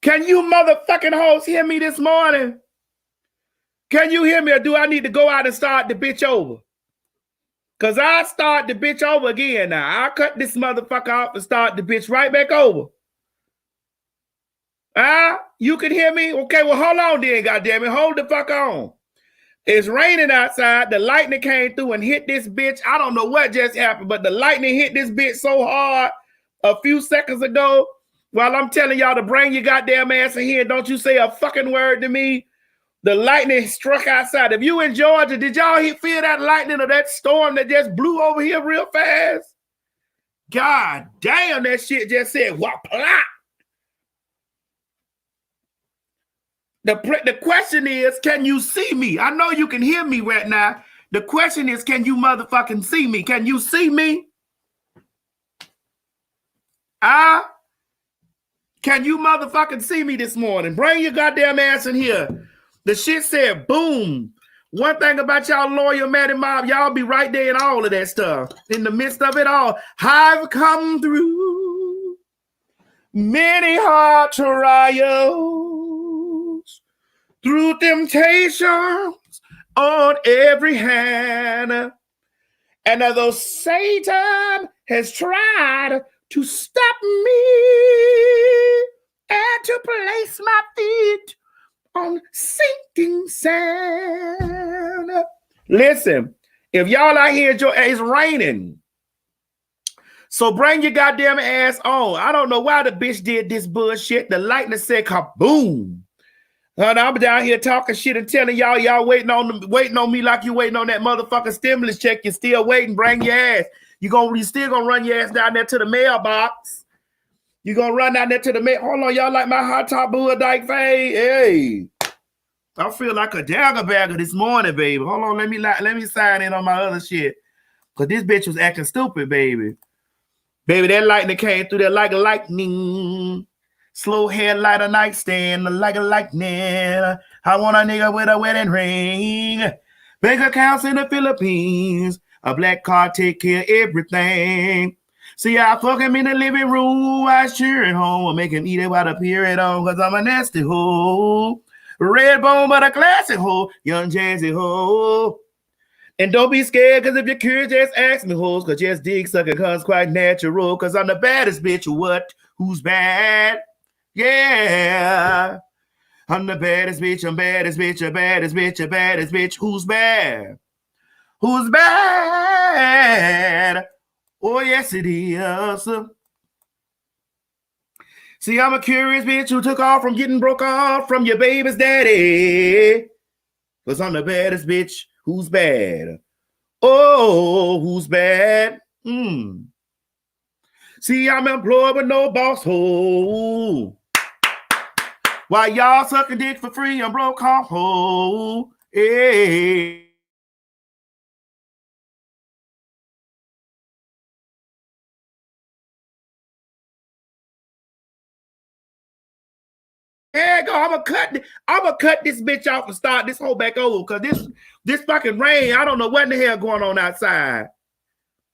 Can you motherfucking hoes hear me this morning? Can you hear me, or do I need to go out and start the bitch over? Because I start the bitch over again now. I'll cut this motherfucker off and start the bitch right back over. You can hear me? Okay, well, hold on then, goddammit. Hold the fuck on. It's raining outside. The lightning came through and hit this bitch. I don't know what just happened, but the lightning hit this bitch so hard a few seconds ago. While I'm telling y'all to bring your goddamn ass in here, don't you say a fucking word to me. The lightning struck outside. If you in Georgia, did y'all feel that lightning or that storm that just blew over here real fast? God damn, that shit just said, what plot? The question is, can you see me? I know you can hear me right now. The question is, can you motherfucking see me? Can you see me? Can you motherfucking see me this morning? Bring your goddamn ass in here. The shit said boom. One thing about y'all loyal Maddie mob, y'all be right there in all of that stuff. In the midst of it all, I've come through many hard trials, through temptations on every hand. And although Satan has tried to stop me and to place my feet on sinking sand. Listen, if y'all out here, it's raining. So bring your goddamn ass on. I don't know why the bitch did this bullshit. The lightning said kaboom. And I'm down here talking shit and telling y'all waiting on me like you waiting on that motherfucking stimulus check. You're still waiting. Bring your ass. You still gonna run your ass down there to the mailbox. You gonna run down there to the mail. Hold on, y'all like my hot top bull dyke fade? Hey, I feel like a dagger bagger this morning, baby. Hold on, let me sign in on my other shit. Cause this bitch was acting stupid, baby. Baby, that lightning came through there like a lightning. Slow headlight, a nightstand, like a lightning. I want a nigga with a wedding ring. Bank accounts in the Philippines. A black car take care of everything. See, I fuck him in the living room. I sure at home. I make him eat it while the period on. Cause I'm a nasty hoe. Red bone, but a classic hoe. Young jazzy hoe. And don't be scared, cause if you're curious, just ask me hoes. Cause just dig sucking comes quite natural. Cause I'm the baddest bitch. What? Who's bad? Yeah. I'm the baddest bitch. I'm baddest bitch. A baddest bitch. A baddest bitch. Who's bad? Who's bad? Oh, yes, it is. See, I'm a curious bitch who took off from getting broke off from your baby's daddy. Because I'm the baddest bitch. Who's bad? Oh, who's bad? See, I'm employed with no boss hole. While y'all sucking dick for free, I'm broke off hole. Hey. There you go. I'm gonna cut this bitch off and start this whole back over because this fucking rain. I don't know what in the hell going on outside.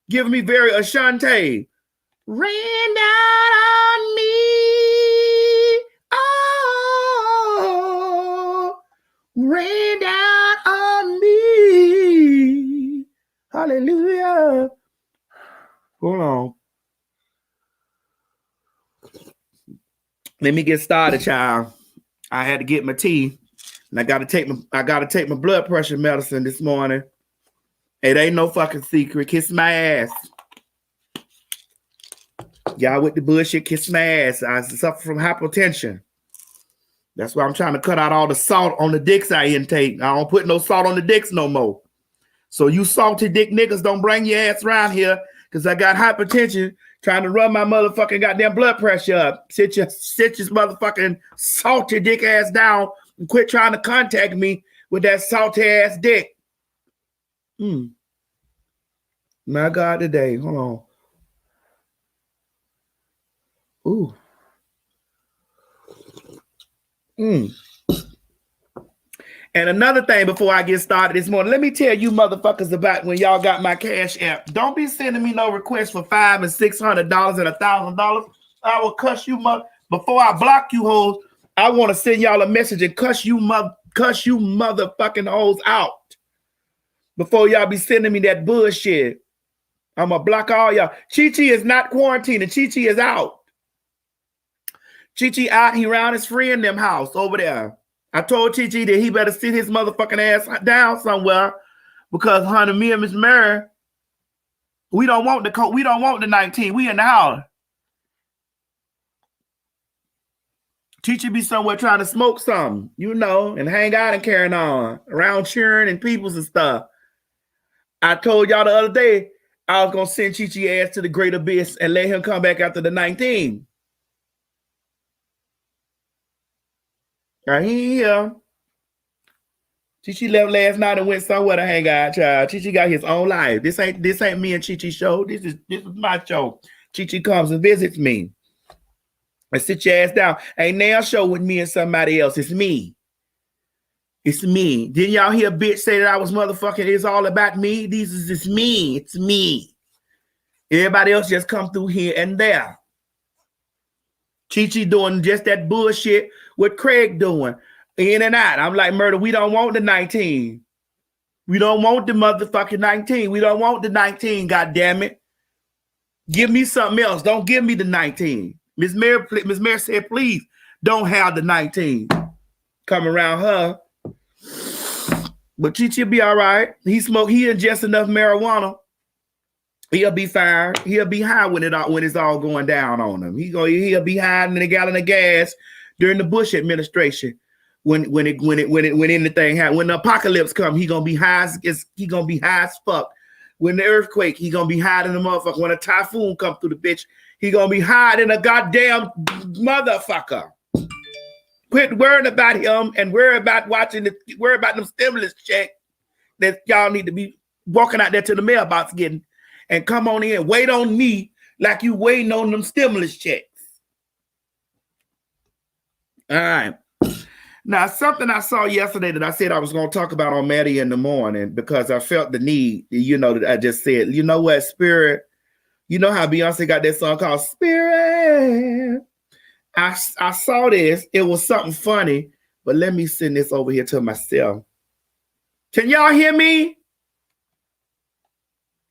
Giving me very Ashante. Rain down on me. Oh, rain down on me. Hallelujah. Hold on. Let me get started, child. I had to get my tea, and I gotta take my blood pressure medicine this morning. It ain't no fucking secret. Kiss my ass. Y'all with the bullshit, kiss my ass. I suffer from hypertension. That's why I'm trying to cut out all the salt on the dicks I intake. I don't put no salt on the dicks no more. So you salty dick niggas don't bring your ass around here because I got hypertension trying to run my motherfucking goddamn blood pressure up. Sit your motherfucking salty dick ass down and quit trying to contact me with that salty ass dick. My God, today. Hold on. Ooh. And another thing before I get started this morning, let me tell you motherfuckers about when y'all got my Cash App. Don't be sending me no requests for $500 and $600 and $1,000. I will cuss you before I block you hoes. I want to send y'all a message and cuss you motherfucking hoes out before y'all be sending me that bullshit. I'm going to block all y'all. Chi-Chi is not quarantining. Chi-Chi is out. Chi-Chi out. He around his friend them house over there. I told Chi-Chi that he better sit his motherfucking ass down somewhere because, honey, me and Miss Mary, we don't want the 19. We in the house. Chi-Chi be somewhere trying to smoke something, you know, and hang out and carrying on around cheering and peoples and stuff. I told y'all the other day I was going to send Chi-Chi ass to the great abyss and let him come back after the 19. Now he here. Chi-Chi left last night and went somewhere to hang out, child. Chi-Chi got his own life. This ain't me and Chi-Chi show. This is my show. Chi-Chi comes and visits me. And sit your ass down. Ain't now show with me and somebody else. It's me. It's me. Didn't y'all hear a bitch say that I was motherfucking, it's all about me? It's me. It's me. Everybody else just come through here and there. Chi-Chi doing just that bullshit what Craig doing. In and out. I'm like, Murder, we don't want the 19. We don't want the motherfucking 19. We don't want the 19, goddammit. Give me something else. Don't give me the 19. Miss Mary said, please don't have the 19 come around her. But Chi-Chi be all right. He ingest enough marijuana. He'll be fine. He'll be high when it's all going down on him. He'll be high in a gallon of gas during the Bush administration. When anything happens, when the apocalypse comes, he gonna be high as fuck. When the earthquake, he gonna be high in the motherfucker. When a typhoon come through the bitch, he gonna be high in a goddamn motherfucker. Quit worrying about him and worry about them stimulus check that y'all need to be walking out there to the mailbox getting, and come on in and wait on me like you waiting on them stimulus checks. All right. Now, something I saw yesterday that I said I was going to talk about on Maddie in the morning because I felt the need, that I just said, you know what, Spirit, you know how Beyonce got that song called Spirit? I saw this. It was something funny, but let me send this over here to myself. Can y'all hear me?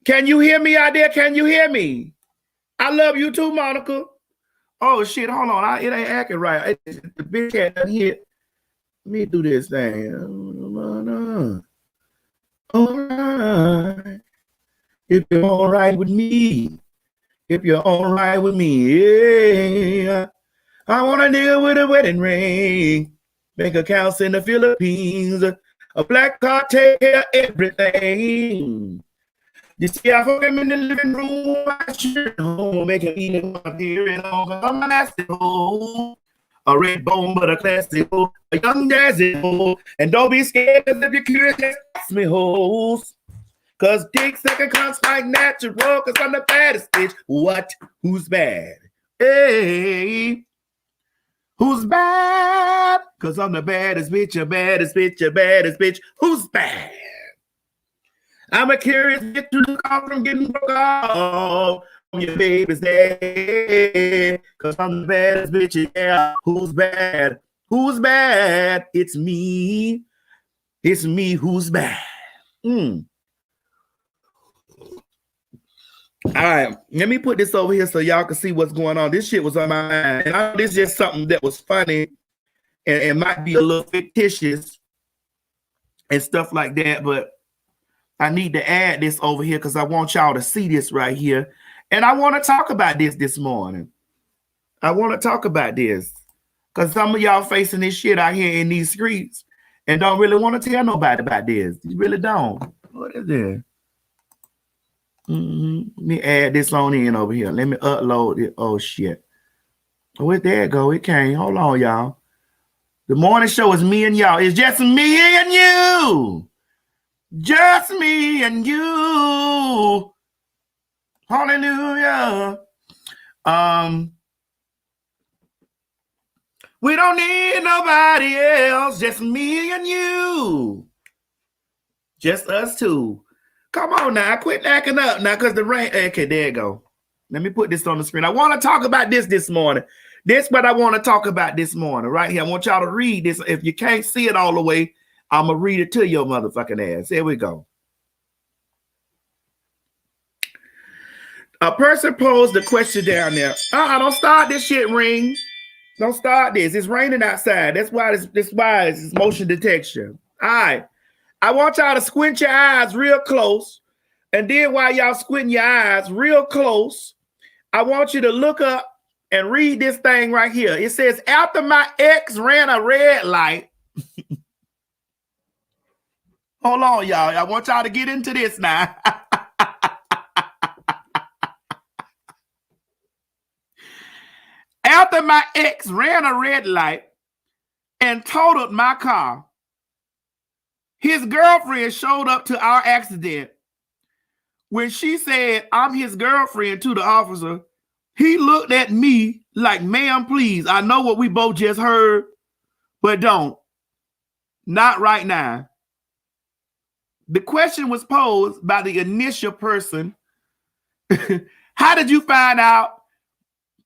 Can you hear me out there? Can you hear me? I love you too, Monica. Oh, shit, hold on. It ain't acting right. The big cat doesn't hear. Let me do this thing. All right. If you're all right with me. If you're all right with me. Yeah. I want to deal with a wedding ring. Bank accounts in the Philippines. A black car take care of everything. You see, I fuck him in the living room. I should home. Make him eat it up here and on. I'm a nasty hole. A red bone, but a classy hoe, a young jazzy hoe. And don't be scared, because if you're curious, just ask me hoes. Because dick second comes like natural, because I'm the baddest bitch. What? Who's bad? Hey. Who's bad? Because I'm the baddest bitch, your baddest bitch, your baddest bitch. Who's bad? I'm a curious bitch to look off from getting broke off. Your baby's dead, cause I'm the baddest bitch, yeah. Who's bad? Who's bad? It's me. It's me who's bad. All right, let me put this over here so y'all can see what's going on. This shit was on my mind. And this is just something that was funny and might be a little fictitious and stuff like that, but I need to add this over here because I want y'all to see this right here. And I want to talk about this morning. I want to talk about this because some of y'all facing this shit out here in these streets and don't really want to tell nobody about this. You really don't. What is this? Let me add this on in over here. Let me upload it. Oh, shit. Where there it go? It came. Hold on, y'all. The morning show is me and y'all. It's just me and you. Just me and you. Hallelujah. We don't need nobody else, just me and you. Just us two. Come on now, quit acting up now because the rain. Okay, there you go. Let me put this on the screen. I want to talk about this morning. This is what I want to talk about this morning, right here. I want y'all to read this. If you can't see it all the way, I'm going to read it to your motherfucking ass. Here we go. A person posed the question down there. Don't start this shit, Ring. Don't start this. It's raining outside. That's why it's motion detection. All right. I want y'all to squint your eyes real close. And then while y'all squinting your eyes real close, I want you to look up and read this thing right here. It says, after my ex ran a red light. Hold on, y'all. I want y'all to get into this now. After my ex ran a red light and totaled my car, his girlfriend showed up to our accident. When she said, I'm his girlfriend to the officer, he looked at me like, ma'am, please. I know what we both just heard, but don't. Not right now. The question was posed by the initial person. How did you find out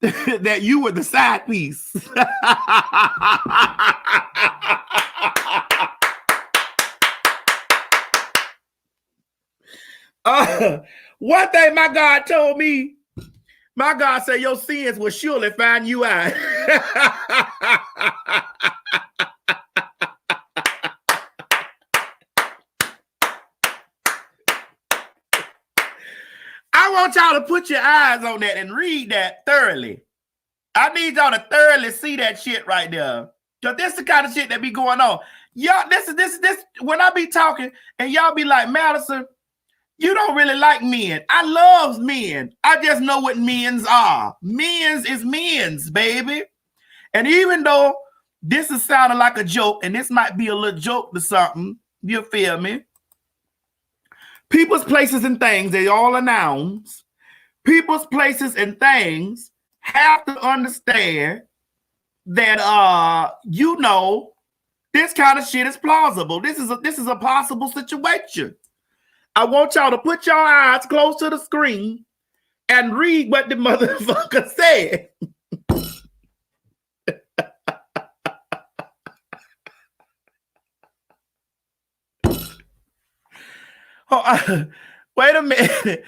that you were the side piece? One thing my God told me, my God said, your sins will surely find you out. I want y'all to put your eyes on that and read that thoroughly. I need y'all to thoroughly see that shit right there. Because this is the kind of shit that be going on. Y'all, this when I be talking and y'all be like, Madison, you don't really like men. I love men. I just know what men's are. Men's is men's, baby. And even though this is sounding like a joke, and this might be a little joke to something, you feel me? People's, places, and things, they all are nouns. People's, places, and things have to understand that you know, this kind of shit is plausible. This is a possible situation. I want y'all to put your eyes close to the screen and read what the motherfucker said. Wait a minute.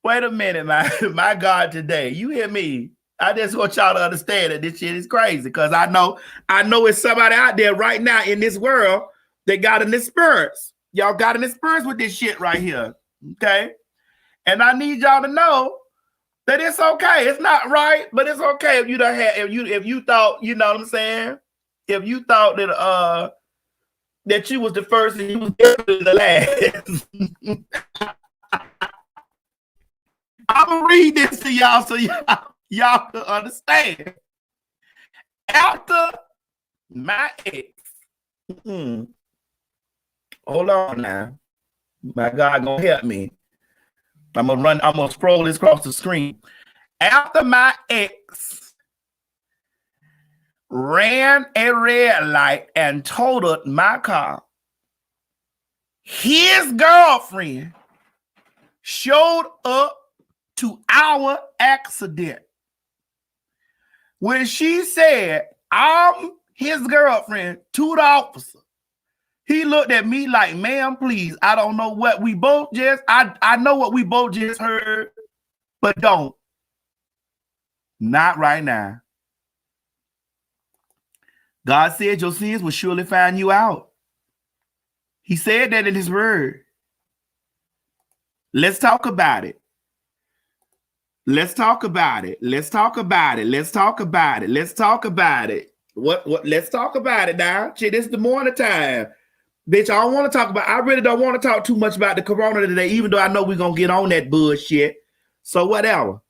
Wait a minute, my God, today. You hear me? I just want y'all to understand that this shit is crazy, because I know it's somebody out there right now in this world that got an experience. Y'all got an experience with this shit right here. Okay? And I need y'all to know that it's okay. It's not right, but it's okay if you don't have, if you thought, you know what I'm saying? If you thought that that you was the first and you was definitely the last. I'm gonna read this to y'all so y'all can understand. After my ex, hold on now. My God gonna help me. I'm gonna scroll this across the screen. After my ex ran a red light and totaled my car, his girlfriend showed up to our accident. When she said, I'm his girlfriend to the officer, he looked at me like, ma'am, please. I don't know what we both just, I know what we both just heard, but don't. Not right now. God said your sins will surely find you out. He said that in his word. Let's talk about it. Let's talk about it. Let's talk about it. Let's talk about it. Let's talk about it. What? Let's talk about it now. Shit, it's the morning time. Bitch, I don't want to talk about, I really don't want to talk too much about the corona today, even though I know we're going to get on that bullshit. So whatever.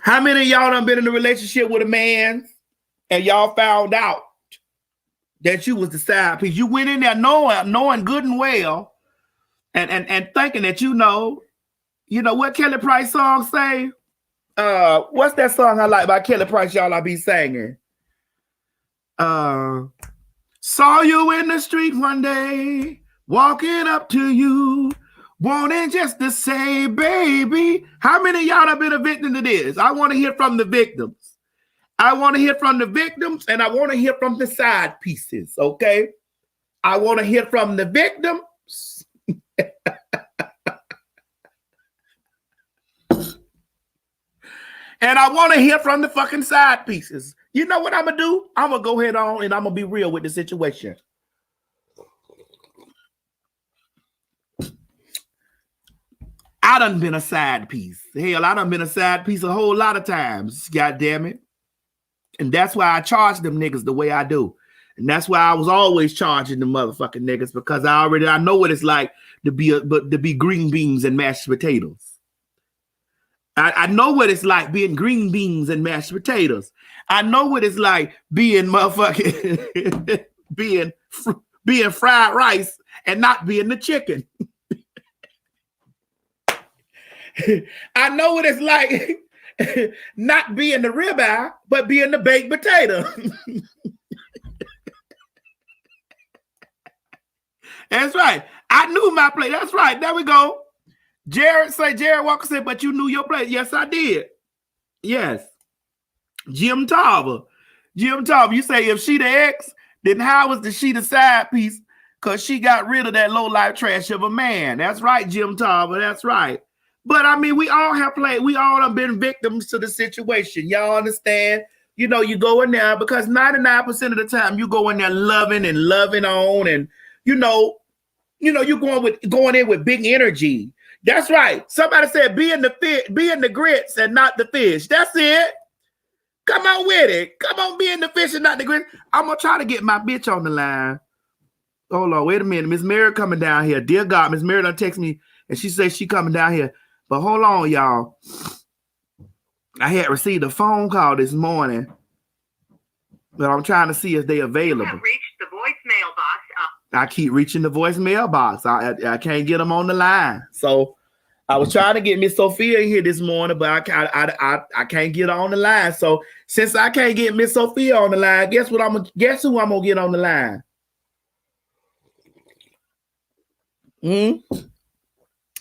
How many of y'all done been in a relationship with a man and y'all found out that you was the side piece? You went in there knowing good and well and thinking that you know what Kelly Price song say? What's that song I like by Kelly Price, y'all I be singing? Saw you in the street one day, walking up to you, Wanting just to say, baby. How many of y'all have been a victim to this? I want to hear from the victims. I want to hear from the victims, and I want to hear from the side pieces, okay? I want to hear from the victims. And I want to hear from the fucking side pieces. You know what I'm going to do? I'm going to go ahead on and I'm going to be real with the situation. I done been a side piece. Hell, I done been a side piece a whole lot of times. God damn it. And that's why I charge them niggas the way I do. And that's why I was always charging the motherfucking niggas, because I know what it's like to be green beans and mashed potatoes. I know what it's like being green beans and mashed potatoes. I know what it's like being motherfucking being fried rice and not being the chicken. I know what it's like not being the ribeye, but being the baked potato. That's right. I knew my place. That's right. There we go. Jared Walker said, but you knew your place. Yes, I did. Yes. Jim Tarver, you say if she the ex, then how was she the side piece? Because she got rid of that low life trash of a man. That's right, Jim Tarver. That's right. But I mean, we all have been victims to the situation. Y'all understand? You know, you go in there because 99% of the time you go in there loving on, and you know, you're going in with big energy. That's right. Somebody said be in the grits and not the fish. That's it. Come on with it. Come on, be in the fish and not the grits. I'm gonna try to get my bitch on the line. Hold on, wait a minute. Miss Mary coming down here. Dear God, Miss Mary done text me and she says she coming down here. But hold on, y'all. I had received a phone call this morning, but I'm trying to see if they available. You have reached the voicemail box. I keep reaching the voicemail box. I can't get them on the line. So I was trying to get Miss Sophia in here this morning, but I can't get her on the line. So since I can't get Miss Sophia on the line, guess who I'm gonna get on the line?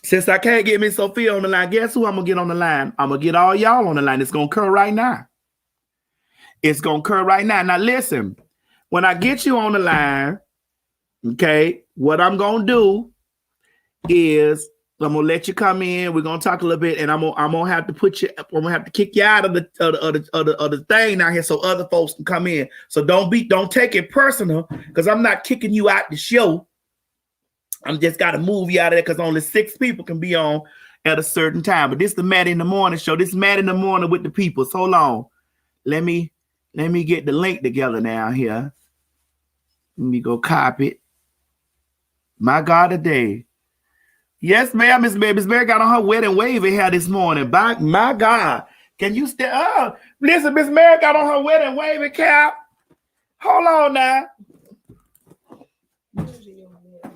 Since I can't get Miss Sophia on the line, guess who I'm gonna get on the line? I'm gonna get all y'all on the line. It's gonna occur right now. It's gonna occur right now. Now listen, when I get you on the line, okay, what I'm gonna do is I'm gonna let you come in. We're gonna talk a little bit, and I'm gonna have to kick you out of the thing down here so other folks can come in. So don't take it personal, because I'm not kicking you out the show. I'm just got to move you out of there because only 6 people can be on at a certain time. But this is the Maddie in the Morning show. This is Maddie in the Morning with the people. So hold on. Let me get the link together now here. Let me go copy it. My God, today. Yes, ma'am. Miss Mary got on her wedding wavy hair this morning. My God. Can you still? Oh, listen, Miss Mary got on her wedding wavy cap. Hold on now.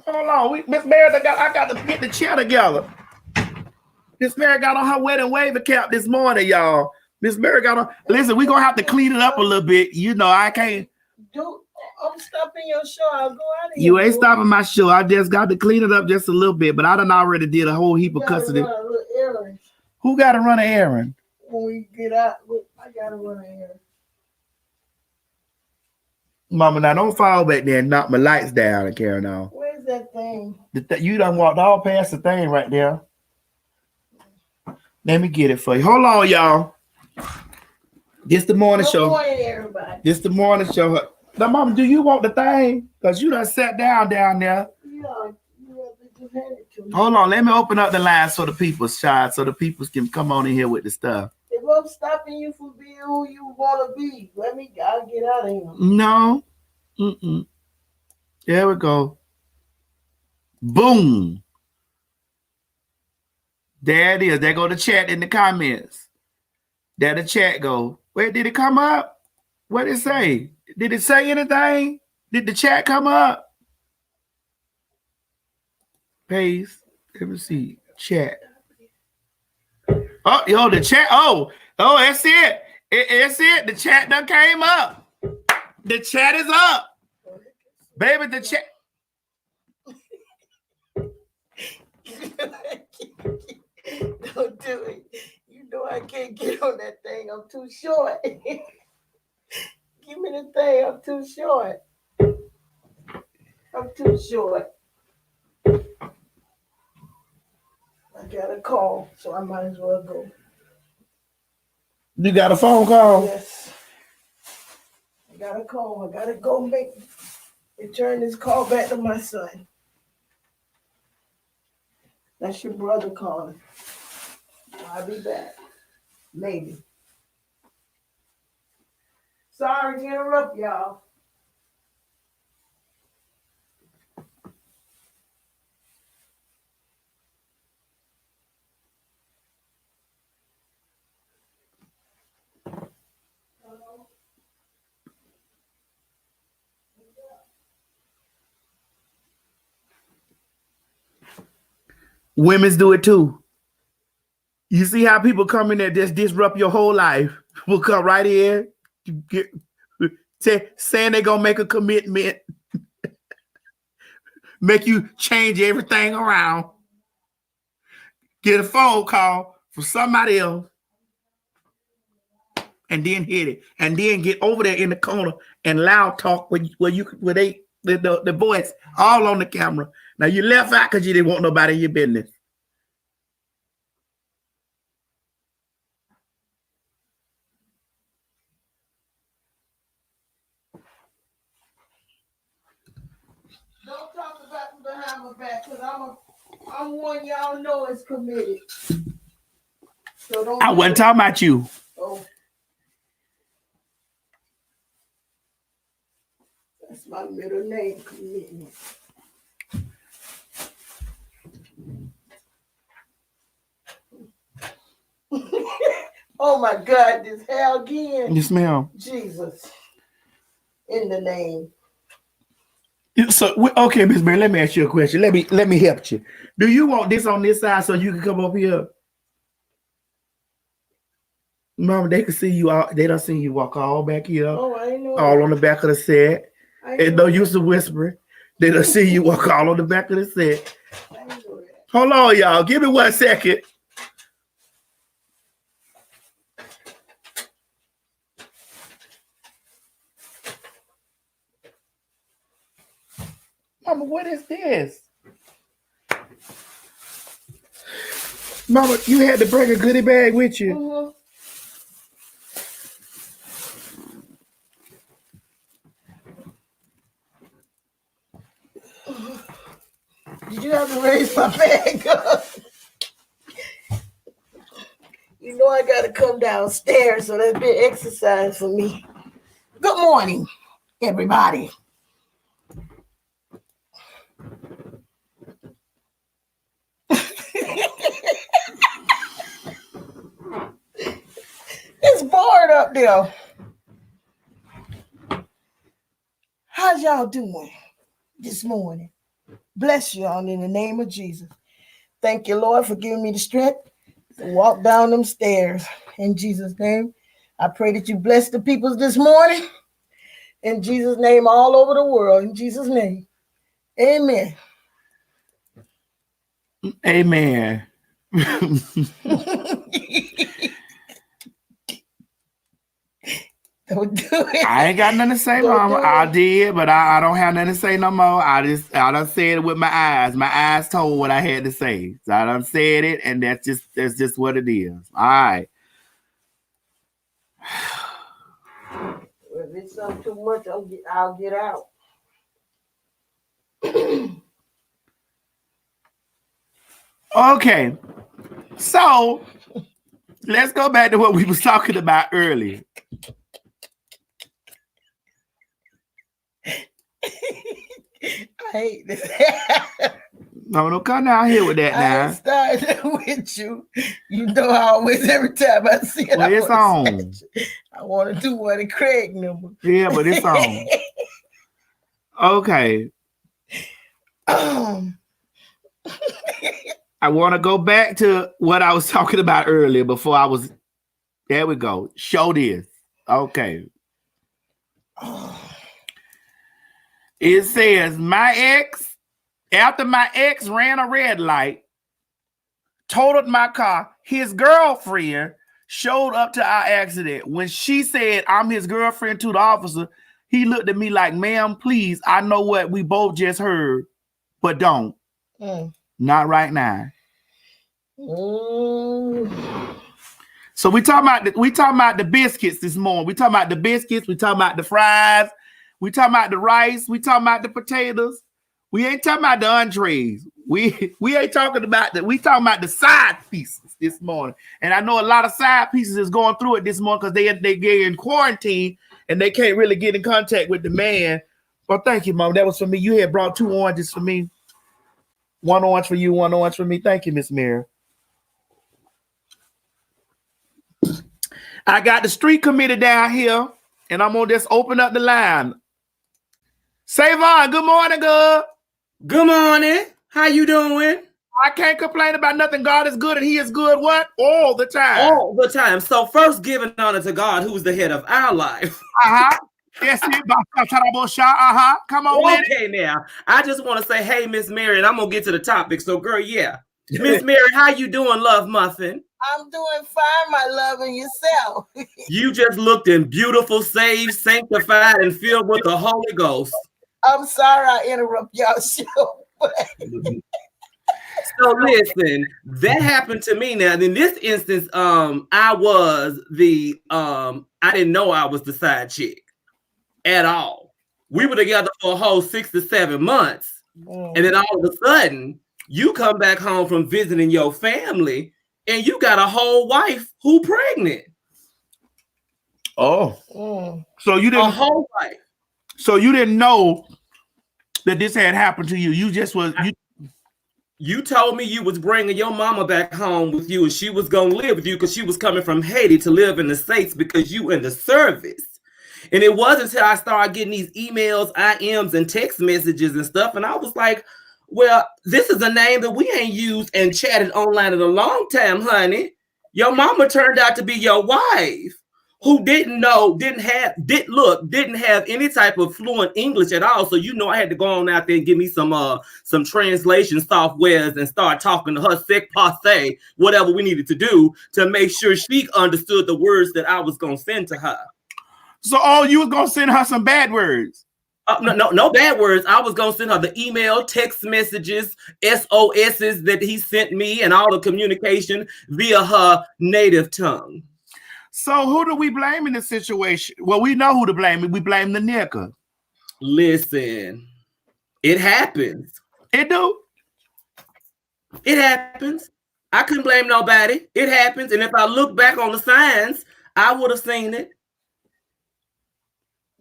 Hold on, Miss Mary, I got to get the chair together. Miss Mary got on her wedding wavy cap this morning, y'all. Miss Mary got on. Listen, we're gonna have to clean it up a little bit. You know, I can't. I'm stopping your show. I'll go out of here. You ain't stopping my show. I just got to clean it up just a little bit, but I done already did a whole heap of custody. Who got to run an errand? When we get out, I gotta run an errand. Mama, now don't fall back there and knock my lights down and carry on. Where's that thing? You done walked all past the thing right there. Let me get it for you. Hold on, y'all. This the morning show. Good morning, everybody. This the morning show. Now, Mama, do you want the thing? Because you done sat down there. Yeah, you have to hand it to me. Hold on, let me open up the lines so the people shine, so the people can come on in here with the stuff. If I'm stopping you from being who you want to be, I'll get out of here. No. There we go. Boom. There it is. There go the chat in the comments. There the chat go. Where did it come up? What did it say? Did it say anything? Did the chat come up? Paste. Let me see. Chat. Oh, yo, the chat. Oh, that's it. It's it. The chat done came up. The chat is up. Baby, the chat. Don't do it. You know I can't get on that thing. I'm too short. Give me the thing. I'm too short. I'm too short. I got a call, so I might as well go. You got a phone call? Yes. I got a call. I gotta go return this call back to my son. That's your brother calling. I'll be back. Maybe. Sorry to interrupt y'all. Women's do it too. You see how people come in there just disrupt your whole life? Will come right in, saying they're gonna make a commitment, make you change everything around, get a phone call from somebody else, and then hit it, and then get over there in the corner and loud talk where the voice all on the camera. Now you left out because you didn't want nobody in your business. Don't talk about me behind my back, because I'm one y'all know is committed. So don't. I wasn't talking about you. Oh. That's my middle name, commitment. Oh my God, this hell again. Yes, ma'am. Jesus. In the name. So okay, Miss Mary, let me ask you a question. Let me help you. Do you want this on this side so you can come up here? Mama, they can see you all. They don't see you walk all back here. Oh, I didn't know all that. On the back of the set. And no use of whispering. They don't see you walk all on the back of the set. I didn't know that. Hold on, y'all. Give me 1 second. Mama, what is this? Mama, you had to bring a goodie bag with you. Mm-hmm. Did you have to raise my bag up? You know I got to come downstairs, so that's been exercise for me. Good morning, everybody. It's bored up there. How's y'all doing this morning? Bless y'all in the name of Jesus. Thank you, Lord, for giving me the strength to walk down them stairs. In Jesus' name, I pray that you bless the people this morning. In Jesus' name, all over the world. In Jesus' name, amen. Amen. Don't do it. I ain't got nothing to say, Mama. I did, but I don't have nothing to say no more. I done said it with my eyes. My eyes told what I had to say. So I done said it, and that's just what it is. All right. If it's something too much, I'll get out. Okay. So let's go back to what we was talking about earlier. I hate this. No, don't come down here with that now. I started with you. You know, I always, every time I see it, well, it's on. I want to do one of Craig number. Yeah, but it's on. Okay. I want to go back to what I was talking about earlier before I was. There we go. Show this. Okay. It says after my ex ran a red light, totaled my car, his girlfriend showed up to our accident. When she said, I'm his girlfriend to the officer, he looked at me like, ma'am, please, I know what we both just heard, but don't. Not right now. So we talking about the biscuits this morning. We talking about the biscuits. We talking about the fries. We talking about the rice. We talking about the potatoes. We ain't talking about the entrees. We ain't talking about that. We talking about the side pieces this morning. And I know a lot of side pieces is going through it this morning because they get in quarantine and they can't really get in contact with the man. Well, thank you, Mom. That was for me. You had brought 2 oranges for me. 1 orange for you, 1 orange for me. Thank you, Miss Mary. I got the street committee down here, and I'm gonna just open up the line. Savon, good morning, girl. Good morning. How you doing? I can't complain about nothing. God is good, and He is good what? All the time. All the time. So first, giving honor to God, who's the head of our life. Yes, come on with it. Okay, now I just want to say, hey, Miss Mary, and I'm gonna get to the topic. So, girl, yeah, Miss Mary, how you doing, Love Muffin? I'm doing fine, my love, and yourself. You just looked in beautiful, saved, sanctified, and filled with the Holy Ghost. I'm sorry I interrupt y'all show. So listen, that happened to me. Now, in this instance, I was the I didn't know I was the side chick at all. We were together for a whole 6 to 7 months, and then all of a sudden, you come back home from visiting your family. And you got a whole wife who pregnant. Oh. So you didn't a whole wife. So you didn't know that this had happened to you. You just was you told me you was bringing your mama back home with you and she was going to live with you because she was coming from Haiti to live in the States because you in the service. And it wasn't until I started getting these emails, IMs, and text messages and stuff. And I was like, well, this is a name that we ain't used and chatted online in a long time, honey. Your mama turned out to be your wife who didn't have any type of fluent English at all. So, you know, I had to go on out there and give me some translation softwares and start talking to her sick passe, whatever we needed to do to make sure she understood the words that I was going to send to her. So, you was going to send her some bad words? No bad words. I was going to send her the email, text messages, SOSs that he sent me and all the communication via her native tongue. So who do we blame in this situation? Well, we know who to blame. We blame the nigga. Listen, it happens. It do. It happens. I couldn't blame nobody. It happens. And if I look back on the signs, I would have seen it.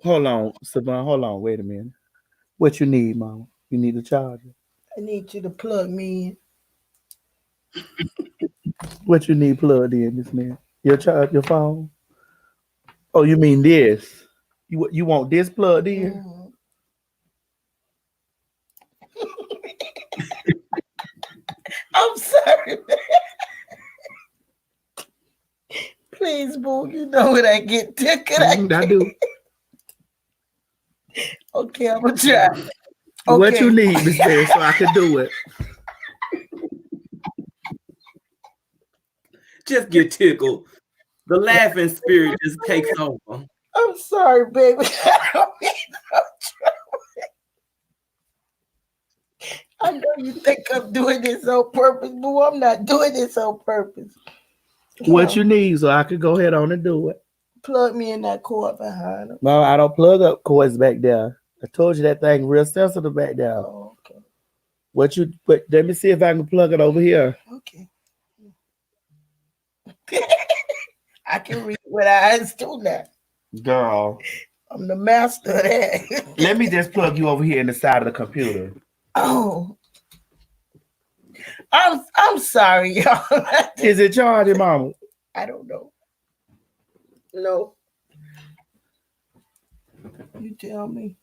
Hold on, Savon. Hold on. Wait a minute. What you need, Mama? You need a charger? I need you to plug me in. What you need plugged in, this man? Your charge, your phone? Oh, you mean this? You want this plugged in? I'm sorry, man. Please, boo. You know what I get to. I do. Okay, I'm gonna try. Okay. What you need, Miss Bear, so I can do it. Just get tickled. The laughing spirit just takes over. I'm sorry, baby. I don't mean no trouble. I know you think I'm doing this on purpose, boo. I'm not doing this on purpose. What you need, so I can go ahead on and do it. Plug me in that cord behind him. No, I don't plug up cords back there. I told you that thing real sensitive back there. Oh, okay. Let me see if I can plug it over here. Okay. I can read with eyes too now. Girl. I'm the master of that. Let me just plug you over here in the side of the computer. Oh. I'm sorry, y'all. Is it charging, Mama? I don't know. No. You tell me.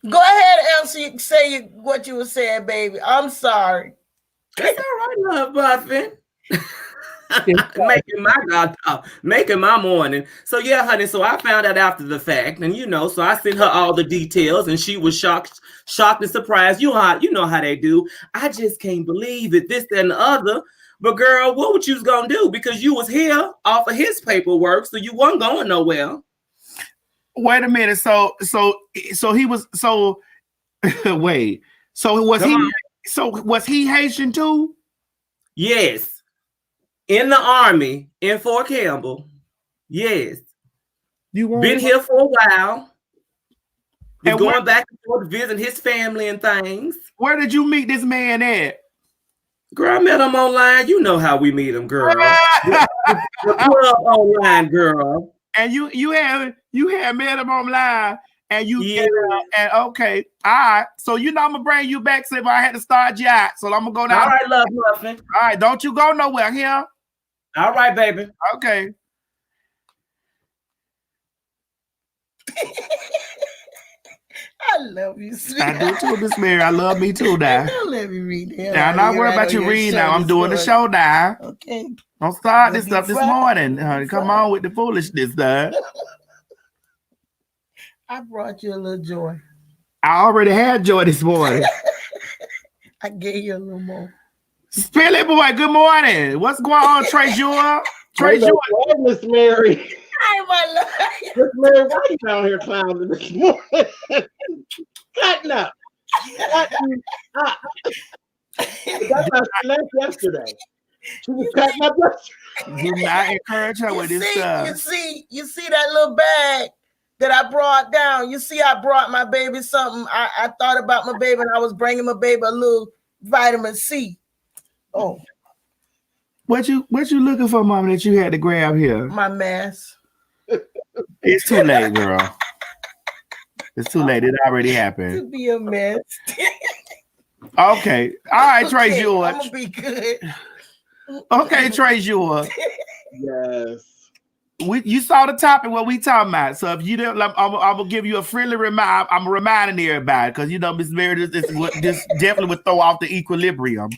Go ahead, Elsie. Say what you were saying, baby. I'm sorry. It's all right, Love Muffin. making my morning. So yeah, honey. So I found out after the fact, and so I sent her all the details, and she was shocked and surprised. You know how they do. I just can't believe it. This, that, and the other. But girl, what would you was gonna do? Because you was here off of his paperwork, so you wasn't going nowhere. Wait a minute. So he was wait. So was he Haitian too? Yes. In the Army in Fort Campbell. Yes. You been here for a while. And going back and forth visiting his family and things. Where did you meet this man at? Girl, I met him online. You know how we meet him, girl. the club online, girl. And you had met him online, and and okay, all right. So I'm gonna bring you back. Say, if I had to start you out, so I'm gonna go down. All right, love muffin. All right, don't you go nowhere here. All right, baby. Okay. I love you, sweetheart. I do too, Miss Mary. I love me too now. Don't let me read that. I'm not worried about you reading now. I'm doing the show now. Okay. Don't start this stuff this morning, honey. Come on with the foolishness, dog. I brought you a little joy. I already had joy this morning. I gave you a little more. Spilly boy, good morning. What's going on, Trey Jewel? Trey Jewel. Miss Mary. Hi, my love. Miss Mary, why are you down here clowning this morning? Cutting up. Cutting up. That's how she left yesterday. She was cutting up yesterday. Do not encourage her with this stuff. You see that little bag that I brought down? You see, I brought my baby something. I thought about my baby, and I was bringing my baby a little vitamin C. Oh. What you looking for, Mama, that you had to grab here? My mask. It's too late, girl. It's too late. It already happened. To be a mess. Okay. All right, Trey Jewel. I'm gonna be good. Okay, Trey Jewel. Yes. You saw the topic what we talking about. So if you didn't, I'm gonna give you a friendly reminder. I'm reminding everybody because Miss Mary, this definitely would throw off the equilibrium.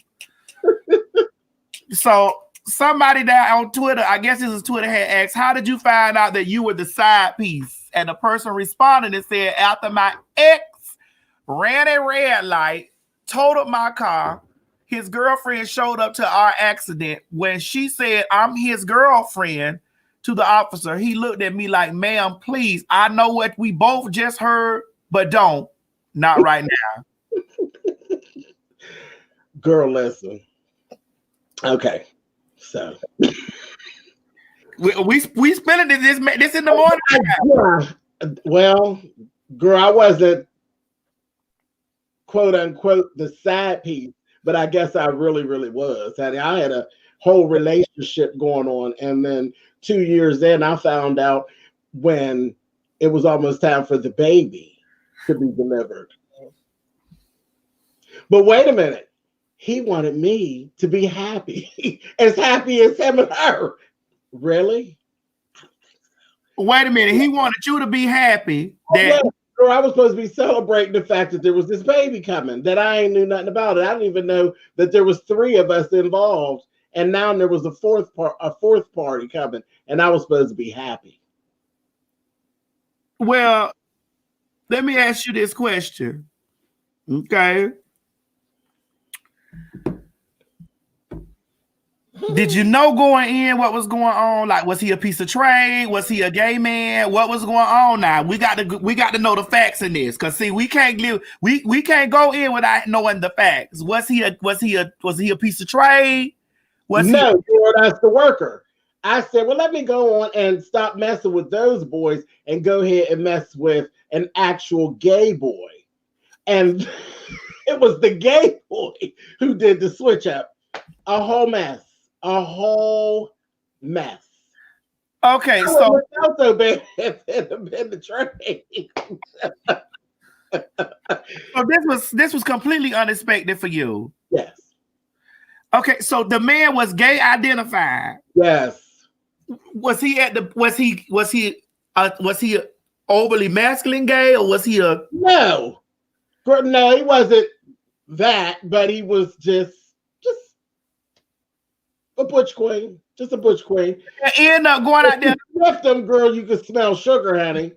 So somebody down on Twitter, I guess this is Twitter, had asked, "How did you find out that you were the side piece?" And the person responded and said, "After my ex ran a red light, totaled my car, his girlfriend showed up to our accident. When she said, 'I'm his girlfriend,' to the officer, he looked at me like, 'Ma'am, please, I know what we both just heard, but not right now.'" Girl, listen. Okay, so we spilling this in the morning. Yeah. Well, girl, I wasn't quote unquote the side piece, but I guess I really was. I had a whole relationship going on, and then 2 years in, I found out when it was almost time for the baby to be delivered. But wait a minute. He wanted me to be happy, as happy as him and her. Really? Wait a minute. He wanted you to be happy. Girl, I was supposed to be celebrating the fact that there was this baby coming, that I ain't knew nothing about it. I didn't even know that there was 3 of us involved, and now there was a fourth party coming, and I was supposed to be happy. Well, let me ask you this question. Okay. Did you know going in what was going on? Like, was he a piece of trade? Was he a gay man? What was going on now? We got to know the facts in this, because see, we can't go in without knowing the facts. Was he a piece of trade? No, that's the worker. I said, well, let me go on and stop messing with those boys and go ahead and mess with an actual gay boy. And it was the gay boy who did the switch up. A whole mess. Okay, so also been in the train. So this was completely unexpected for you. Yes. Okay, so the man was gay identified. Yes. Was he overly masculine gay, or was he a No, he wasn't that, but he was just A butch queen. Just a butch queen. And end up going out there. If you sniff them, girl, you can smell sugar, honey.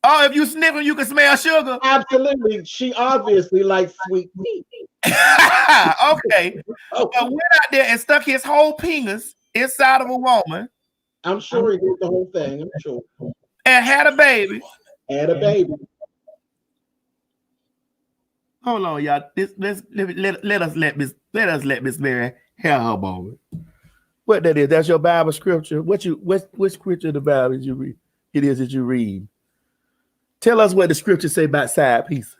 Oh, if you sniff them, you can smell sugar. Absolutely. She obviously likes sweet tea. Okay. Oh, But went out there and stuck his whole penis inside of a woman I'm sure he did the whole thing. I'm sure. and had a baby. Had a baby. Hold on, y'all. Let us let Miss Mary have her moment. What that is? That's your Bible scripture. What scripture of the Bible did you read? It is that you read. Tell us what the scriptures say about side pieces.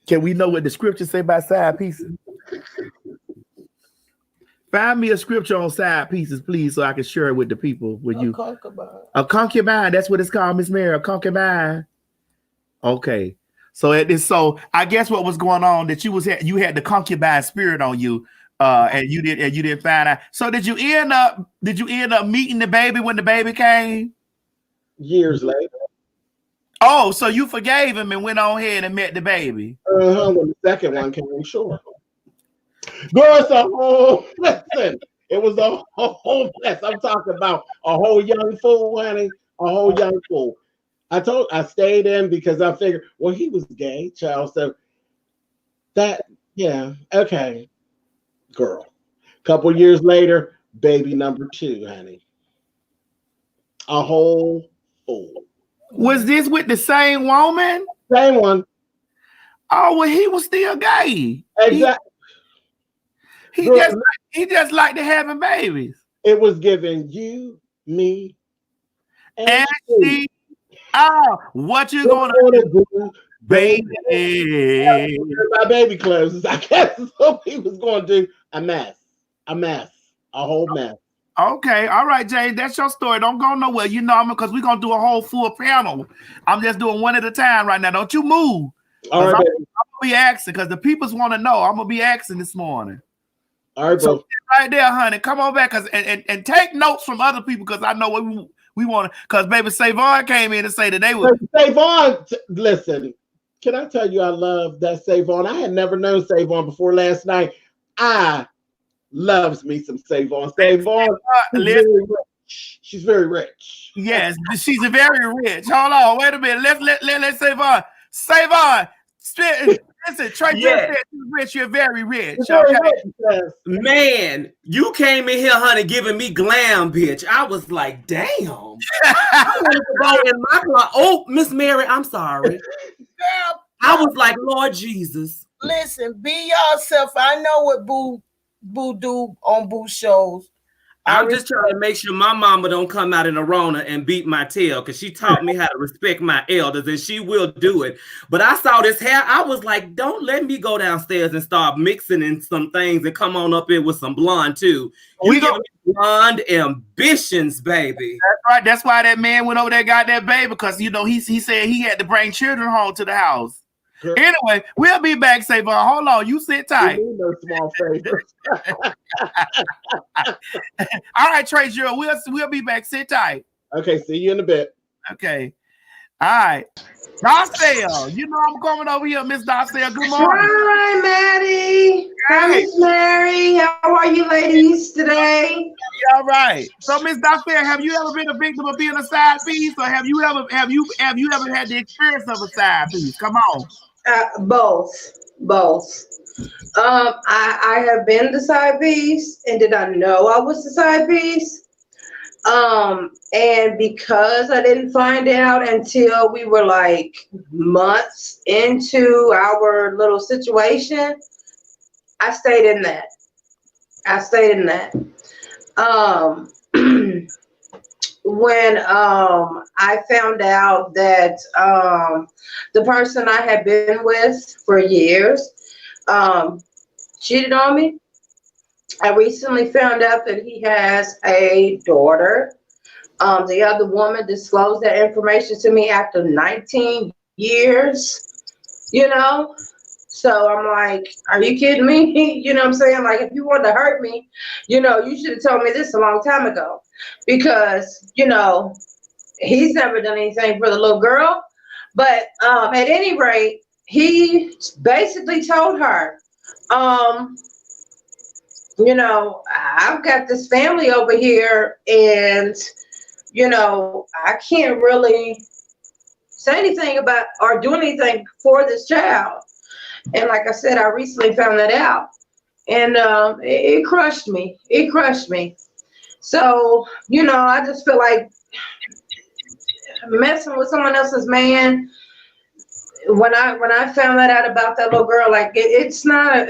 Can we know what the scriptures say about side pieces? Find me a scripture on side pieces, please, so I can share it with the people. With you, a concubine. That's what it's called, Miss Mary. A concubine. Okay. So I guess what was going on that you had the concubine spirit on you, and you didn't find out. So did you end up meeting the baby when the baby came? Years later. Oh, so you forgave him and went on ahead and met the baby. When the second one came, sure. Girl, it's a whole listen. It was a whole mess. I'm talking about a whole young fool, honey. A whole young fool. I stayed in because I figured, well, he was gay, child. So okay. Girl. Couple years later, baby number 2, honey. A whole fool. Was this with the same woman? Same one. Oh, well, he was still gay. Exactly. He just liked to having babies. It was giving you, me, and she. Oh, what you gonna do, baby? My baby clothes. I guess what he was gonna do. A mess, a whole mess. Okay, all right, James, that's your story. Don't go nowhere. You know, because we're gonna do a whole full panel. I'm just doing one at a time right now. Don't you move. All right, I'm gonna be asking because the peoples want to know. I'm gonna be asking this morning. All right, so right there, honey. Come on back, and take notes from other people because I know what we want to. Because baby Savon came in and say that they were Savon. Listen, can I tell you I love that Savon? I had never known Savon before last night. Loves me some Savon. Savon, she's very rich. Yes, she's very rich. Hold on, wait a minute. Let's Savon. Savon, listen, Trey said you're rich. You're very rich. Okay? Yes. Man, you came in here, honey, giving me glam, bitch. I was like, damn. I wanted to go in my closet. Oh, Miss Mary, I'm sorry. Girl, I was like, Lord Jesus. Listen, be yourself. I know what Boo do on Boo shows. I'm just trying to make sure my mama don't come out in a Rona and beat my tail because she taught me how to respect my elders and she will do it. But I saw this hair. I was like, don't let me go downstairs and start mixing in some things and come on up here with some blonde too. We got blonde ambitions, baby. That's right. That's why that man went over there and got that baby because, you know, he said he had to bring children home to the house. Anyway, we'll be back, Savon. Hold on, you sit tight. No small favors. All right, Trey, we'll be back. Sit tight. Okay, see you in a bit. Okay. All right. Darcel, you know I'm coming over here, Miss Darcel. Good morning. Hi, Maddie. Hi, Miss Mary. How are you ladies today? All right. So, Miss Darcel, have you ever been a victim of being a side piece, or have you ever had the experience of a side piece? Come on. Both. I have been the side piece, and did I know I was the side piece? And because I didn't find out until we were like months into our little situation, I stayed in that. When I found out that the person I had been with for years cheated on me, I recently found out that he has a daughter. The other woman disclosed that information to me after 19 years, you know? So I'm like, are you kidding me? You know what I'm saying? Like, if you wanted to hurt me, you know, you should have told me this a long time ago. Because, you know, he's never done anything for the little girl. But at any rate, he basically told her, you know, I've got this family over here, and you know, I can't really say anything about or do anything for this child. And like I said, I recently found that out, and it crushed me. It crushed me. So, you know, I just feel like messing with someone else's man. When I found that out about that little girl, like it's not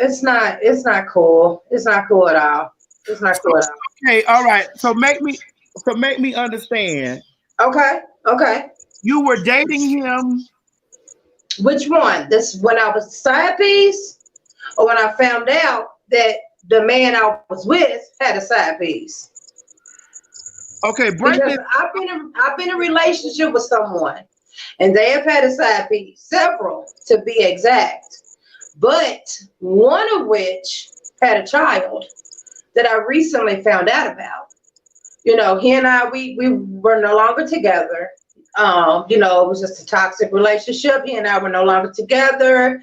cool. It's not cool at all. It's not cool at all. Okay, all right. So make me understand. Okay, okay. You were dating him. Which one? This when I was side piece, or when I found out that the man I was with had a side piece? Okay, break Because this. I've been in a relationship with someone, and they have had a side piece, several to be exact, but one of which had a child that I recently found out about. You know, he and I, we were no longer together. You know, it was just a toxic relationship. He and I were no longer together.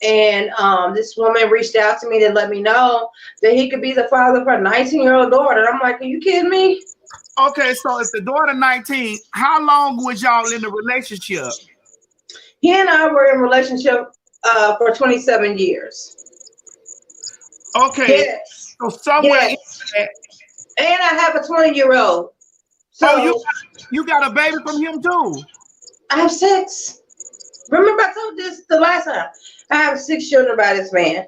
And this woman reached out to me to let me know that he could be the father of her 19-year-old daughter. And I'm like, are you kidding me? Okay, so if the daughter 19, how long was y'all in the relationship? He and I were in a relationship for 27 years. Okay, Yes. so somewhere in Yes. that, And I have a 20-year-old. So oh, you got a baby from him too. I have 6. Remember I told this the last time. I have 6 children by this man.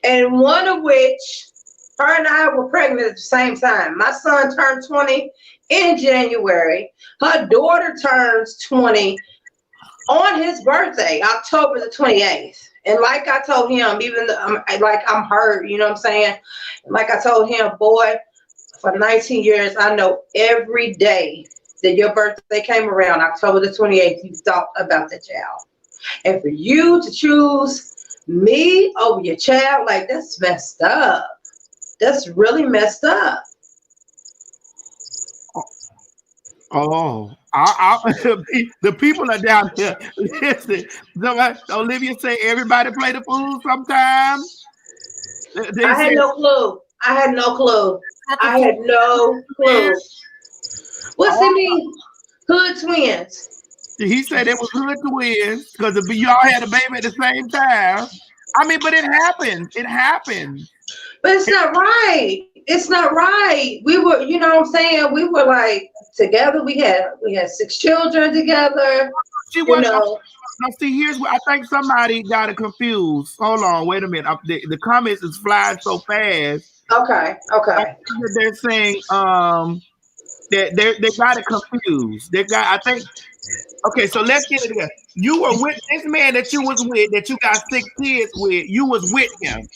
And one of which, her and I were pregnant at the same time. My son turned 20 in January. Her daughter turns 20 on his birthday, October the 28th. And like I told him, even though I'm hurt, you know what I'm saying? Like I told him, boy, for 19 years, I know every day that your birthday came around, October the 28th, you thought about the child. And for you to choose me over your child, like that's messed up. That's really messed up. Oh, the people are down here. Listen, Olivia say everybody play the fool sometimes. They I had say no clue. I had no clue. I had no clue. What's it mean? Hood twins. he said it was hood twins because y'all had a baby at the same time. I mean, but it happened. It happened. But it's not right. It's not right. We were, you know what I'm saying? We were like together. We had 6 children together. She You wasn't. know. Now, see, here's what I think somebody got it confused. Hold on, wait a minute. The comments is flying so fast. Okay. I think that they're saying that they got it confused. I think. Okay, so let's get it together. You were with this man that you was with, that you got 6 kids with. You was with him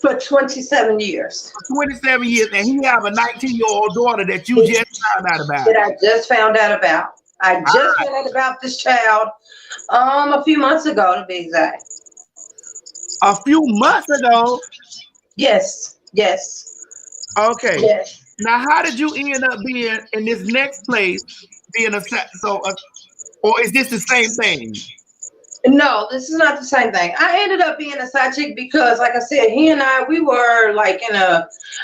For 27 years. for 27 years, and he have a 19-year-old daughter that you just found out about. That I just found out about. I just found out about this child a few months ago, to be exact. A few months ago. Yes. Okay. Yes. Now, how did you end up being in this next place? Or is this the same thing? No, this is not the same thing. I ended up being a side chick because, like I said, he and I, we were like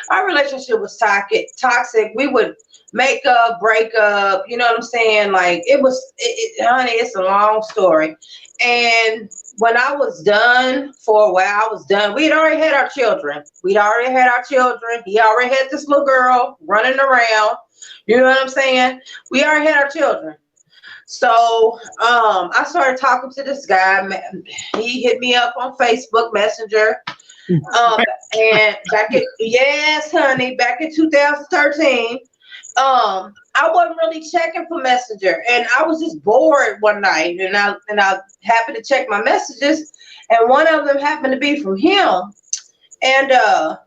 our relationship was toxic. We would make up, break up, you know what I'm saying? Like honey, it's a long story. And when I was done for a while, I was done. We'd already had our children. He already had this little girl running around. You know what I'm saying? We already had our children. So I started talking to this guy. He hit me up on Facebook Messenger. And back in 2013, I wasn't really checking for Messenger, and I was just bored one night, and I happened to check my messages, and one of them happened to be from him, and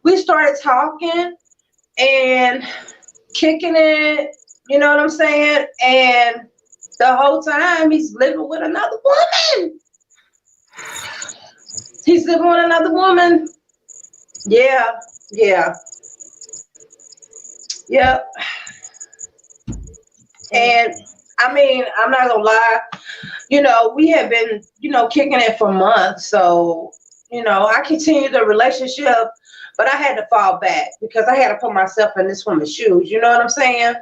we started talking and kicking it, you know what I'm saying? And the whole time he's living with another woman. Yeah. Yep. And I mean, I'm not gonna lie, you know, we have been, you know, kicking it for months. So, you know, I continued the relationship But I had to fall back because I had to put myself in this woman's shoes. You know what I'm saying?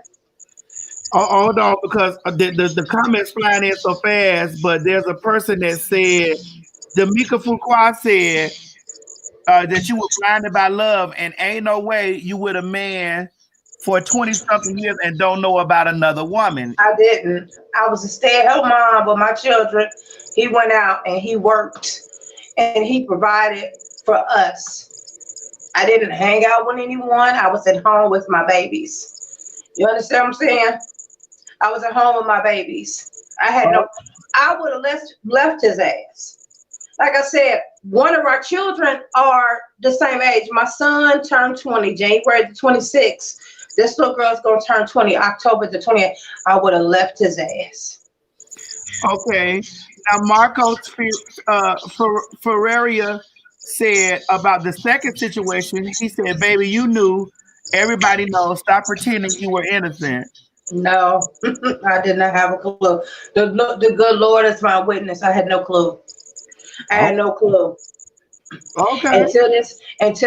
Oh, hold on, because the comments flying in so fast, but there's a person that said, Damika Fuqua said that you were blinded by love and ain't no way you with a man for 20-something years and don't know about another woman. I didn't. I was a stay-at-home mom with my children. He went out and he worked and he provided for us. I didn't hang out with anyone. I was at home with my babies. You understand what I'm saying? I was at home with my babies. I would have left his ass. Like I said, one of our children are the same age. My son turned 20, January the 26th. This little girl's going to turn 20, October the 28th. I would have left his ass. Okay. Now, Marcos Ferreria said about the second situation, he said, baby, you knew. Everybody knows. Stop pretending you were innocent. No, I did not have a clue. The good Lord is my witness. I had no clue. I had no clue. Okay. Until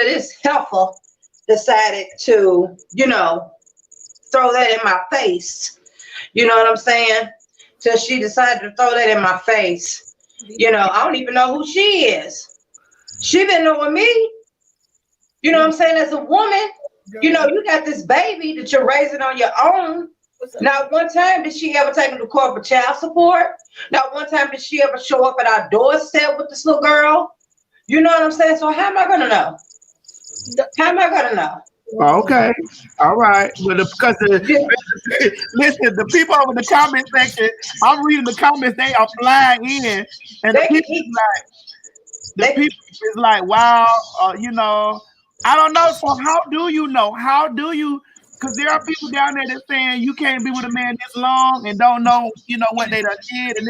this heifer decided to, throw that in my face. You know what I'm saying? Till she decided to throw that in my face. I don't even know who she is. She been knowing me. You know what I'm saying? As a woman, you got this baby that you're raising on your own. Not one time did she ever take him to court for child support. Not one time did she ever show up at our doorstep with this little girl. You know what I'm saying? So how am I going to know? How am I going to know? Okay. All right. Well, listen, the people over the comment section, I'm reading the comments, they are flying in. And the people is like, wow, I don't know. So how do you know? How do you? Because there are people down there that saying you can't be with a man this long and don't know, what they done did. And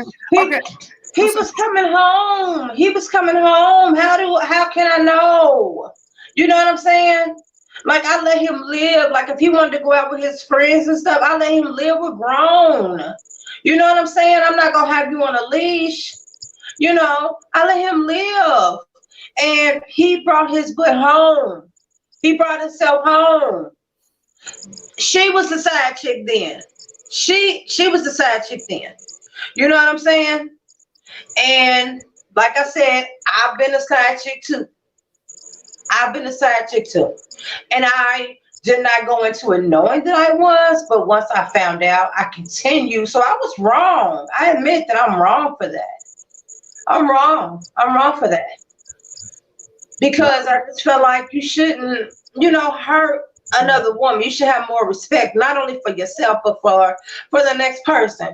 he was coming home. He was coming home. How can I know? You know what I'm saying? Like, I let him live. Like, if he wanted to go out with his friends and stuff, I let him live with grown. You know what I'm saying? I'm not going to have you on a leash. I let him live. And he brought his butt home. He brought himself home. She was the side chick then. She was the side chick then. You know what I'm saying? And like I said, I've been a side chick too. And I did not go into it knowing that I was, but once I found out, I continued. So I was wrong. I admit that I'm wrong for that. I'm wrong for that. Because I just felt like you shouldn't, hurt another woman. You should have more respect, not only for yourself, but for the next person.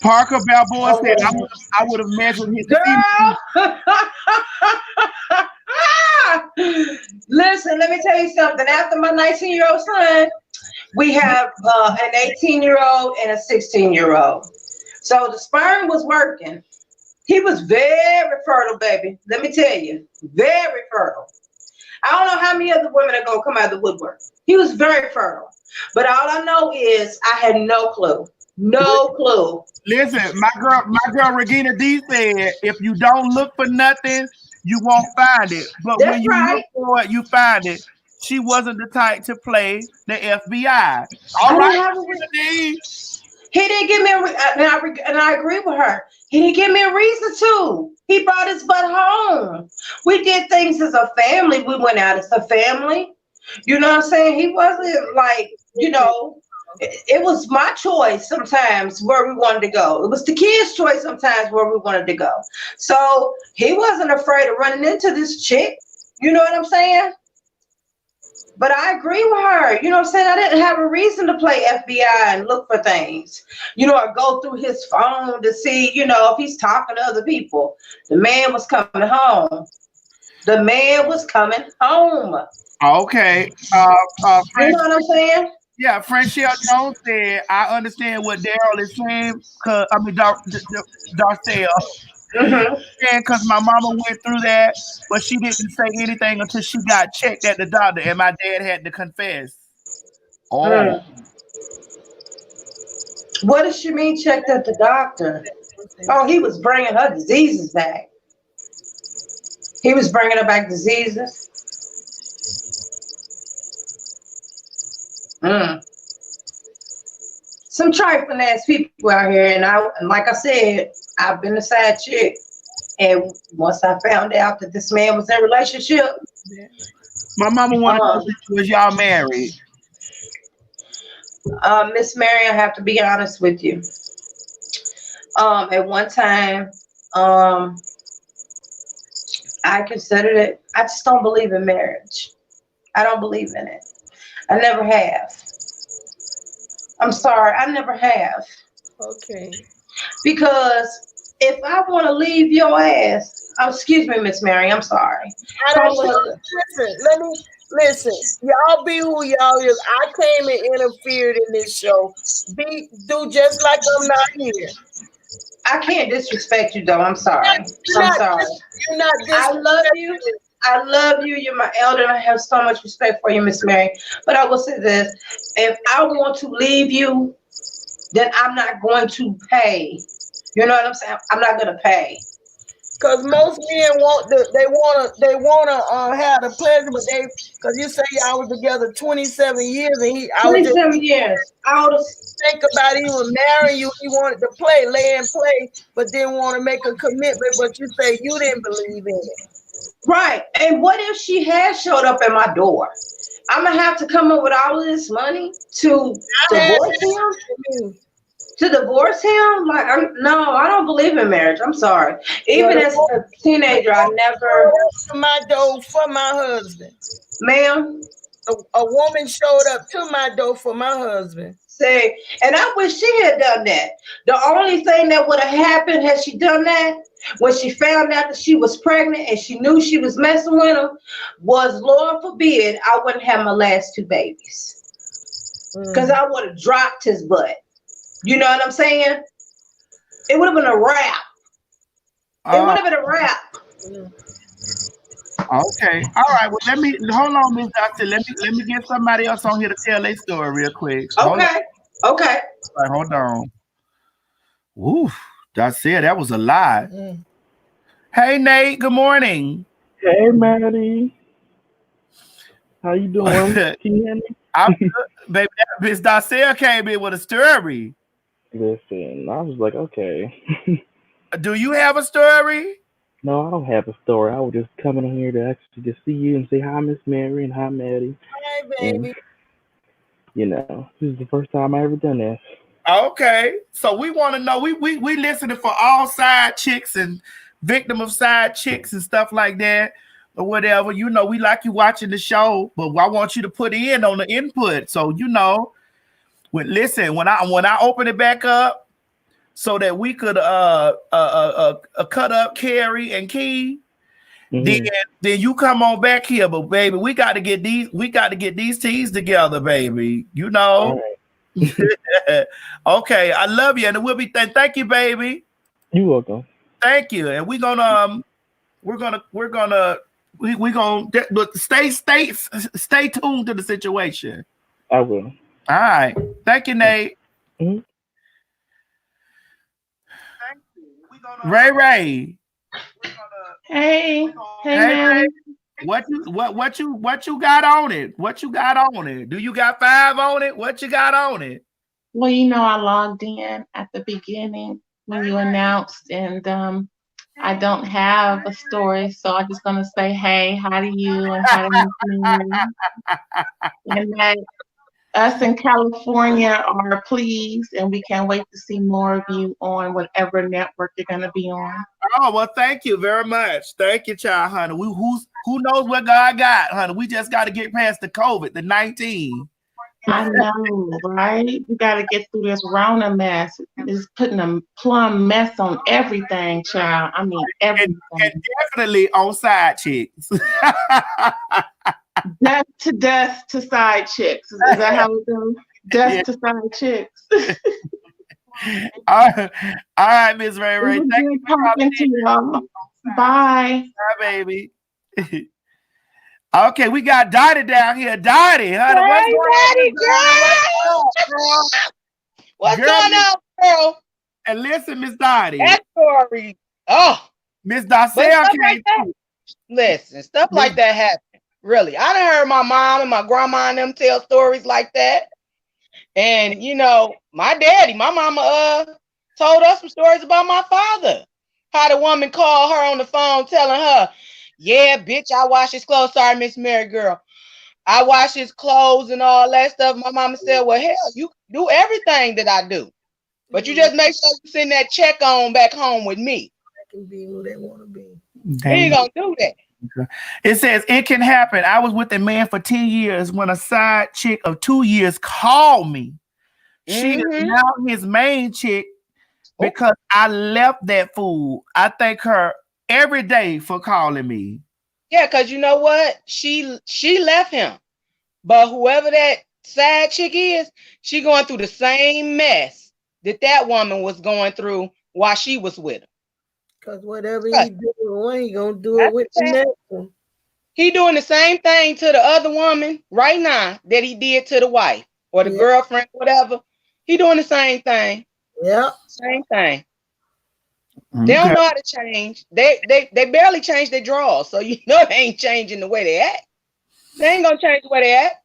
Parker Balboa said, I would have measured his girl. Listen, let me tell you something. After my 19-year-old son, we have an 18-year-old and a 16-year-old. So the sperm was working. He was very fertile, baby. Let me tell you, very fertile. I don't know how many other women are going to come out of the woodwork. He was very fertile. But all I know is I had no clue. No clue. Listen, my girl Regina D said, if you don't look for nothing, you won't find it. But That's when you look for it, you find it. She wasn't the type to play the FBI. All right, Regina D. He didn't give me and I agree with her. He didn't give me a reason to. He brought his butt home. We did things as a family. We went out as a family. You know what I'm saying? He wasn't like, it was my choice sometimes where we wanted to go. It was the kids' choice sometimes where we wanted to go. So he wasn't afraid of running into this chick. You know what I'm saying? But I agree with her. You know what I'm saying? I didn't have a reason to play FBI and look for things, or go through his phone to see, if he's talking to other people. The man was coming home. Okay. You know what I'm saying? Yeah, Franchelle Jones said, I understand what Daryl is saying. Darcel. Because my mama went through that, but she didn't say anything until she got checked at the doctor, and my dad had to confess. Oh. What does she mean checked at the doctor? Oh, he was bringing her diseases back. He was bringing her back diseases. Some trifling ass people out here, and like I said, I've been a side chick. And once I found out that this man was in a relationship, My mama wanted to know, was y'all married? Miss Mary, I have to be honest with you. At one time, I considered it. I just don't believe in marriage. I don't believe in it. I never have. I'm sorry, I never have. Okay. Because if I want to leave your ass, excuse me, Miss Mary, I'm sorry. Listen. Y'all be who y'all is. I came and interfered in this show. Do just like I'm not here. I can't disrespect you, though. I'm sorry. I'm sorry. You're not I love you. I love you. You're my elder. And I have so much respect for you, Miss Mary. But I will say this: if I want to leave you, then I'm not going to pay. You know what I'm saying? I'm not going to pay. Because most men they wanna have the pleasure, but because you say y'all was together 27 years and 27 years. I would think about he was marrying you, he wanted to lay and play, but didn't want to make a commitment, but you say you didn't believe in it. Right. And what if she had showed up at my door? I'm gonna have to come up with all of this money to divorce him? To divorce him? Like, no, I don't believe in marriage. I'm sorry. Even as a teenager, I never. To my door for my husband, ma'am. A woman showed up to my door for my husband. Say, and I wish she had done that. The only thing that would have happened had she done that, when she found out that she was pregnant and she knew she was messing with him, was, Lord forbid, I wouldn't have my last 2 babies. Because I would have dropped his butt. You know what I'm saying? It would have been a wrap. It would have been a wrap. Okay. All right. Well, hold on, Miss Doctor. Let me get somebody else on here to tell their story real quick. Okay. All right, hold on. Oof. That's it. That was a lot. Hey, Nate. Good morning. Hey, Maddie. How you doing? Can you hear me? I'm good, baby. Miss Darcel came in with a story. Listen, I was like, okay. Do you have a story? No, I don't have a story. I was just coming on here to actually just see you and say hi, Miss Mary, and hi, Maddie. Hi, baby. And, you know, this is the first time I ever done this. Okay, so we want to know. We listening for all side chicks and victim of side chicks and stuff like that, or whatever. You know, we like you watching the show, but I want you to put in on the input. So you know, when I open it back up, so that we could cut up Carrie and Key. Then you come on back here, but baby, we got to get these teas together, baby. You know. Right. Okay, I love you, and we'll be. Thank you, baby. You're welcome. Thank you, and we're gonna stay tuned to the situation. I will. All right. Thank you, Nate. Mm-hmm. Ray. Hey, Ray. What you got on it? What you got on it? Do you got 5 on it? What you got on it? Well, you know, I logged in at the beginning when you announced, and I don't have a story, so I'm just gonna say, hey, hi to you, and hi to Miss and that us in California are pleased, and we can't wait to see more of you on whatever network you're gonna be on. Oh, well, thank you very much. Thank you, child, honey. Who knows what God got, honey? We just got to get past the COVID, the 19. I know, right? We got to get through this Rona mess. It's putting a plum mess on everything, child. I mean, everything. And definitely on side chicks. Death to side chicks. Is that how it goes? Death to side chicks. All right, Miss Ray. Thank you for talking to y'all. Bye. Bye, baby. Okay, we got Dottie down here. Dottie, honey, what's going on, girl? And listen, Miss Dottie. That story. Oh, Miss Darcel came through. Listen, stuff like that happen. Really, I done heard my mom and my grandma and them tell stories like that. And you know, my daddy, my mama told us some stories about my father. How the woman called her on the phone telling her, yeah, bitch, I wash his clothes. Sorry, Miss Mary girl. I wash his clothes and all that stuff. My mama said, well, hell, you do everything that I do. But you just make sure you send that check on back home with me. They can be who they want to be. He ain't gonna do that. It says it can happen. I was with a man for 10 years when a side chick of 2 years called me. She is now his main chick because I left that fool. I thank her every day for calling me. Yeah, because you know what? She left him. But whoever that side chick is, she going through the same mess that woman was going through while she was with him. Because whatever he do with one, he gonna do it with the next one. He doing the same thing to the other woman right now that he did to the wife or the girlfriend, whatever. He doing the same thing. Yeah. Same thing. They don't know how to change. They barely change their drawers. So you know they ain't changing the way they act. They ain't gonna change the way they act.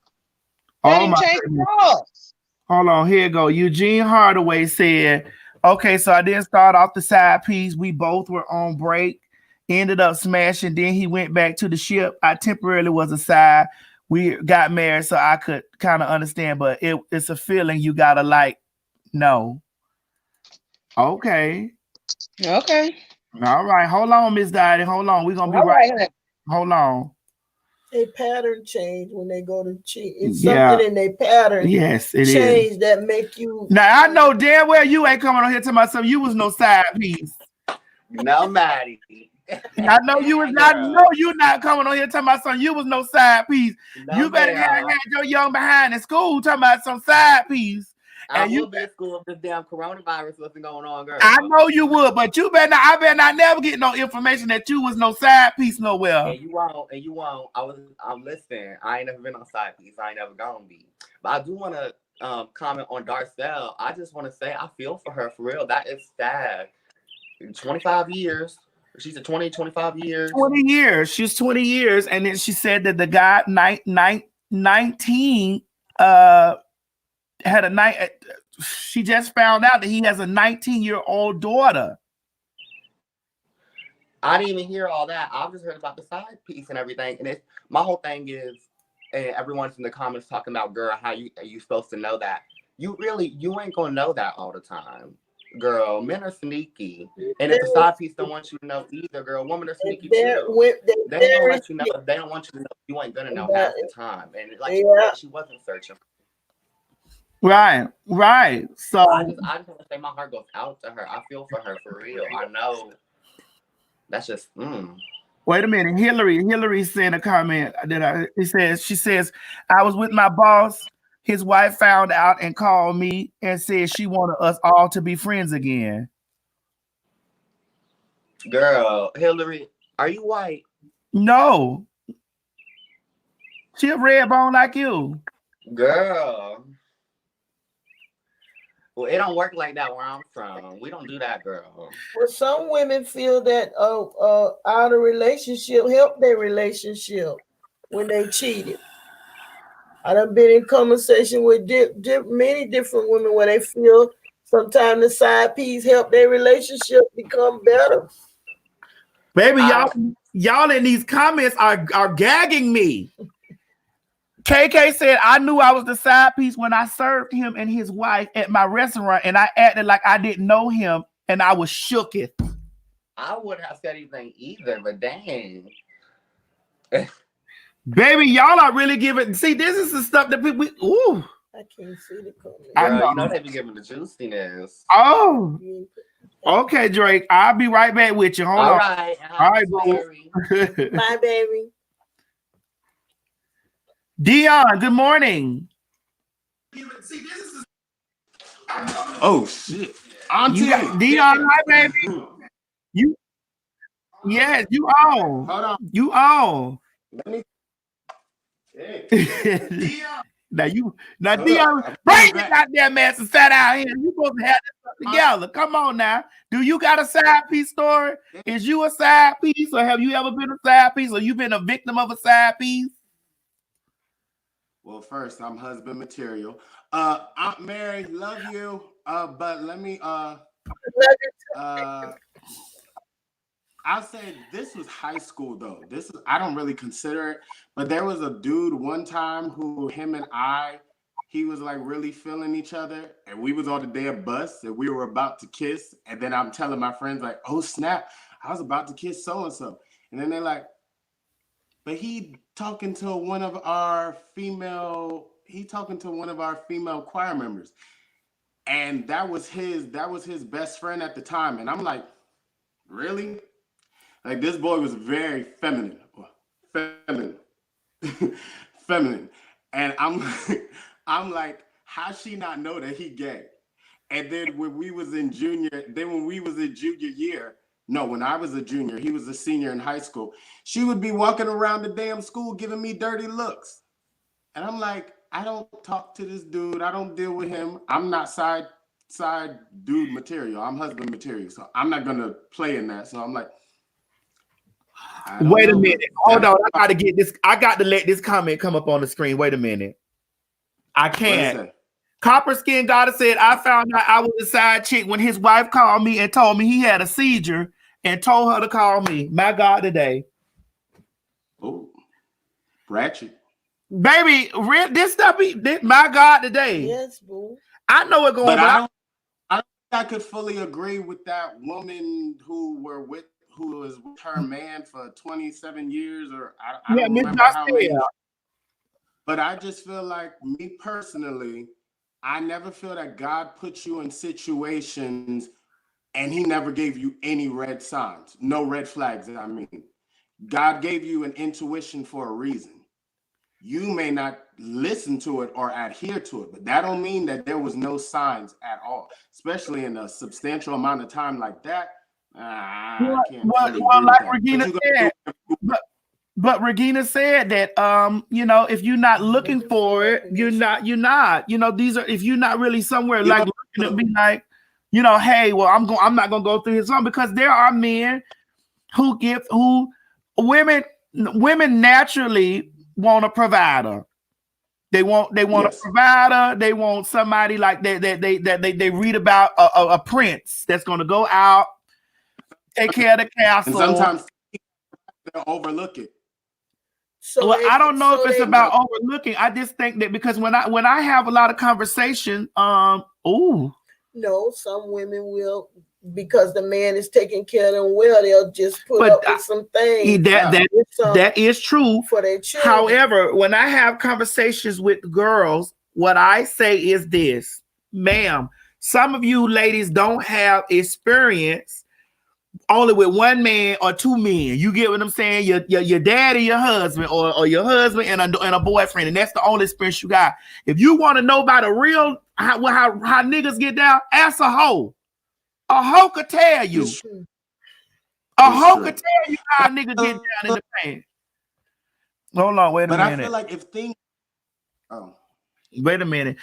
They ain't even change the drawers. Hold on, here you go. Eugene Hardaway said, okay, so I didn't start off the side piece. We both were on break. Ended up smashing. Then he went back to the ship. I temporarily was a side. We got married, so I could kind of understand, but it's a feeling you gotta like know. Okay. Okay. All right. Hold on, Miss Dottie. Hold on. We're gonna be right. Hold on. They pattern change when they go to cheat. It's something in their pattern. Yes, it change is. That make you. Now I know damn well you ain't coming on here to myself. You was no side piece. No, Maddie. I know you was not. No, you not coming on here talking about something. You was no side piece. No, you better have had your young behind in school talking about some side piece. I would be at school if this damn coronavirus wasn't going on, girl. I know you would, but you better not. I better not never get no information that you was no side piece nowhere. And you won't. And you won't. I'm listening. I ain't never been on side piece. I ain't never gonna be. But I do want to comment on Darcel. I just want to say I feel for her for real. That is sad. 25 years. She's a 25 years. 20 years. She's 20 years. And then she said that the guy 19 had a night. She just found out that he has a 19-year-old daughter. I didn't even hear all that. I've just heard about the side piece and everything. And my whole thing is, and everyone's in the comments talking about, girl, how you supposed to know that? You ain't gonna know that all the time. Girl, men are sneaky. And if the side piece don't want you to know either, girl, women are sneaky too. They ain't gonna let you know. If they don't want you to know, you ain't gonna know half the time. And like she wasn't searching. Right. So I just want to say my heart goes out to her. I feel for her for real. I know. That's just Wait a minute. Hillary sent a comment that she says, I was with my boss. His wife found out and called me and said she wanted us all to be friends again. Girl, Hillary, are you white? No. She a red bone like you. Girl. Well, it don't work like that where I'm from. We don't do that, girl. Well, some women feel that out of relationship help their relationship when they cheated. I done been in conversation with many different women where they feel sometimes the side piece help their relationship become better. Baby, y'all in these comments are gagging me. KK said, I knew I was the side piece when I served him and his wife at my restaurant, and I acted like I didn't know him, and I was shooketh. I wouldn't have said anything either, but dang. Baby, y'all are really giving. See, this is the stuff that people. Ooh. I can't see the comment. Girl, you know they be giving the juiciness. Oh. Okay, Drake. I'll be right back with you. Hold on. All right, boo. Bye, baby. Dion, good morning. Oh shit. Dion, hi, baby. Yes, you on. Hold on. You on. Let me. Now Dion, bring the goddamn ass and sat out here. You supposed to have this together. Come on now. Do you got a side piece story? Is you a side piece, or have you ever been a side piece, or you been a victim of a side piece? Well, first, I'm husband material. Aunt Mary, love you. But let me I'll say this was high school though. This is I don't really consider it, but there was a dude one time who him and he was like really feeling each other, and we was on the damn bus and we were about to kiss, and then I'm telling my friends like, oh snap, I was about to kiss so and so, and then they're like, but he talking to one of our female choir members, and that was his best friend at the time, and I'm like, really? Like this boy was very feminine, feminine, and I'm like, how she not know that he gay? And then when we was in junior year, no, when I was a junior, he was a senior in high school. She would be walking around the damn school giving me dirty looks, and I'm like, I don't talk to this dude. I don't deal with him. I'm not side dude material. I'm husband material, so I'm not gonna play in that. So I'm like. Wait a minute. Hold on. I got to get this. I got to let this comment come up on the screen. Wait a minute. I can't. Copper Skin Goddess said, I found out I was a side chick when his wife called me and told me he had a seizure and told her to call me. My God, today. Oh, ratchet. Baby, this stuff, my God, today. Yes, boo. I know it going, but I don't think I could fully agree with that woman who was with her man for 27 years, or I don't remember how many. But I just feel like, me personally, I never feel that God puts you in situations and he never gave you any red signs, no red flags. I mean, God gave you an intuition for a reason. You may not listen to it or adhere to it, but that don't mean that there was no signs at all, especially in a substantial amount of time like that. I can't like Regina said, but Regina said that if you're not looking for it, you're not. These are, if you're not really somewhere like looking to be like, hey, well, I'm not gonna go through his song, because there are men who women naturally want a provider. They want a provider. They want somebody like they read about a prince that's gonna go out, take care of the castle. And sometimes they'll overlook it. So I don't know if it's about overlooking. I just think that because when I have a lot of conversation, no, some women will, because the man is taking care of them well, they'll just put up with some things. That is true for their children. However, when I have conversations with girls, what I say is this, ma'am, some of you ladies don't have experience only with one man or two men. You get what I'm saying? Your dad and your husband, or your husband and a boyfriend, and that's the only experience you got. If you want to know about a real how niggas get down, ask a hoe. A hoe could tell you. A hoe could tell you how niggas get down in the pants. Hold on, wait a minute. But I feel like if things. Oh. Wait a minute.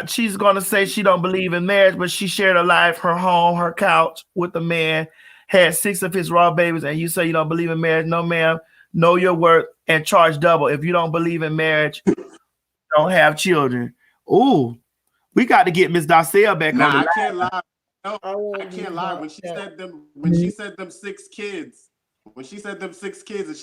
She's gonna say she don't believe in marriage, but she shared her life, her home, her couch with a man, had 6 of his raw babies, and you say you don't believe in marriage. No, ma'am. Know your worth and charge double. If you don't believe in marriage, don't have children. Ooh, we got to get Miss Darcel back on the line. I can't lie. No, I can't lie. When she said them 6 kids, and she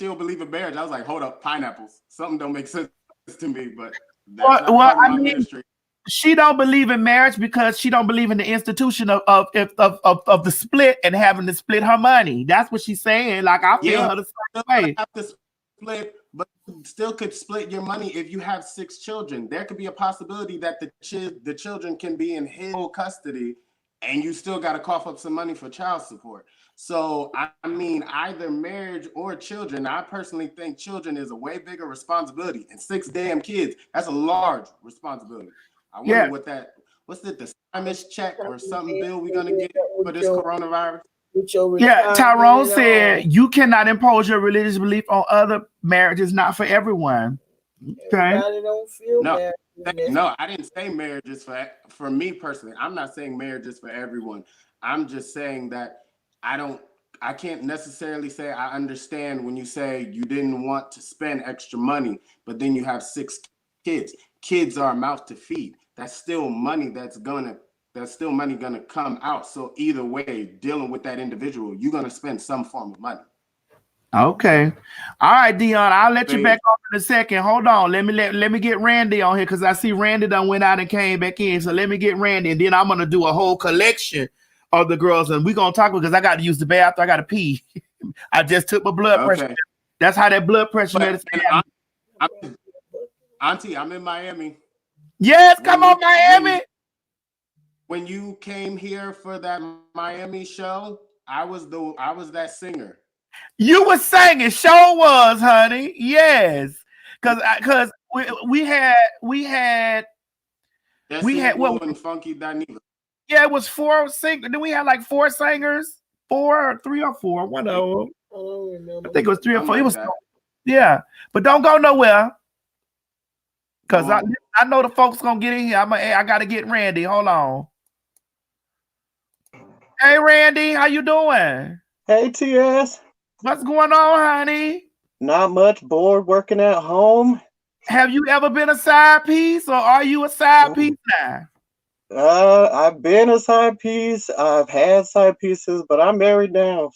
don't believe in marriage, I was like, hold up, pineapples. Something don't make sense to me, but that's not part of my ministry. She don't believe in marriage because she don't believe in the institution of the split and having to split her money. That's what she's saying. Like, I feel her the same way. Have to split, but you still could split your money if you have 6 children. There could be a possibility that the children can be in his custody, and you still got to cough up some money for child support. So, I mean, either marriage or children. I personally think children is a way bigger responsibility, and 6 damn kids, that's a large responsibility. I wonder what's it, the stimulus check or something bill we're gonna get for this coronavirus? Tyrone said you cannot impose your religious belief on other. Marriage is not for everyone. Okay. Don't feel no, I didn't say marriage is for me personally. I'm not saying marriage is for everyone. I'm just saying that I can't necessarily say I understand when you say you didn't want to spend extra money, but then you have 6 Kids are a mouth to feed. That's still money that's gonna come out. So either way, dealing with that individual, you're gonna spend some form of money. Okay. All right, Dion. I'll let you back on in a second. Hold on. Let me get Randy on here because I see Randy done went out and came back in. So let me get Randy, and then I'm gonna do a whole collection of the girls, and we're gonna talk because I got to use the bathroom. I got to pee. I just took my blood pressure. That's how that blood pressure medicine. Auntie, I'm in Miami. Yes, come on, Miami. When you came here for that Miami show, I was that singer. You were singing, show was, honey. Yes, because we had what Funky Dineva. Yeah, it was 4 singers. Then we had like 4 singers, 4 or 3 or 4, one of them. I think it was 3 or 4. It was yeah, but don't go nowhere because I know the folks gonna get in here. I gotta get Randy. Hold on. Hey, Randy, how you doing? Hey, TS. What's going on, honey? Not much. Bored working at home. Have you ever been a side piece, or are you a side piece now? I've been a side piece. I've had side pieces, but I'm married now.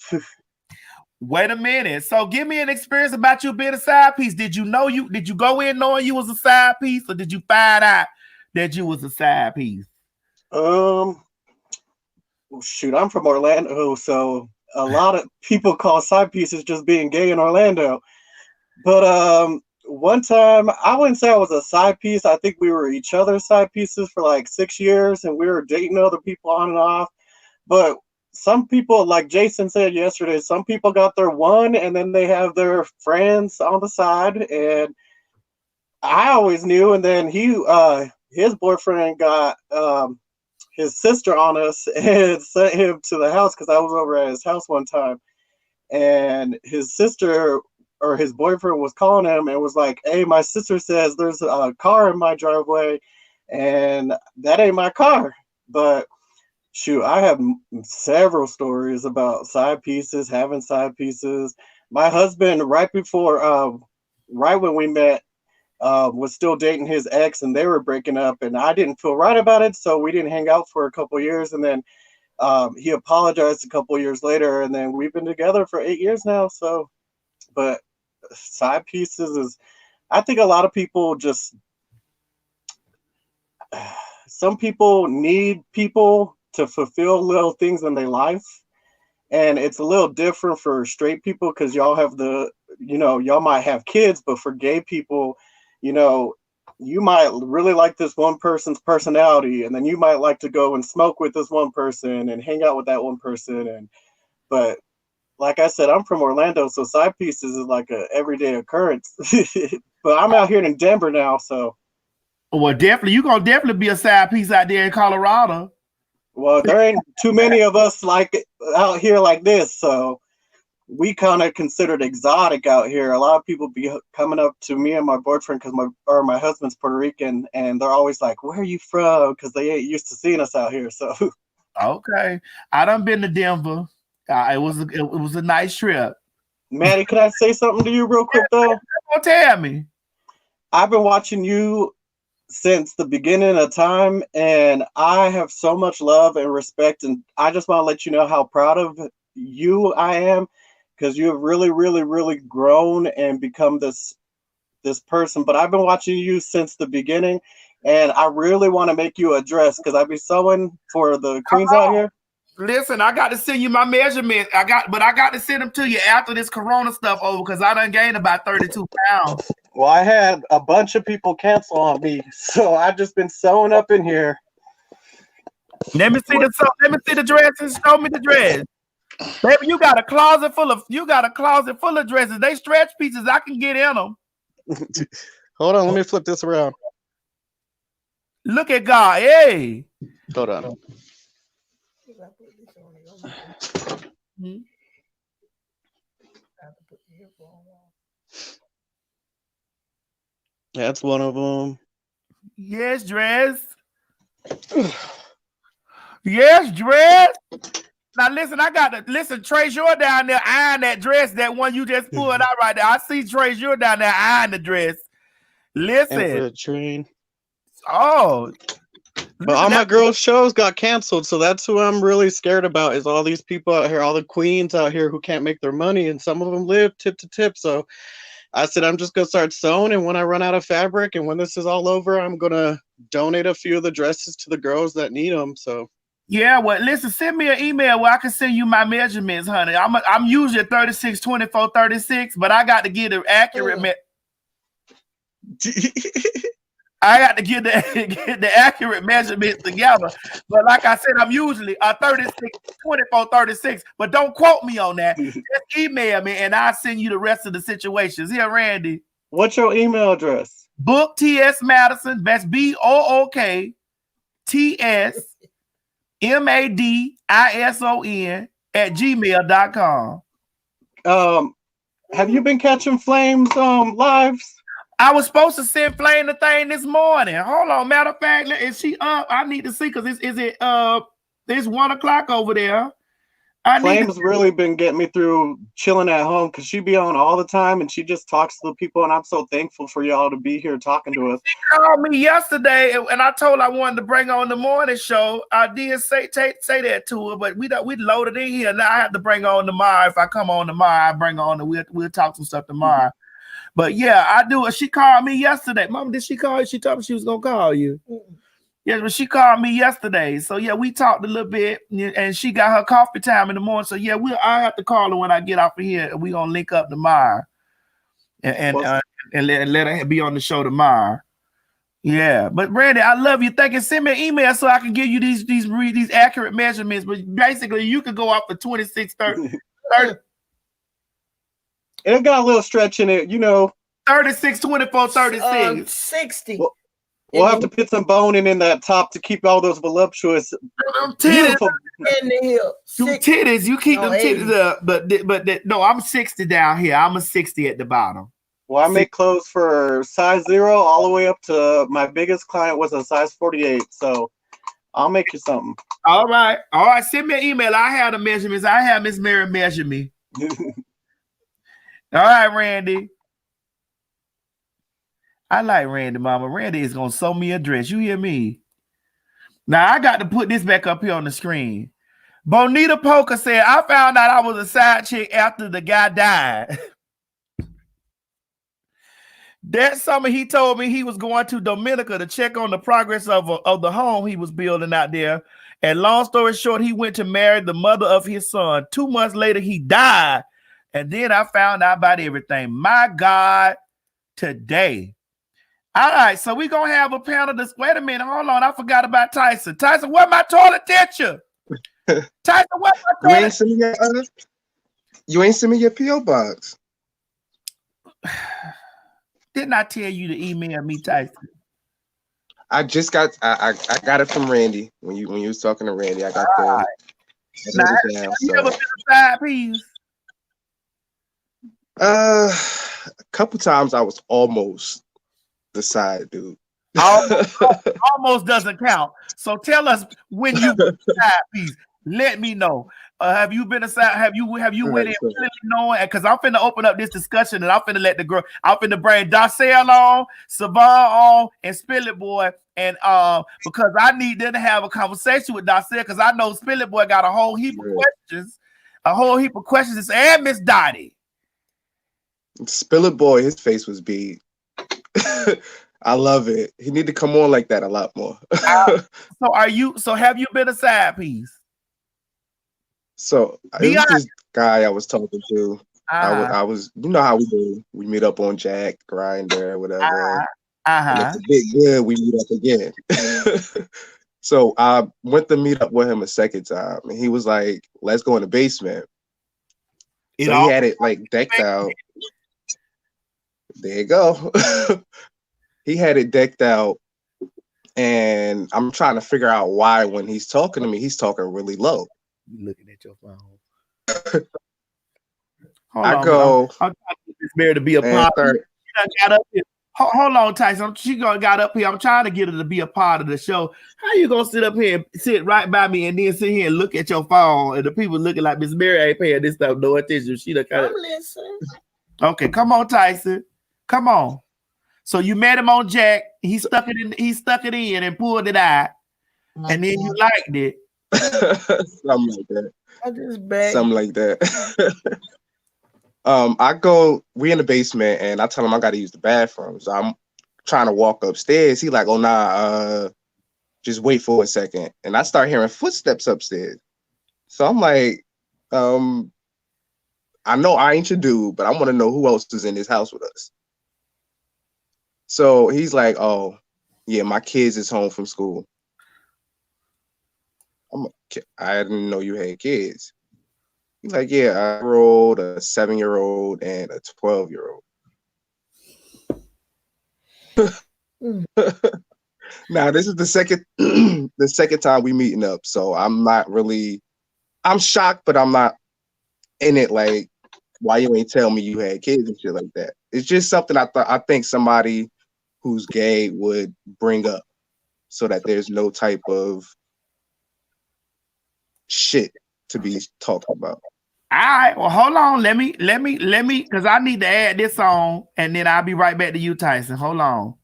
Wait a minute. So give me an experience about you being a side piece. Did you go in knowing you was a side piece, or did you find out that you was a side piece? Shoot, I'm from Orlando, so a lot of people call side pieces just being gay in Orlando. But one time, I wouldn't say I was a side piece. I think we were each other's side pieces for like 6 years, and we were dating other people on and off. But some people, like Jason said yesterday, some people got their one, and then they have their friends on the side. And I always knew, and then his boyfriend got his sister on us and sent him to the house because I was over at his house one time, and his sister or his boyfriend was calling him and was like, "Hey, my sister says there's a car in my driveway, and that ain't my car." But shoot, I have several stories about side pieces, having side pieces. My husband, right when we met, was still dating his ex, and they were breaking up, and I didn't feel right about it, so we didn't hang out for a couple years, and then he apologized a couple years later, and then we've been together for 8 years now. So, but side pieces is, I think a lot of people some people need people to fulfill little things in their life, and it's a little different for straight people because y'all have y'all might have kids, but for gay people, you might really like this one person's personality, and then you might like to go and smoke with this one person and hang out with that one person. But like I said, I'm from Orlando, so side pieces is like a everyday occurrence. But I'm out here in Denver now, so. Well, definitely, you're gonna definitely be a side piece out there in Colorado. Well, there ain't too many of us like out here like this, so we kind of considered exotic out here. A lot of people be coming up to me and my boyfriend because my husband's Puerto Rican, and they're always like, "Where are you from?" Because they ain't used to seeing us out here. So okay, I done been to Denver. It was a nice trip. Maddie, can I say something to you real quick though? Don't tell me. I've been watching you since the beginning of time, and I have so much love and respect, and I just want to let you know how proud of you I am, because you have really, really, really grown and become this person. But I've been watching you since the beginning, and I really want to make you a dress because I be sewing for the queens out here. Listen, I got to send you my measurements. I got to send them to you after this corona stuff over because I done gained about 32 pounds. Well, I had a bunch of people cancel on me, so I've just been sewing up in here. Let me see the dresses. Show me the dress. Baby, you got a closet full of dresses. They stretch pieces. I can get in them. Hold on, let me flip this around. Look at God. Hey. Hold on. That's one of them. Yes, dress. Yes, dress. Now listen, Treasure down there eyeing that dress, that one you just pulled out right there. I see Treasure down there eyeing the dress. Listen. For a train. Oh. But all my girls' shows got canceled, so that's who I'm really scared about. Is all these people out here, all the queens out here who can't make their money, and some of them live tip to tip. So I said I'm just gonna start sewing, and when I run out of fabric, and when this is all over, I'm gonna donate a few of the dresses to the girls that need them. So yeah, well, listen, send me an email where I can send you my measurements, honey. I'm usually 36, 24, 36, but I got to get an accurate. I got to get the accurate measurements together. But like I said, I'm usually a 36, 24, 36. But don't quote me on that. Just email me and I'll send you the rest of the situations. Here, Randy. What's your email address? Book T.S. Madison. That's BOOKTSMADISON@gmail.com. Have you been catching Flames lives? I was supposed to send Flame the thing this morning. Hold on. Matter of fact, is she up? I need to see because it's 1:00 over there. Flame's really been getting me through chilling at home because she be on all the time and she just talks to the people, and I'm so thankful for y'all to be here talking to us. She called me yesterday and I told her I wanted to bring on the morning show. I did say that to her, but we loaded in here. Now I have to bring her on tomorrow. If I come on tomorrow, I bring her on and we'll talk some stuff tomorrow. But yeah, I do. She called me yesterday. Mom, did she call you? She told me she was gonna call you. Yeah, but she called me yesterday. So yeah, we talked a little bit, and she got her coffee time in the morning. So yeah, I have to call her when I get off of here, and we gonna link up tomorrow, and let her be on the show tomorrow. Yeah, but Randy, I love you. Thank you. Send me an email so I can give you these accurate measurements. But basically, you could go off for 26, 30. It got a little stretch in it, 36, 24, 36. 60. We'll have to put some bone in that top to keep all those voluptuous, beautiful. In the hill. Titties, you keep them titties up. But no, I'm 60 down here. I'm a 60 at the bottom. Well, I make clothes for size 0 all the way up to my biggest client was a size 48. So I'll make you something. All right. Send me an email. I have the measurements. I have Miss Mary measure me. All right, Randy. I like Randy, Mama. Randy is going to sew me a dress. You hear me? Now, I got to put this back up here on the screen. Bonita Poker said, I found out I was a side chick after the guy died. That summer, he told me he was going to Dominica to check on the progress of the home he was building out there. And long story short, he went to marry the mother of his son. 2 months later, he died. And then I found out about everything. My God, today. All right, so we're going to have a panel. Wait a minute. Hold on. I forgot about Tyson. Tyson, where my toilet tissue? Tyson, where my toilet? You ain't send me your P.O. box. Didn't I tell you to email me, Tyson? I just got I got it from Randy when you was talking to Randy. I got the have you ever been a side piece? A couple times I was almost the side dude. Almost doesn't count. So tell us when you were a side piece. Let me know. Have you been a side? Have you went in really knowing? Because I'm finna open up this discussion and I'm finna let the girl. I'm finna bring Darcel on, Savon on, and Spill It Boy, and because I need them to have a conversation with Darcel because I know Spill It Boy got a whole heap of questions, and Miss Dottie. Spill It Boy, his face was beat. I love it. He need to come on like that a lot more. So have you been a side piece? So it was this guy I was talking to. I was, you know how we do. We meet up on Jack, Grindr, whatever. And if it's a bit good, we meet up again. So I went to meet up with him a second time, and he was like, "Let's go in the basement." So he had it like decked out. There you go. He had it decked out, and I'm trying to figure out why when he's talking to me, he's talking really low. You looking at your phone. I'm trying to get this Mary to be a part. Got up here. Hold on, Tyson. She got up here. I'm trying to get her to be a part of the show. How you gonna sit up here and sit right by me and then sit here and look at your phone and the people looking like Miss Mary ain't paying this stuff no attention? She the kind of listen. Okay, come on, Tyson. Come on. So you met him on Jack. He stuck it in and pulled it out. And then you liked it. Something like that. I just begged. Something like that. We in the basement and I tell him I gotta use the bathroom. So I'm trying to walk upstairs. He like, oh nah, just wait for a second. And I start hearing footsteps upstairs. So I'm like, I know I ain't your dude, but I want to know who else is in this house with us. So he's like, oh, yeah, my kids is home from school. I didn't know you had kids. He's like, yeah, a 5-year-old, a 7-year-old, and a 12-year-old. Now, this is the second time we meeting up. So I'm shocked, but I'm not in it like, why you ain't tell me you had kids and shit like that. It's just something I think somebody who's gay would bring up so that there's no type of shit to be talked about. All right, well, hold on. Let me, because I need to add this on, and then I'll be right back to you, Tyson. Hold on.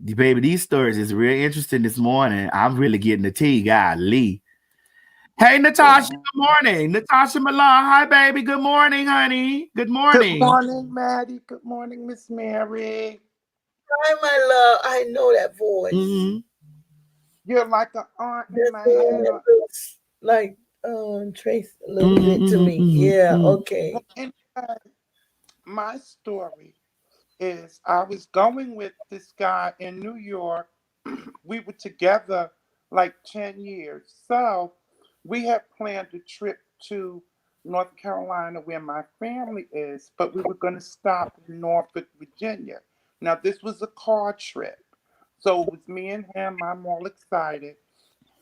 Baby, these stories is real interesting this morning. I'm really getting the tea, golly. Hey, Natasha, good morning. Natasha Milan, hi, baby. Good morning, honey. Good morning. Good morning, Maddie. Good morning, Miss Mary. Hi, my love. I know that voice. Mm-hmm. You're like an aunt in my head. Like Trace a little bit to me. Yeah, okay. Well, anyway, my story is I was going with this guy in New York. We were together like 10 years. So we had planned a trip to North Carolina where my family is, but we were going to stop in Norfolk, Virginia. Now, this was a car trip. So it was me and him. I'm all excited.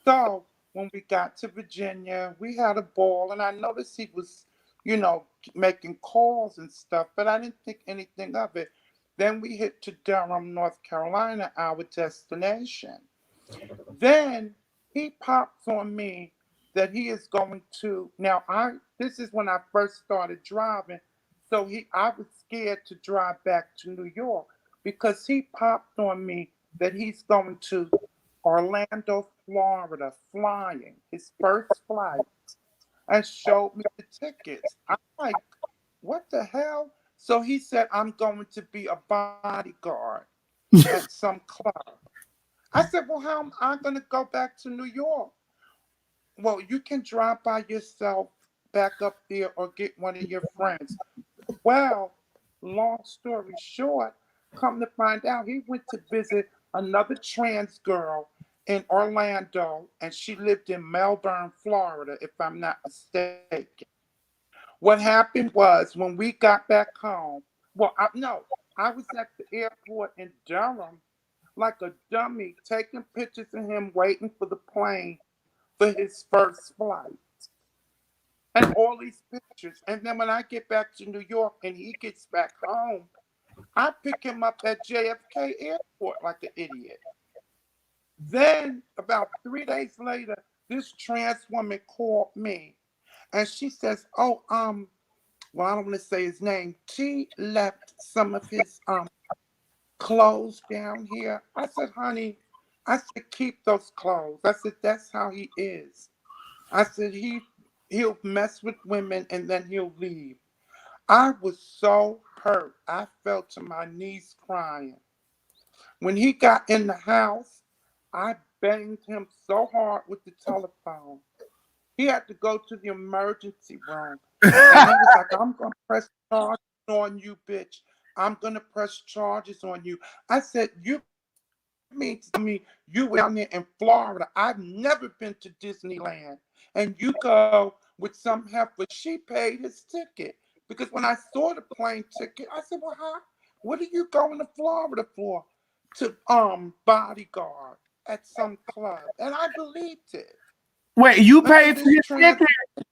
So when we got to Virginia, we had a ball, and I noticed he was, making calls and stuff, but I didn't think anything of it. Then we hit to Durham, North Carolina, our destination. Then he pops on me that he is going to. Now, this is when I first started driving, so I was scared to drive back to New York because he popped on me that he's going to Orlando, Florida, flying his first flight, and showed me the tickets. I'm like, what the hell? So he said, I'm going to be a bodyguard at some club. I said, well, how am I going to go back to New York? Well, you can drive by yourself back up there or get one of your friends. Well, long story short, come to find out, he went to visit another trans girl in Orlando, and she lived in Melbourne, Florida, if I'm not mistaken. What happened was when we got back home, I was at the airport in Durham like a dummy, taking pictures of him waiting for the plane for his first flight. And all these pictures. And then when I get back to New York and he gets back home, I pick him up at JFK Airport like an idiot. Then about 3 days later, this trans woman called me and she says, well, I don't want to say his name. T left some of his clothes down here. I said, honey, keep those clothes. I said, that's how he is. I said, he'll mess with women and then he'll leave. I was so hurt. I fell to my knees crying. When he got in the house, I banged him so hard with the telephone. He had to go to the emergency room. And he was like, I'm going to press charges on you, bitch. I'm going to press charges on you. I said, you mean to tell me you were down there in Florida? I've never been to Disneyland. And you go with some heifer. She paid his ticket. Because when I saw the plane ticket, I said, well, what are you going to Florida for? To bodyguard at some club. And I believed it. Wait, you paid for his ticket?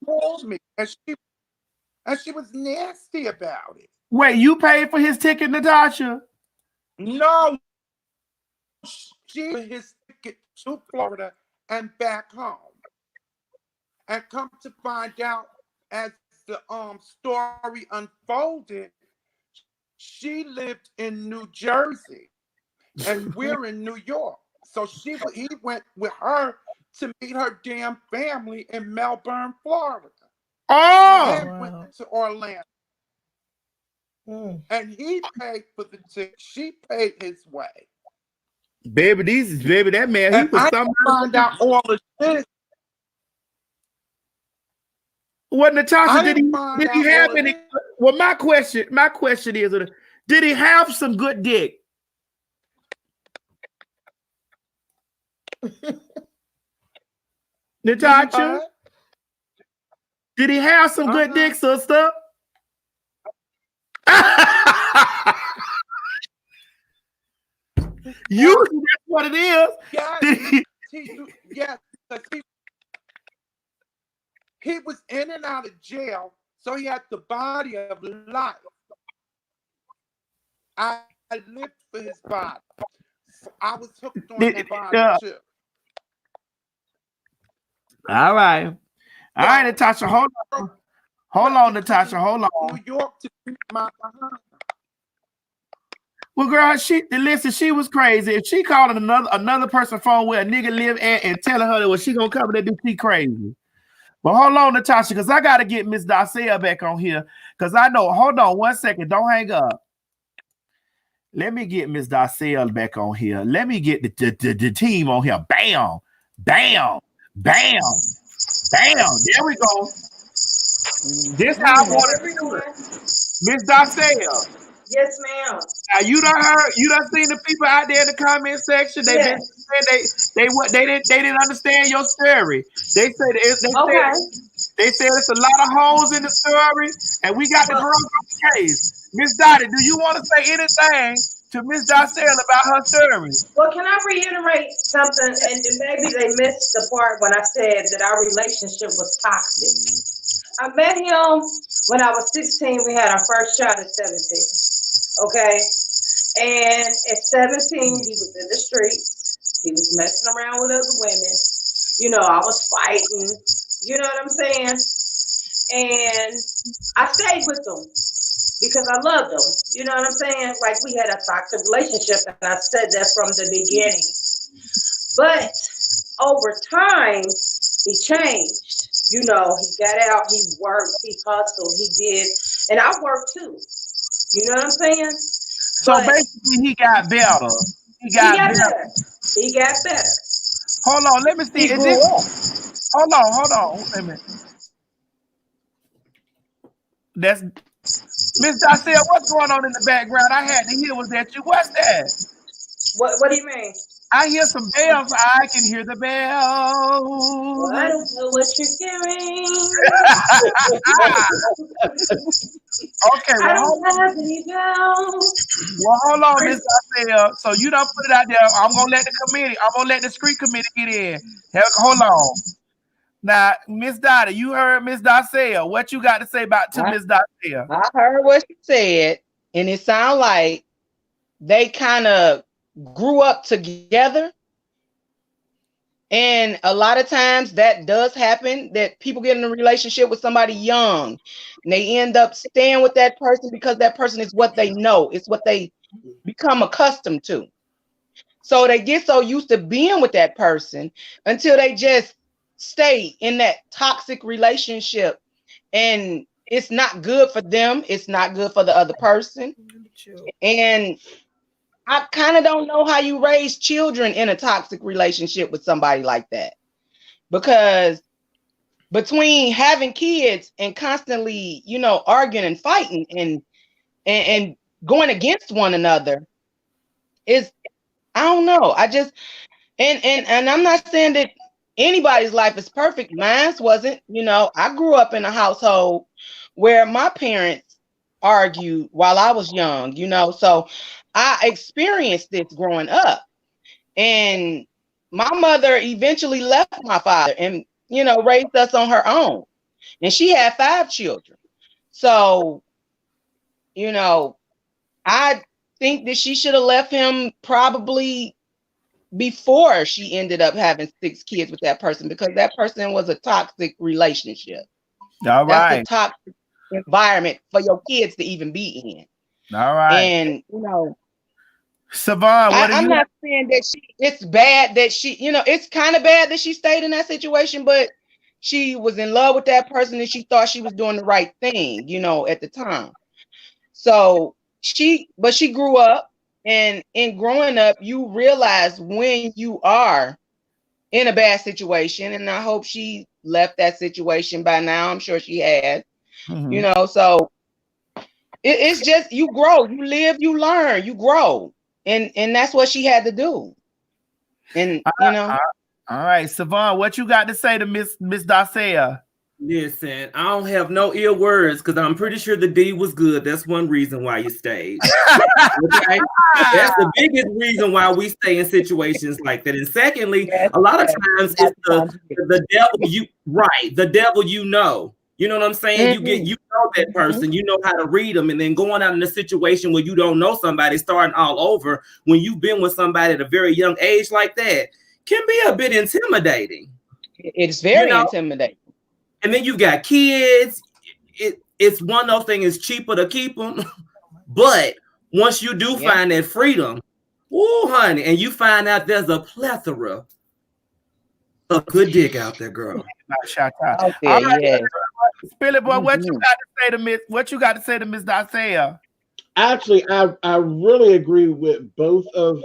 Called me, and she was nasty about it. Wait, you paid for his ticket, Natasha? No, she paid his ticket to Florida and back home. And come to find out, as the story unfolded, she lived in New Jersey, and we're in New York. So he went with her to meet her damn family in Melbourne, Florida. Then went to Orlando. And he paid for the ticket. She paid his way. Baby, that man, he was something. Find out all of this. What, Natasha, did he have any? Well, my question is, did he have some good dick? Natasha, did he have some good dick, sister? Usually that's what it is. Yes, he was in and out of jail, so he had the body of life. I lived for his body. So I was hooked on the body too. All right, Natasha, hold on, Natasha, hold on. New York to beat my behind. Well, girl, she was crazy. If she calling another person's phone where a nigga live at and telling her that she gonna come there, she crazy. But hold on, Natasha, because I gotta get Miss Darcel back on here. Because I know, hold on 1 second, don't hang up. Let me get Miss Darcel back on here. Let me get the team on here. Bam, bam, bam, bam. There we go. This how I want to do it. Miss Darcel. Yes, ma'am. Now you done seen the people out there in the comment section. They been saying they didn't understand your story. They said it's a lot of holes in the story, and we got the girl on the case. Miss Dottie, do you want to say anything to Miss Darcel about her story? Well, can I reiterate something? And maybe they missed the part when I said that our relationship was toxic. I met him when I was 16. We had our first child at 17. Okay. And at 17, he was in the streets. He was messing around with other women. You know, I was fighting. You know what I'm saying? And I stayed with him because I loved him. You know what I'm saying? Like, we had a toxic relationship, and I said that from the beginning. But over time, he changed. You know, he got out, he worked, he hustled, he did. And I worked too. You know what I'm saying? So basically, he got better. He got better. He got better. Hold on, let me see. Hold on. Wait a minute. That's Miss Darcel. What's going on in the background? I had to hear was that you. What's that? What do you mean? I hear some bells. I can hear the bells. Well, I don't know what you're hearing. Okay, well, hold on, Miss Darcel. So you don't put it out there. I'm gonna let the street committee get in. Hold on. Now, Miss Dottie, you heard Miss Darcel. What you got to say about Miss Darcel? I heard what she said, and it sounds like they kind of grew up together. And a lot of times that does happen, that people get in a relationship with somebody young and they end up staying with that person because that person is what they know. It's what they become accustomed to. So they get so used to being with that person until they just stay in that toxic relationship. And it's not good for them. It's not good for the other person. And I kind of don't know how you raise children in a toxic relationship with somebody like that, because between having kids and constantly, you know, arguing and fighting and going against one another is, I don't know. I just, and I'm not saying that anybody's life is perfect. Mine wasn't. You know, I grew up in a household where my parents argued while I was young, you know, so I experienced this growing up. And my mother eventually left my father and, you know, raised us on her own. And she had 5 children. So, you know, I think that she should have left him probably before she ended up having 6 kids with that person, because that person was a toxic relationship. All right. That's a toxic environment for your kids to even be in. All right. And Savon, what are I'm you? not saying that it's bad that it's kind of bad that she stayed in that situation, but she was in love with that person and she thought she was doing the right thing, at the time. So she grew up, and in growing up, you realize when you are in a bad situation, and I hope she left that situation by now. I'm sure she has, so it's just, you grow, you live, you learn, you grow. And that's what she had to do. And All right, Savon, what you got to say to Miss Dacia? Listen, I don't have no ill words because I'm pretty sure the D was good. That's one reason why you stayed. Okay? That's the biggest reason why we stay in situations like that. And secondly, a lot of times it's the devil the devil you know. You know what I'm saying? Mm-hmm. You know that person, you know how to read them, and then going out in a situation where you don't know somebody, starting all over when you've been with somebody at a very young age like that can be a bit intimidating. It's very intimidating. And then you got kids. It's one of those things. It's cheaper to keep them, but once you do find that freedom, honey, and you find out there's a plethora of good dick out there, girl. Shout out. Out there, yeah. Billy boy, what you got to say to Miss? What you got to say to Miss Dacia? Actually, I really agree with both of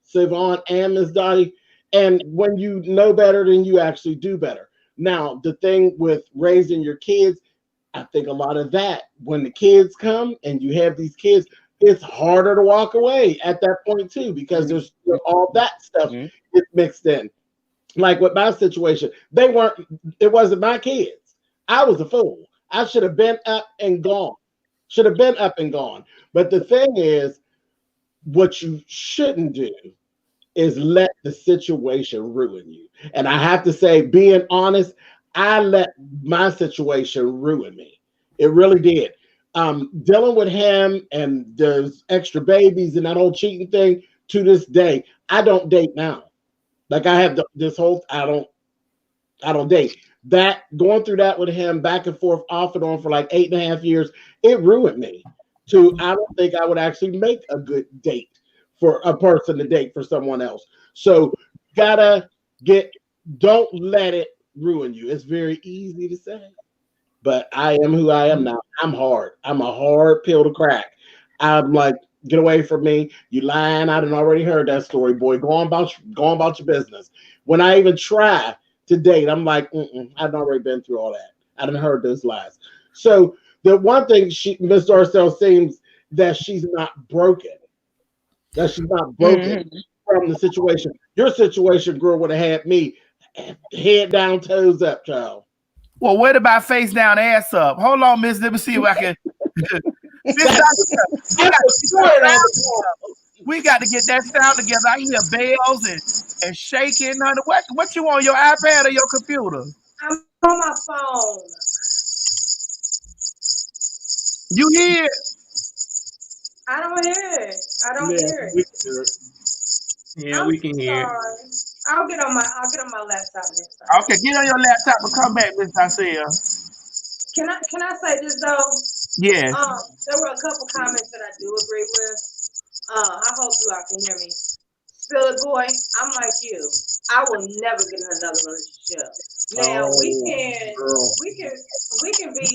Savon and Miss Dottie. And when you know better, then you actually do better. Now, the thing with raising your kids, I think a lot of that, when the kids come and you have these kids, it's harder to walk away at that point too, because there's all that stuff gets mixed in. Like with my situation, it wasn't my kids. I was a fool. I should have been up and gone. But the thing is, what you shouldn't do is let the situation ruin you. And I have to say, being honest, I let my situation ruin me. It really did. Dealing with him and those extra babies and that whole cheating thing, to this day, I don't date now. Like I have I don't date. That going through that with him back and forth, off and on for like 8.5 years, it ruined me. I don't think I would actually make a good date for a person to date for someone else. So don't let it ruin you. It's very easy to say, but I am who I am now. I'm hard. I'm a hard pill to crack. I'm like, get away from me. You lying. I done already heard that story, boy. Go on about your business. When I even try to date, I'm like, I've already been through all that. I done heard those lies. So the one thing Miss Darcel seems that she's not broken. That she's not broken from the situation. Your situation, girl, would have had me head down, toes up, child. Well, what about face down, ass up? Hold on, Miss. Let me see if I can. We got to get that sound together. I hear bells and shaking. Honey. What you on your iPad or your computer? I'm on my phone. You hear it? I don't hear it. I don't hear it. Yeah, we can hear it. I'll get on my laptop next time. Okay, get on your laptop and come back, Miss Dacia. Can I say this though? Yes. There were a couple comments that I do agree with. I hope you all can hear me. Spill it, boy. I'm like you. I will never get in another relationship. Now we can be,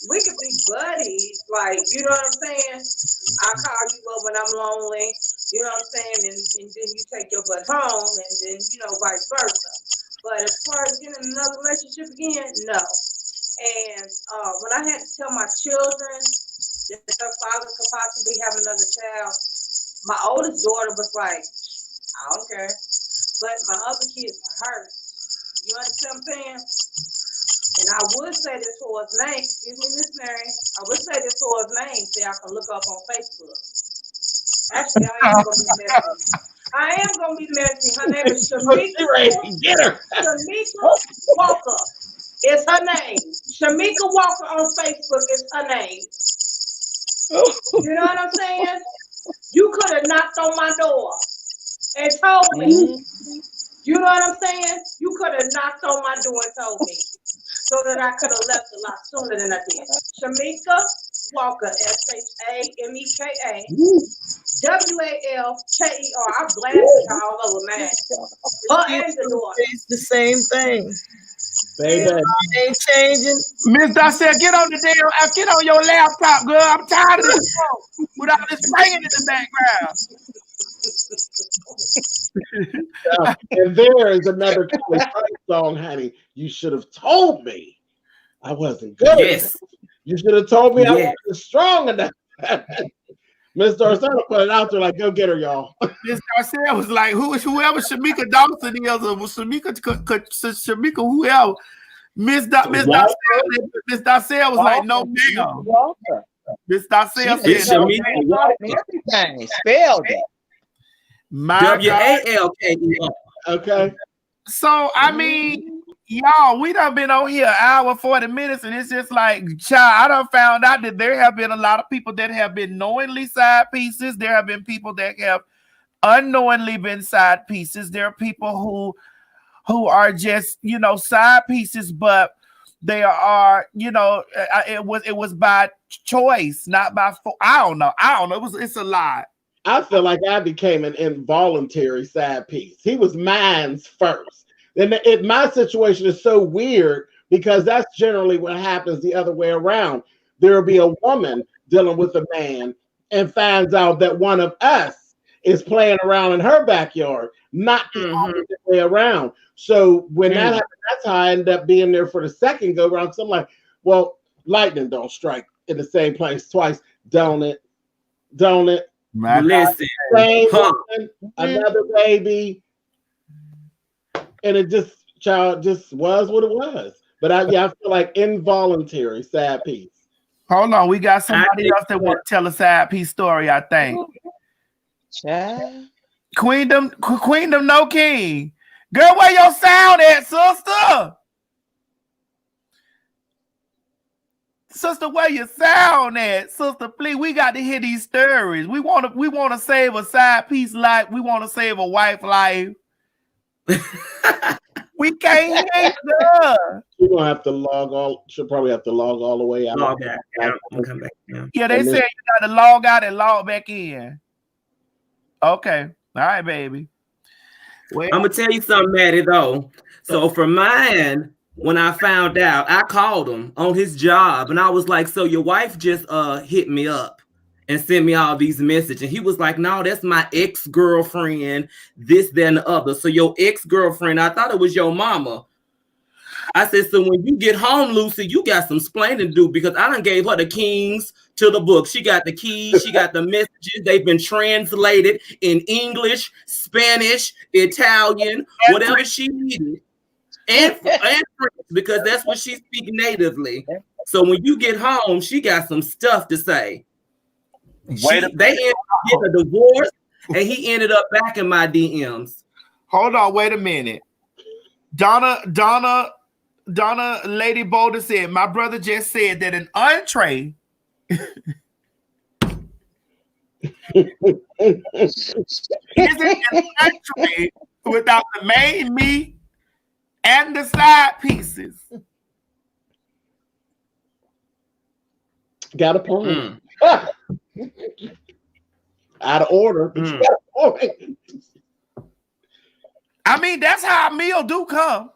we can be buddies, like, you know what I'm saying? I call you up when I'm lonely, you know what I'm saying? And then you take your butt home, and then, vice versa. But as far as getting in another relationship again, no. And when I had to tell my children that their father could possibly have another child, my oldest daughter was like, I don't care. But my other kids were hurt. You understand what I'm saying? And I would say this for his name. Excuse me, Miss Mary. I would say this for his name so y'all can look up on Facebook. Actually, I am going to be messy. Her name is Shamika. Shamika Walker is her name. Shamika Walker on Facebook is her name. You know what I'm saying? You could have knocked on my door and told me. You know what I'm saying? You could have knocked on my door and told me, so that I could have left a lot sooner than I did. Shamika, Walker, SHAMEKA. WALKER. I'm blasting her all over, man. Her and the daughter. It's the same thing. Baby. Ain't changing. Miss Darcel, get on your laptop, girl. I'm tired of this song with all this banging in the background. And there is another song, honey. You should have told me I wasn't good. Yes. You should have told me I wasn't strong enough. Miss Darcel put it out there like, go get her, y'all. Miss Darcel was like, whoever Shamika Dawson is, or Shamika, whoever. Miss Darcel was like, no, ma'am. Miss Darcel said, Shamika everything spelled it. WALKER. Okay. So I mean, y'all, we done been on here an hour 40 minutes, and it's just like, child, I done found out that there have been a lot of people that have been knowingly side pieces. There have been people that have unknowingly been side pieces. There are people who are just, side pieces, but they are, it was by choice, not by. I don't know. It's a lot. I feel like I became an involuntary side piece. He was mine's first. And my situation is so weird because that's generally what happens the other way around. There'll be a woman dealing with a man and finds out that one of us is playing around in her backyard, not the opposite way around. So when that happened, that's how I ended up being there for the second go round. So I'm like, well, lightning don't strike in the same place twice, don't it? Don't it? Listen, woman, another baby, and it just was what it was. But I feel like involuntary side piece. Hold on, we got somebody else that want to tell a side piece story. I think. Queendom, no king. Girl, where your sound at, sister? Sister, where your sound at? Sister, please, we got to hear these stories. We want to save a side piece life. We want to save a wife life. We can't hear her. She's gonna have to log all. She'll probably have to log all the way out. Log out and come back down. Yeah, they said you got to log out and log back in. Okay, all right, baby. Well, I'm gonna tell you something, Maddie. Though, so for mine. When I found out, I called him on his job and I was like, so your wife just hit me up and sent me all these messages. And he was like, no, that's my ex-girlfriend, this, that, and the other. So your ex-girlfriend, I thought it was your mama. I said, so when you get home, Lucy, you got some explaining to do because I done gave her the keys to the book. She got the keys, she got the messages. They've been translated in English, Spanish, Italian, whatever she needed. And French, because that's what she speaks natively. So when you get home, she got some stuff to say. They ended up getting a divorce, and he ended up back in my DMs. Hold on, wait a minute. Donna, Lady Boulder said, my brother just said that an entree isn't an entree without the main meat and the side pieces. Got a point. Out of order. But you got a point. I mean, that's how a meal do come.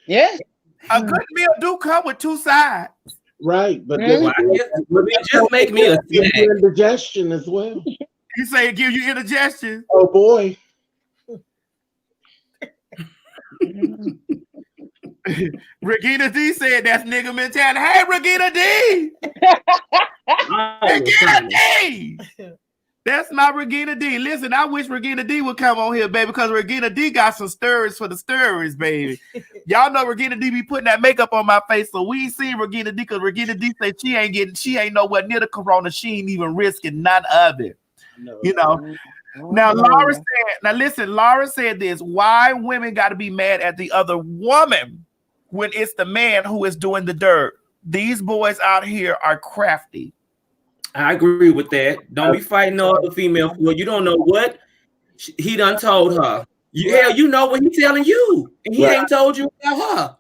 Yes. A good meal do come with two sides. Right. But it just make me a snack. Indigestion as well. You say it gives you indigestion. Oh boy. Regina D said that's nigga mentality. Hey, Regina D! Regina D! That's my Regina D. Listen, I wish Regina D would come on here, baby, because Regina D got some stories for the stories, baby. Y'all know Regina D be putting that makeup on my face, so we ain't seen Regina D because Regina D said she ain't nowhere near the corona. She ain't even risking none of it. You know. Now, Laura said this: why women got to be mad at the other woman when it's the man who is doing the dirt? These boys out here are crafty. I agree with that. Don't be fighting no other female for you don't know what he done told her. Hell, you know what he's telling you, and he ain't told you about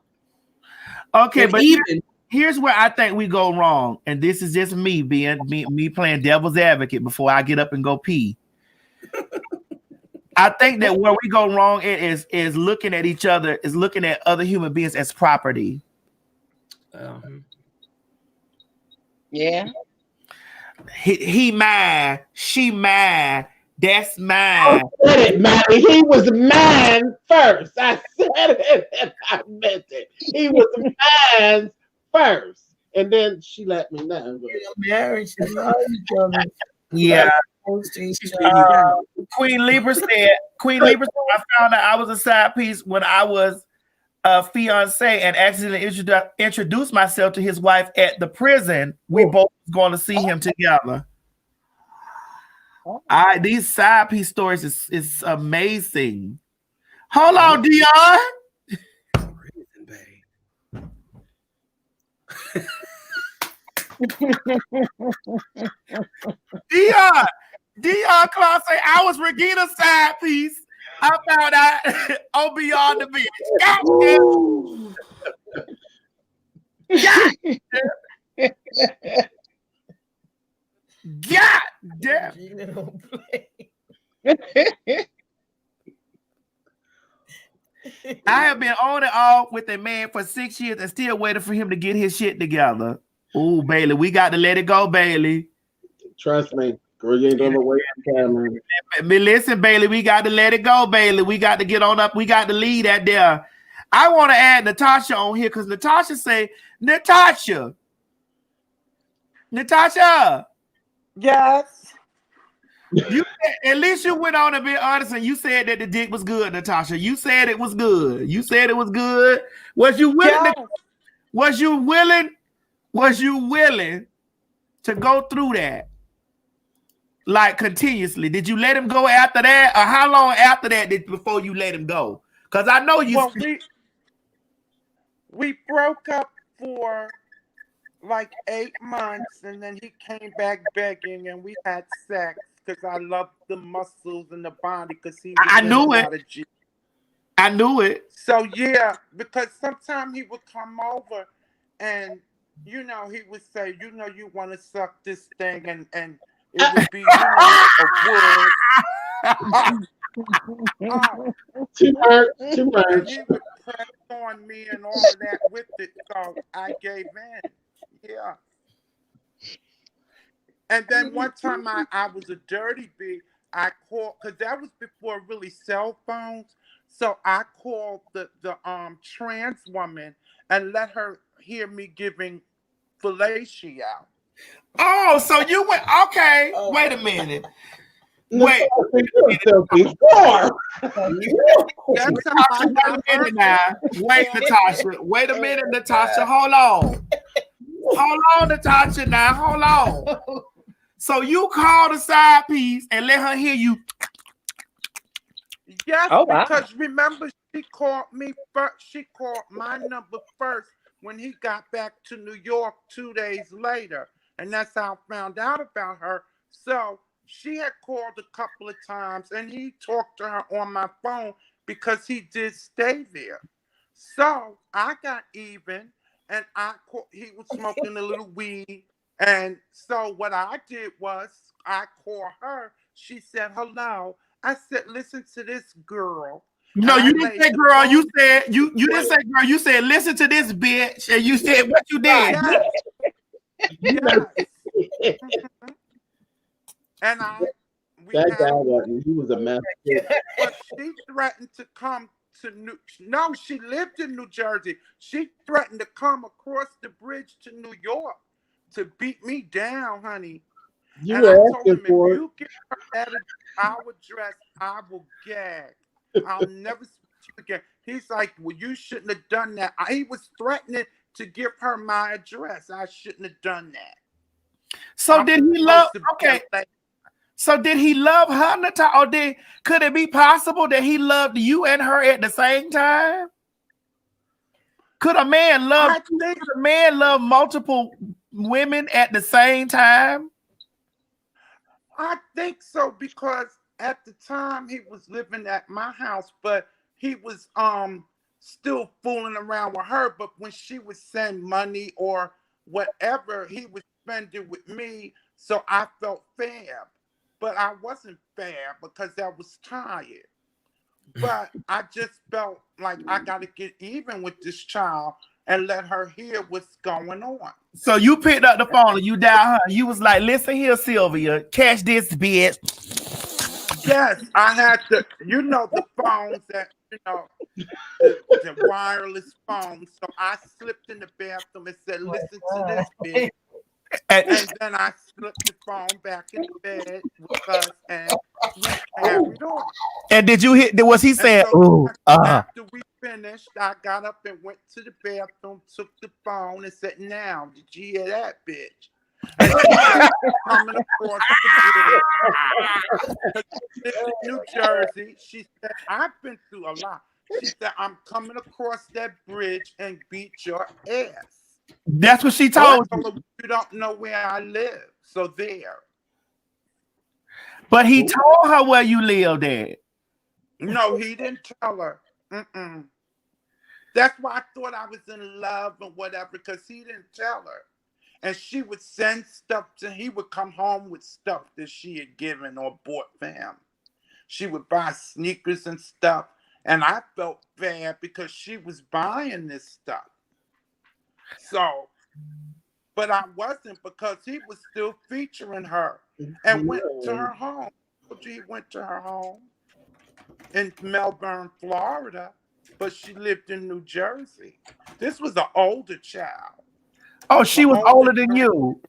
her. Okay, and but even Here's where I think we go wrong, and this is just me being me playing devil's advocate before I get up and go pee. I think that where we go wrong is looking at each other, is looking at other human beings as property. Yeah. He mine, she mine, that's mine. I said it, Maddie. He was mine first. I said it and I meant it. He was mine first. And then she let me know. Marriage, they love each other. Yeah. Queen Libra said, I found out I was a side piece when I was a fiance and accidentally introduced myself to his wife at the prison. We both was going to see him together. These side piece stories is amazing. Hold on, Dion. Dion Claus say I was Regina's side piece. I found out on Beyond the Beach. God damn. I have been on and off with a man for 6 years and still waiting for him to get his shit together. Ooh, Bailey, we got to let it go, Bailey. Trust me, girl, you ain't gonna wait for camera. Listen, Bailey, we got to let it go, Bailey. We got to get on up. We got to lead that there. I want to add Natasha on here because Natasha say, Natasha. Yes. You at least you went on and be honest and you said that the dick was good, Natasha. You said it was good. You said it was good. Was you willing? Yes. Was you willing to go through that? Like continuously. Did you let him go after that? Or how long after that before you let him go? Because I know you. Well, we broke up for like 8 months, and then he came back begging, and we had sex because I loved the muscles and the body. Because I knew it. I knew it. So yeah, because sometimes he would come over, and you know he would say, you know, you want to suck this thing, and it would be, you know, a wood. Too much. And he would press on me and all of that with it, so I gave in. Yeah. And then one time I was a dirty bee. I called, because that was before really cell phones. So I called the trans woman and let her hear me giving fellatio. Oh, so you went, okay, wait a minute. Wait a minute, Natasha. Wait a minute, Natasha. Hold on. Hold on, Natasha. Now, hold on. So you called a side piece and let her hear you. Yes, because remember, she called me first. She called my number first when he got back to New York 2 days later. And that's how I found out about her. So she had called a couple of times and he talked to her on my phone because he did stay there. So I got even and he was smoking a little weed. And so what I did was I called her. She said, hello. I said, listen to this girl. No, you didn't say girl. You said you didn't say girl. You said listen to this bitch, and you said what you did. Yes. And he was a mess. But she threatened to come to No, she lived in New Jersey. She threatened to come across the bridge to New York to beat me down, honey. You and I told him, for if you get her our address, I will gag. I'll never speak to you again. He's like, well, you shouldn't have done that. He was threatening to give her my address. I shouldn't have done that. So did he love? Okay. So did he love her, Natasha, or could it be possible that he loved you and her at the same time? Could a man love multiple women at the same time? I think so, because at the time he was living at my house, but he was still fooling around with her. But when she would send money or whatever, he would spend it with me. So I felt fair. But I wasn't fair because I was tired. But I just felt like I got to get even with this child and let her hear what's going on. So you picked up the phone and you dialed her. You was like, listen here, Sylvia, catch this bitch. Yes, I had the phones that, the wireless phones. So I slipped in the bathroom and said, listen to this bitch. And then I slipped the phone back in the bed with us and we carried on. And did you hit, was he saying, so after we finished, I got up and went to the bathroom, took the phone and said, now, did you hear that, bitch? And she said, coming across the bridge. New Jersey, she said, I've been through a lot. She said, I'm coming across that bridge and beat your ass. That's what she told you. You don't know where I live. So there. But he told her where you lived at. No, he didn't tell her. Mm-mm. That's why I thought I was in love and whatever, because he didn't tell her. And she would send stuff he would come home with stuff that she had given or bought for him. She would buy sneakers and stuff. And I felt bad because she was buying this stuff. So, but I wasn't, because he was still featuring her and went to her home. He went to her home in Melbourne, Florida, but she lived in New Jersey. This was an older child. Oh, she was older than you.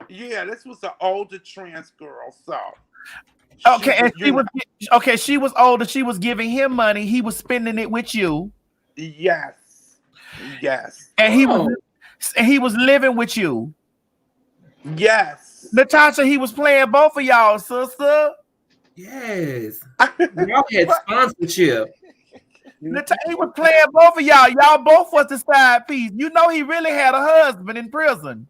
Yeah, this was an older trans girl. So okay, she was older. She was giving him money. He was spending it with you. Yes. And he was living with you. Yes. Natasha, he was playing both of y'all, sister. Yes. Y'all had sponsorship. He was playing both of y'all. Y'all both was the side piece. You know he really had a husband in prison.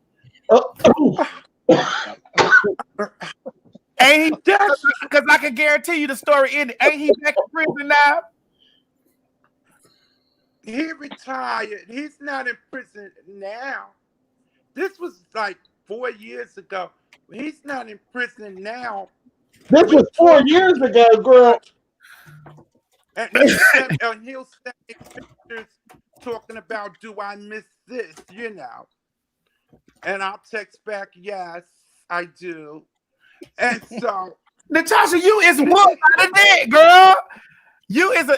Ain't he? Because I can guarantee you the story ended. Ain't he back in prison now? He retired. He's not in prison now. This was like 4 years ago. He's not in prison now. This was 4 years ago, girl. And he'll send me pictures talking about, do I miss this, And I'll text back, yes, I do. And so Natasha, you is whooped out of that, girl.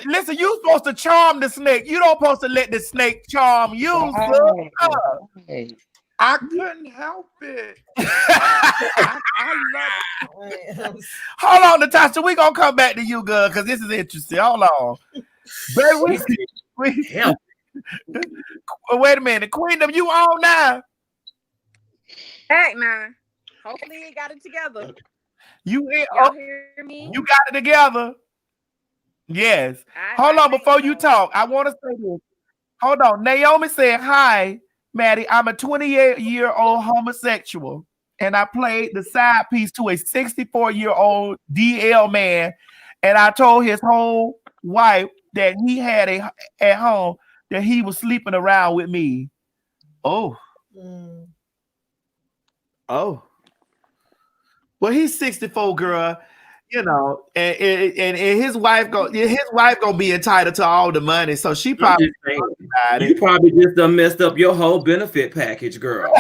Listen, you supposed to charm the snake. You don't supposed to let the snake charm you, sir. I couldn't help it. I love it. Hold on, Natasha. We gonna come back to you, girl, because this is interesting. Hold on. Baby, wait a minute. Queendom, you on now? Hey, man. Hopefully you got it together. Y'all hear me? You got it together? Yes. Hold on, before you talk, I want to say this. Hold on. Naomi said, hi, Maddie. I'm a 28-year-old homosexual, and I played the side piece to a 64-year-old DL man, and I told his whole wife that he had at home that he was sleeping around with me. Oh. Oh. Well, he's 64, girl. And his wife gonna be entitled to all the money, so she probably you probably just done messed up your whole benefit package, girl.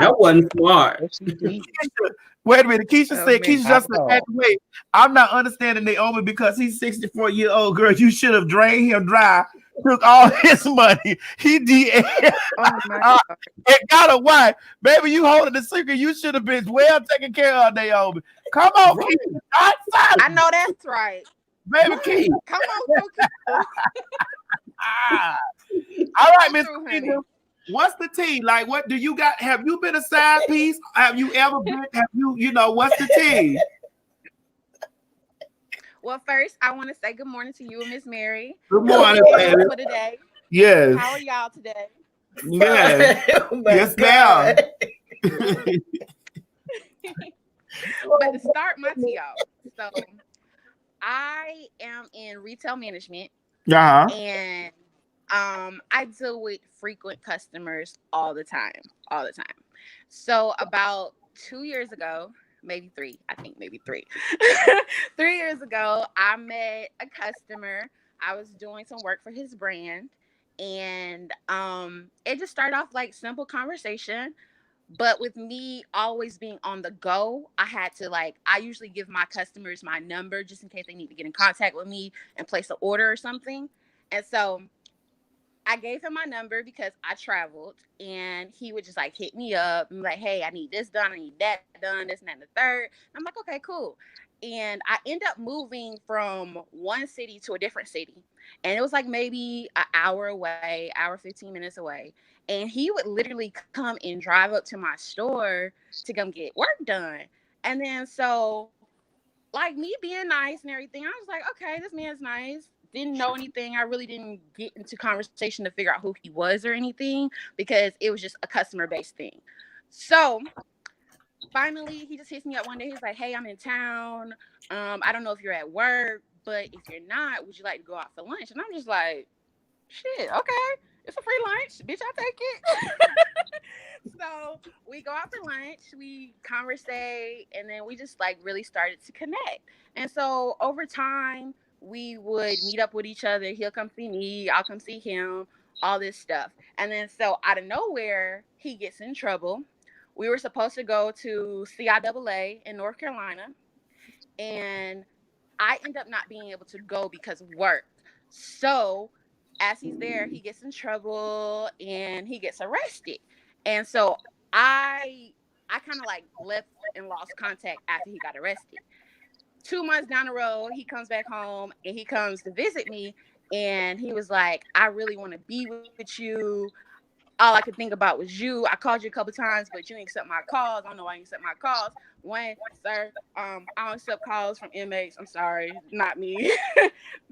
That wasn't smart. Wait a minute, Keisha said, Keisha just said, wait, I'm not understanding Naomi because he's 64-year-old, girl. You should have drained him dry, took all his money. He did. And got a wife. Baby, you holding the secret. You should have been well taken care of, Naomi. Come on, Keisha. I know that's right. Baby, Keisha. Come on, Keisha. All right, Miss Keisha. What's the tea? Like, what do you got? Have you been a side piece? Have you ever been? What's the tea? Well, first, I want to say good morning to you and Miss Mary. Good morning, baby. For today. Yes. How are y'all today? Yes. Yes, ma'am. But to start my tea off, so I am in retail management, Uh-huh. and I deal with frequent customers all the time, all the time. So about 2 years ago, maybe three, I think maybe three. 3 years ago, I met a customer. I was doing some work for his brand, and it just started off like simple conversation. But with me always being on the go, I had to I usually give my customers my number just in case they need to get in contact with me and place an order or something. And so I gave him my number because I traveled, and he would just hit me up and be like, hey, I need this done, I need that done, this and that and the third. And I'm like, okay, cool. And I end up moving from one city to a different city. And it was like maybe an hour away, hour 15 minutes away. And he would literally come and drive up to my store to come get work done. And then so me being nice and everything, I was like, okay, this man's nice. Didn't know anything. I really didn't get into conversation to figure out who he was or anything because it was just a customer-based thing. So finally, he just hits me up one day. He's like, hey, I'm in town. I don't know if you're at work, but if you're not, would you like to go out for lunch? And I'm just like, shit, okay. It's a free lunch. Bitch, I'll take it. So we go out for lunch, we conversate, and then we just really started to connect. And so over time, we would meet up with each other. He'll come see me, I'll come see him, all this stuff. And then so out of nowhere, he gets in trouble. We were supposed to go to CIAA in North Carolina, and I end up not being able to go because of work. So as he's there, he gets in trouble and he gets arrested. And so I kind of left and lost contact after he got arrested. 2 months down the road, he comes back home and he comes to visit me, and he was like, I really want to be with you. All I could think about was you. I called you a couple times, but you ain't accept my calls. I don't know why you accept my calls. When, sir, I don't accept calls from inmates. I'm sorry, not me.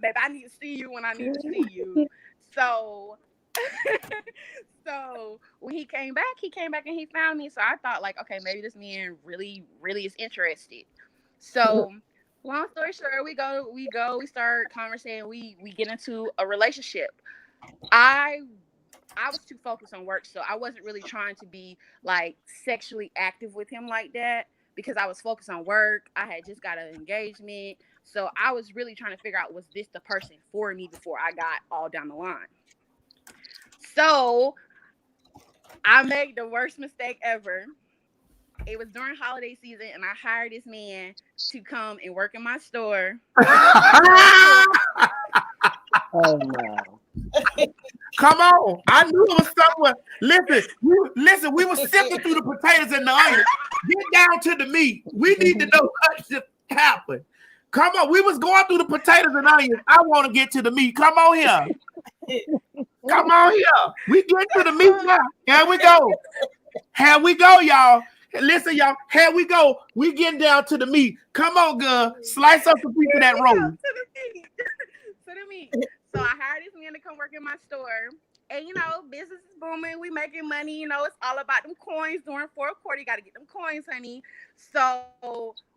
Babe, I need to see you when I need to see you. So so when he came back and he found me. So I thought okay, maybe this man really, really is interested. So long story short, we start conversating, we get into a relationship. I was too focused on work, so I wasn't really trying to be sexually active with him like that because I was focused on work. I had just got an engagement, so I was really trying to figure out, was this the person for me before I got all down the line. So I made the worst mistake ever. It was during holiday season, and I hired this man to come and work in my store. Oh no. Come on. I knew it was somewhere. Listen, we were sifting through the potatoes and the onions. Get down to the meat. We need to know what just happened. Come on. We was going through the potatoes and onions. I want to get to the meat. Come on here. Come on here. We get to the meat now. Here we go. Here we go, y'all. Listen, y'all. Here we go. We getting down to the meat. Come on, girl. Slice up the piece of that roll. To the meat. So I hired this man to come work in my store. And, business is booming. We making money. It's all about them coins during fourth quarter. You got to get them coins, honey. So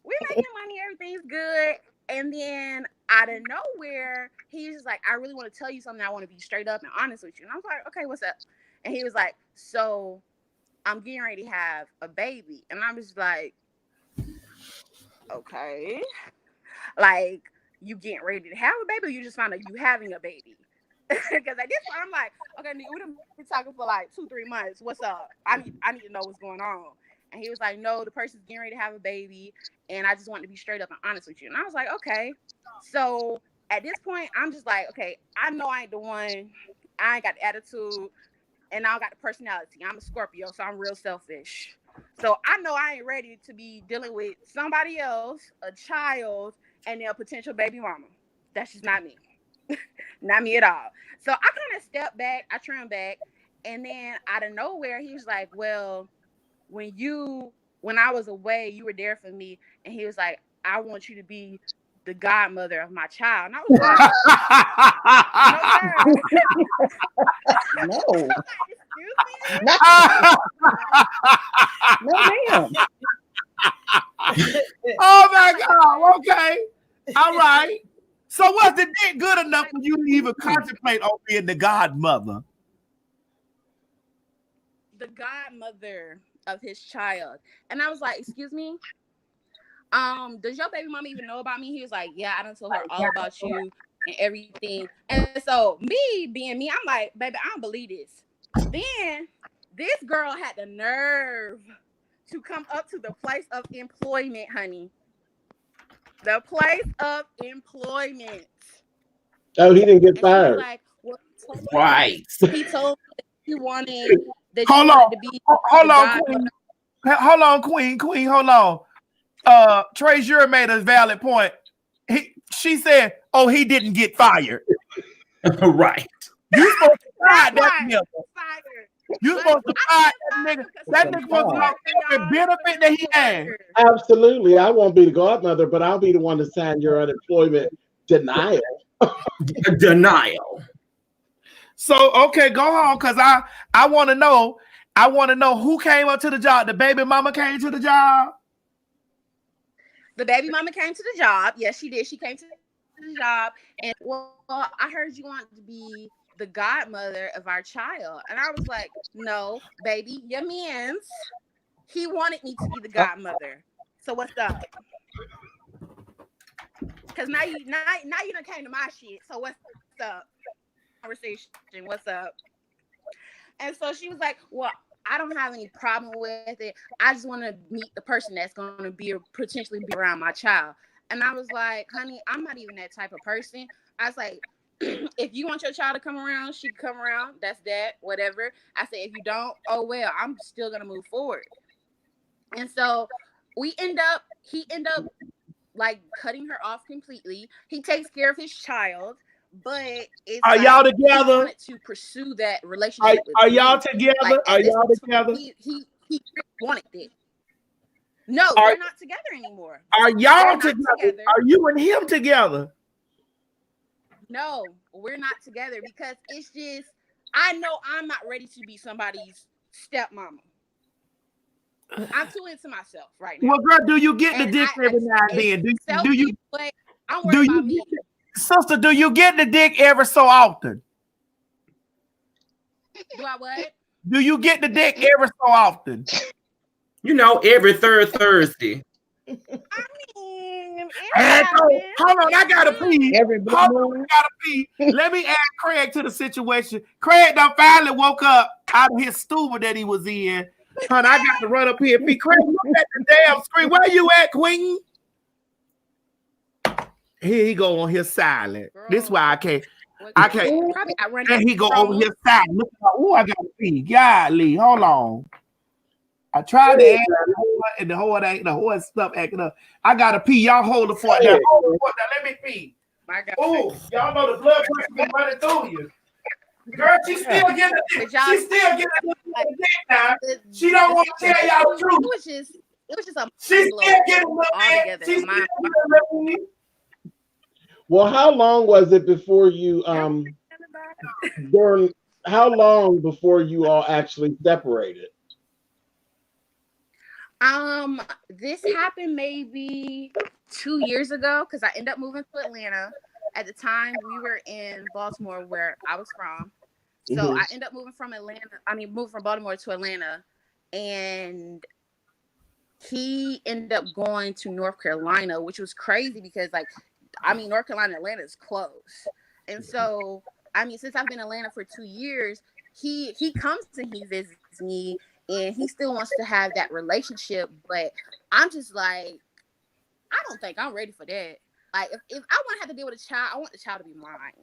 we making money. Everything's good. And then out of nowhere, he's just like, I really want to tell you something. I want to be straight up and honest with you. And I was like, okay, what's up? And he was like, so I'm getting ready to have a baby. And I was like, okay. You getting ready to have a baby, or you just found out you having a baby? Because at this point, I'm like, okay, nigga, we've been talking for 2-3 months. What's up? I need to know what's going on. And he was like, no, the person's getting ready to have a baby, and I just want to be straight up and honest with you. And I was like, okay. So at this point, I'm just like, okay, I know I ain't the one. I ain't got the attitude, and I don't got the personality. I'm a Scorpio, so I'm real selfish. So I know I ain't ready to be dealing with somebody else, a child, and their potential baby mama. That's just not me. Not me at all. So I kind of stepped back, I trimmed back, and then out of nowhere, he was like, well, when I was away, you were there for me. And he was like, I want you to be the godmother of my child. And I was like, no. No, ma'am. Oh my God. Okay. All right. So was the dick good enough for you to even contemplate on being the godmother? The godmother of his child. And I was like, excuse me? Does your baby mama even know about me? He was like, yeah, I done told her all about you and everything. And so me being me, I'm like, baby, I don't believe this. Then this girl had the nerve to come up to the place of employment, honey. The place of employment. Oh, he didn't get And she was fired. like, well, Right. he told me that you wanted Hold to be on, the god. Queen. Hold on, Queen, hold on. Trey Jure made a valid point. She said, oh, he didn't get fired. Right. You supposed to fire that Right. nigga. Fired. You supposed to fire that nigga. That nigga supposed to know every benefit that he had. Absolutely. I won't be the godmother, but I'll be the one to sign your unemployment denial. Denial. So okay, go home, because I want to know. I want to know who came up to the job. The baby mama came to the job. The baby mama came to the job. Yes, she did. She came to the job, and well, I heard you want to be the godmother of our child, and I was like, no, baby, your man's. He wanted me to be the godmother. So what's up? Because now you done came to my shit. So what's up? Conversation. What's up? And so she was like, well, I don't have any problem with it. I just want to meet the person that's going to potentially be around my child. And I was like, honey, I'm not even that type of person. I was like, if you want your child to come around, she can come around. That's that, whatever. I said, if you don't, oh well, I'm still going to move forward. And so he end up like cutting her off completely. He takes care of his child. But it's Are like y'all together? He wanted to pursue that relationship. Are with y'all me. together? Like, Are y'all together? He wanted it. No, they're not together anymore. Are y'all together? Are you and him together? No, we're not together because it's just I know I'm not ready to be somebody's stepmama. I'm too into myself right now. Well, girl, do you get the dick every now and then? Do you? But I'm worried about me. Sister, do you get the dick ever so often? Do I what? Do you get the dick ever so often? You know, every third Thursday. I mean, hold on, I gotta pee. Hold on, I gotta pee. Let me add Craig to the situation. Craig done finally woke up out of his stupor that he was in. Honey, I got to run up here and pee. Craig, look at the damn screen. Where you at, Queen? Here he go on here silent. Girl. This why I can't. Probably I run. And he go over here silent. Look, oh, I gotta pee. Golly, hold on. I tried to add the whole, and the whole stuff acting up. I gotta pee. Y'all hold the fort down. Hold the fort down. Let me pee. Oh, y'all know the blood pressure been running through you. Girl, she's still getting the dick. She's still getting the dick now. She don't want to tell y'all the truth. It was just a she's still getting the dick. She's still getting the. Well, how long was it before you how long before you all actually separated? This happened maybe 2 years ago because I ended up moving to Atlanta. At the time, we were in Baltimore, where I was from. So I ended up moving from Baltimore to Atlanta, and he ended up going to North Carolina, which was crazy because, North Carolina and Atlanta is close. And so, since I've been in Atlanta for 2 years, he comes and he visits me, and he still wants to have that relationship. But I'm just like, I don't think I'm ready for that. Like, if I want to have to deal with a child, I want the child to be mine.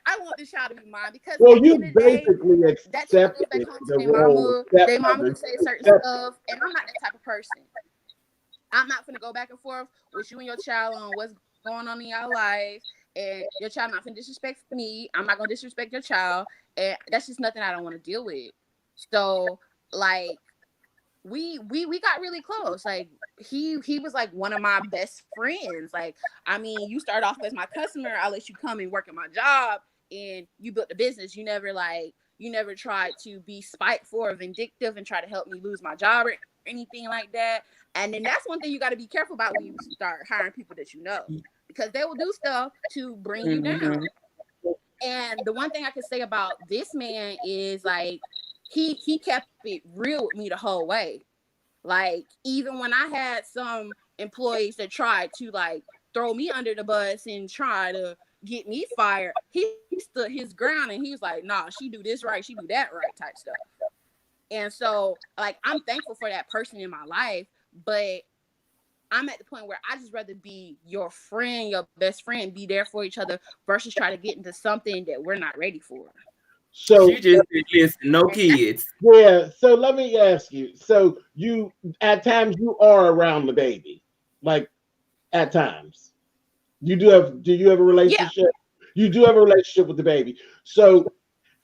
I want the child to be mine because you basically accepted their mama can say certain stuff, and I'm not that type of person. I'm not gonna go back and forth with you and your child on what's going on in your life, and your child not gonna disrespect me. I'm not gonna disrespect your child, and that's just nothing I don't want to deal with. So, we got really close. He was like one of my best friends. You start off as my customer, I'll let you come and work at my job, and you built the business. You never tried to be spiteful or vindictive and try to help me lose my job or anything like that. And then that's one thing you got to be careful about when you start hiring people that you know, because they will do stuff to bring you down. And the one thing I can say about this man is like he kept it real with me the whole way. Like even when I had some employees that tried to like throw me under the bus and try to get me fired, he stood his ground and he was like, nah, she do this right, she do that right type stuff. And so like I'm thankful for that person in my life, but I'm at the point where I just rather be your friend, your best friend, be there for each other versus try to get into something that we're not ready for. So she just said, listen, no kids. Yeah. So let me ask you. So you at times you are around the baby, like at times. Do you have a relationship? Yeah. You do have a relationship with the baby. So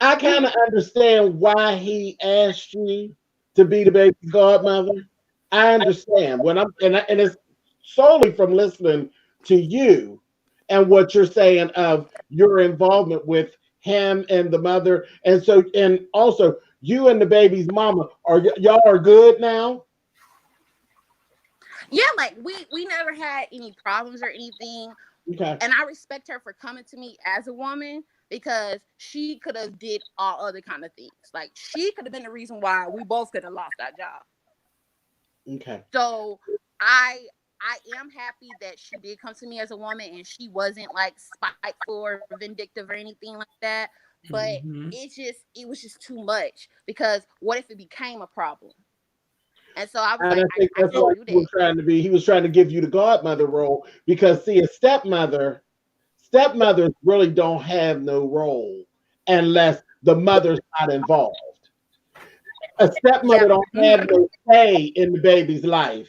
I kind of understand why he asked you to be the baby's godmother. I understand when and it's solely from listening to you and what you're saying of your involvement with him and the mother, and so and also you and the baby's mama y'all are good now. Yeah, like we never had any problems or anything. Okay. And I respect her for coming to me as a woman because she could have did all other kind of things. Like she could have been the reason why we both could have lost our job. Okay. So I am happy that she did come to me as a woman and she wasn't like spiteful or vindictive or anything like that. But it was just too much because what if it became a problem? And so I was And like, I think that's what he was trying to be. He was trying to give you the godmother role because see, a stepmothers really don't have no role unless the mother's not involved. A stepmother don't have no say in the baby's life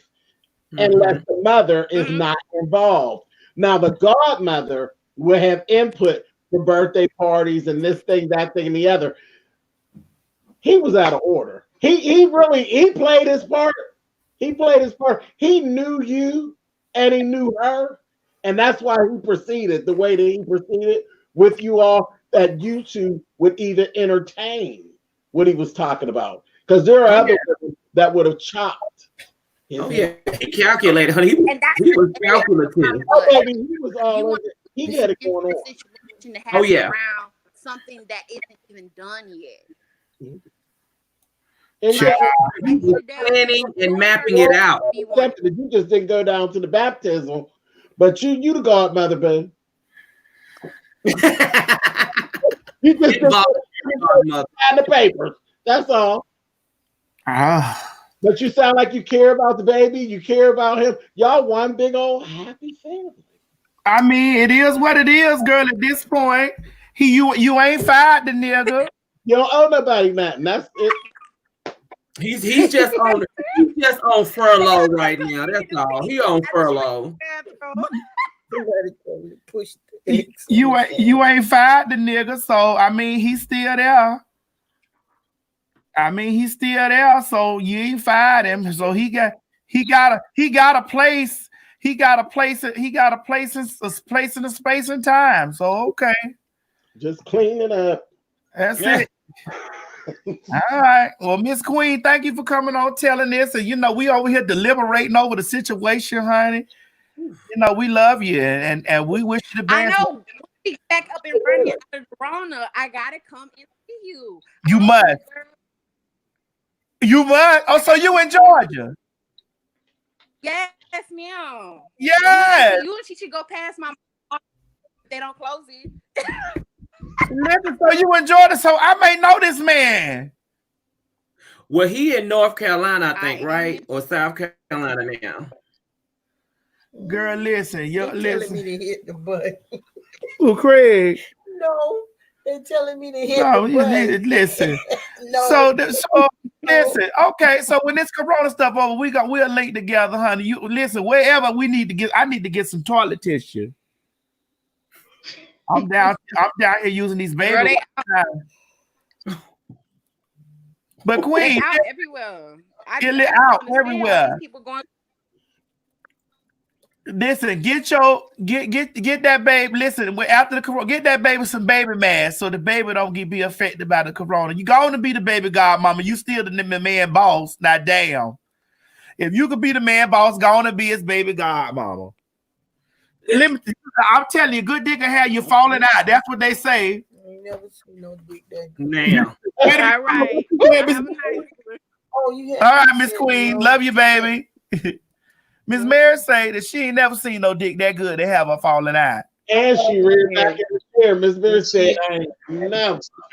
unless the mother is not involved. Now, the godmother will have input for birthday parties and this thing, that thing, and the other. He was out of order. He played his part. He played his part. He knew you and he knew her. And that's why he proceeded the way that he proceeded with you all, that you two would even entertain what he was talking about. Because there are other women that would have chopped. He calculated, honey. He was calculative. Oh, baby, he was all he had it going on. To have around something that isn't even done yet. And planning and mapping it out. You just didn't go down to the baptism, but you the godmother, babe. You just sign the papers. That's all. But you sound like you care about the baby. You care about him. Y'all one big old happy family. I mean, it is what it is, girl. At this point, you ain't fired the nigga. You don't owe nobody nothing. That's it. He's just on furlough right now. That's all. He on furlough. You ain't fired the nigga, so I mean he's still there. So you ain't fired him. So he got a place in the space and time. So okay. Just clean it up. That's it. All right. Well, Miss Queen, thank you for coming on telling this. And we over here deliberating over the situation, honey. We love you and we wish you the best. I know. We back up and running out of Corona. I gotta come and see you. You must. Oh, so you in Georgia? Yes, ma'am. Yes. You and she should go past my. They don't close it. Listen, so you in Georgia, so I may know this man. Well, he in North Carolina, I think, right? Or South Carolina now. Girl, listen, telling me to hit the button. Well, Craig. No, they're telling me to hit the button. Listen. No. So listen. Okay, so when this Corona stuff over, we'll link together, honey. You listen, wherever we need to get. I need to get some toilet tissue. I'm down here using these baby. But Queen, out everywhere. Out everywhere. People going. Listen, get that baby. Listen, after the corona, get that baby some baby masks so the baby don't be affected by the corona. You going to be the baby godmama. You still the man boss. Now, damn. If you could be the man boss, gonna be his baby godmama. I'm telling you, good dick can have you falling out. That's what they say. I ain't never seen no dick that good. Now. All right. Have a nice one. Oh, you All right, Miss Queen. Love you, baby. Miss Mary say that she ain't never seen no dick that good to have her falling out. And she reared back in the chair. Miss Mary said, I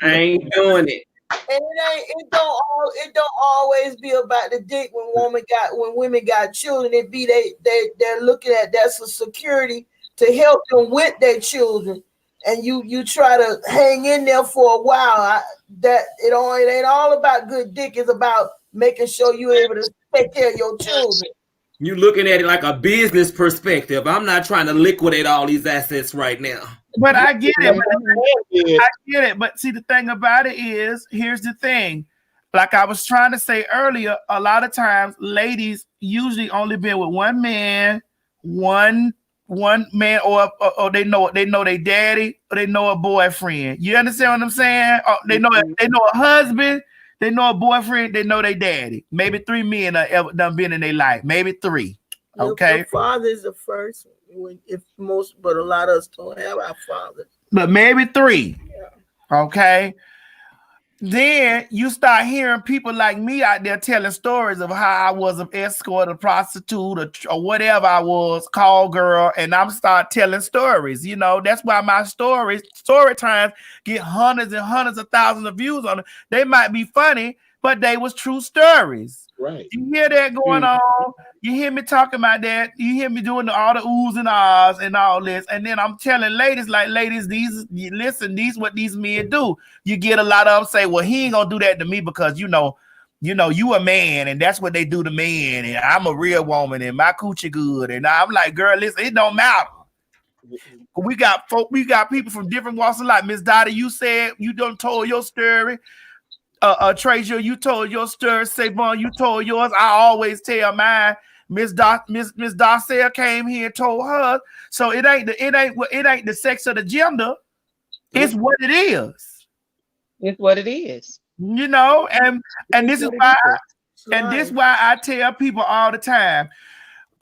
ain't doing it. And it don't always be about the dick when women got children. It be they're looking at that's a security to help them with their children. And you try to hang in there for a while. It ain't all about good dick. It's about making sure you're able to take care of your children. You looking at it like a business perspective. I'm not trying to liquidate all these assets right now. But I get it. I get it. But see, the thing about it is, here's the thing. Like I was trying to say earlier, a lot of times ladies usually only been with one man, or they know their daddy, or they know a boyfriend. You understand what I'm saying? Or they know a husband, they know a boyfriend, they know their daddy. Maybe 3 men have ever done been in their life. Maybe 3. Okay. Your father is the first one, but a lot of us don't have our father. But maybe 3. Yeah. Okay. Then you start hearing people like me out there telling stories of how I was an escort, a prostitute, or whatever I was, call girl, and I'm start telling stories. You know, that's why my story times get hundreds and hundreds of thousands of views on it. They might be funny, but they was true stories. Right. You hear that going on. You hear me talking about that. You hear me doing all the oohs and ahs and all this. And then I'm telling ladies, these what these men do. You get a lot of them say, well, he ain't gonna do that to me because you a man, and that's what they do to men, and I'm a real woman, and my coochie good. And I'm like, girl, listen, it don't matter. We got people from different walks of life. Miss Dottie, you said you done told your story. Treasure, you told your story. Savon, you told yours. I always tell mine. Miss Darcel came here and told her. So it ain't the sex or the gender. It's what it is. It's what it is. You know, and this is why I tell people all the time.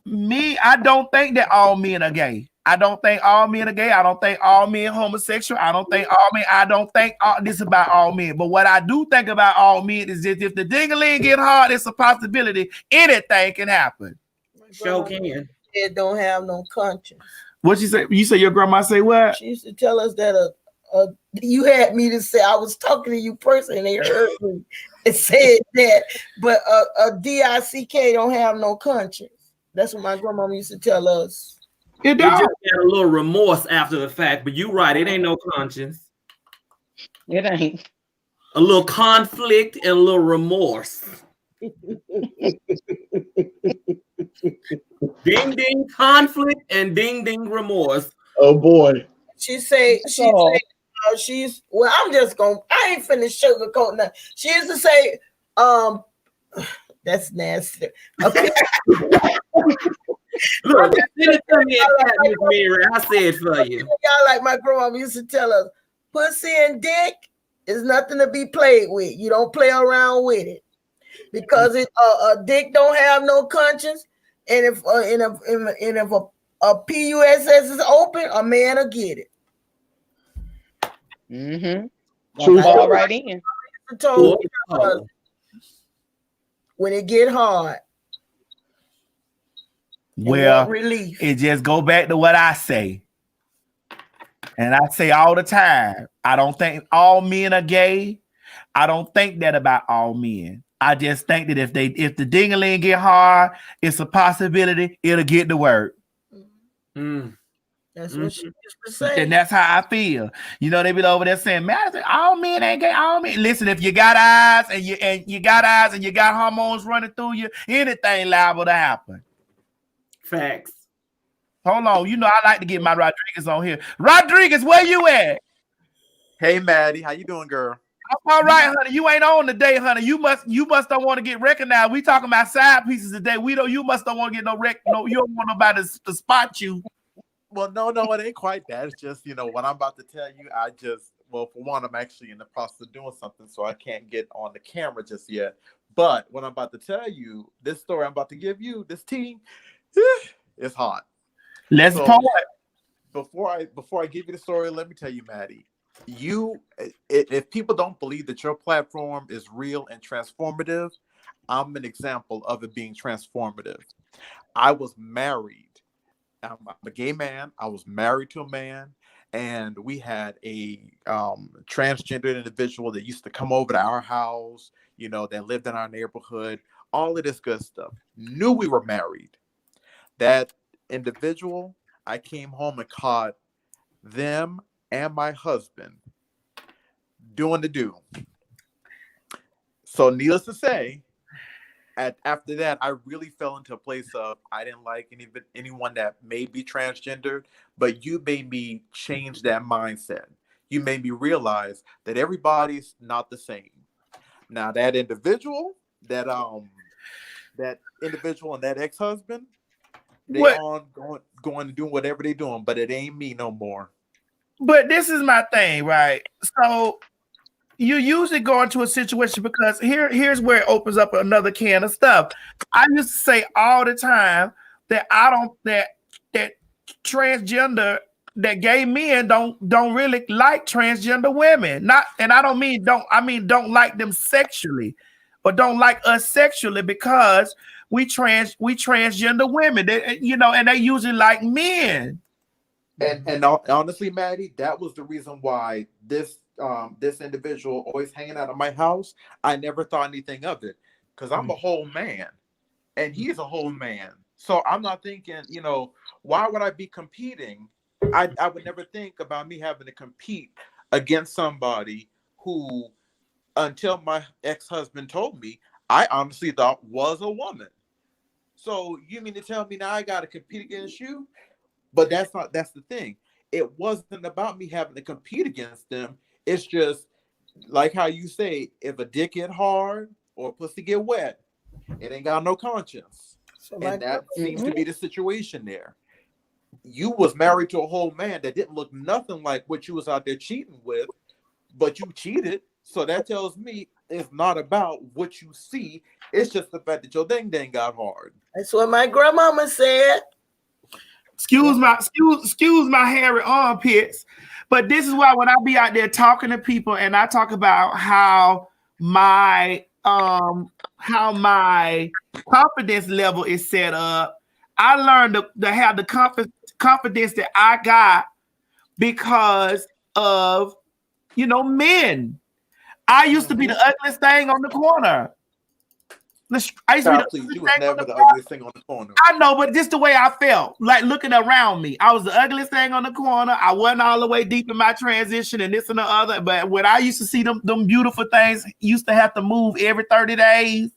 I don't think that all men are gay. I don't think all men are gay. I don't think all men homosexual. I don't think this about all men. But what I do think about all men is that if the ding-a-ling get hard, it's a possibility anything can happen. Sure can. It don't have no conscience. What you say? You say your grandma say what? She used to tell us that you had me to say I was talking to you personally, and they heard me and said that, but a DICK don't have no conscience. That's what my grandma used to tell us. It just got a little remorse after the fact, but you're right. It ain't no conscience. It ain't. A little conflict and a little remorse. Ding ding conflict and ding ding remorse. Oh boy. She say she's well. I ain't finished sugarcoating that. She used to say, that's nasty. Okay. Look, send it to me in Mary. I say it for you. Y'all like my grandma used to tell us, pussy and dick is nothing to be played with. You don't play around with it because a dick don't have no conscience, and if a PUSS is open, a man will get it. True. Fall right in. When it get hard. Well, it just go back to what I say. And I say all the time, I don't think all men are gay. I don't think that about all men. I just think that if the ding-a-ling get hard, it's a possibility it'll get to work. That's what she used to say. And that's how I feel. You know, they be over there saying, man, all men ain't gay, all men. Listen, if you got eyes and you got hormones running through you, anything liable to happen. Facts. Hold on. You know, I like to get my Rodriguez on here. Rodriguez, where you at? Hey, Maddie. How you doing, girl? I'm all right, honey. You ain't on today, honey. You must don't want to get recognized. We talking about side pieces today. You must don't want to get no, you don't want nobody to spot you. Well, no, it ain't quite that. It's just, what I'm about to tell you, well, for one, I'm actually in the process of doing something, so I can't get on the camera just yet. But what I'm about to tell you, this story I'm about to give you, this tea, it's hot. Let's so, point. Before I give you the story, let me tell you, Maddie, if people don't believe that your platform is real and transformative, I'm an example of it being transformative. I was married. I'm a gay man. I was married to a man, and we had a transgender individual that used to come over to our house, that lived in our neighborhood, all of this good stuff. Knew we were married. That individual, I came home and caught them and my husband doing the do. So needless to say, after that, I really fell into a place of I didn't like anyone that may be transgendered, but you made me change that mindset. You made me realize that everybody's not the same. Now that individual, that individual and that ex-husband, they on going to do whatever they doing, but it ain't me no more. But this is my thing, right? So you usually go into a situation because here's where it opens up another can of stuff. I used to say all the time that that transgender, that gay men don't really like transgender women. I mean don't like them sexually, or don't like us sexually, because we transgender women. And they usually like men. And honestly, Maddie, that was the reason why this individual always hanging out at my house. I never thought anything of it because I'm a whole man and he's a whole man. So I'm not thinking, why would I be competing? I would never think about me having to compete against somebody who, until my ex-husband told me, I honestly thought was a woman. So you mean to tell me now I got to compete against you? But that's the thing. It wasn't about me having to compete against them. It's just like how you say, if a dick get hard or a pussy get wet, it ain't got no conscience. And that seems to be the situation there. You was married to a whole man that didn't look nothing like what you was out there cheating with, but you cheated. So that tells me it's not about what you see. It's just the fact that your ding got hard. That's what my grandmama said. Excuse my hairy armpits, but this is why when I be out there talking to people and I talk about how my confidence level is set up, I learned to have the confidence that I got because of men. I used to be the ugliest thing on the corner. I used to be you was never the ugliest thing on the corner. I know, but just the way I felt, like looking around me, I was the ugliest thing on the corner. I wasn't all the way deep in my transition and this and the other. But when I used to see them beautiful things, used to have to move every 30 days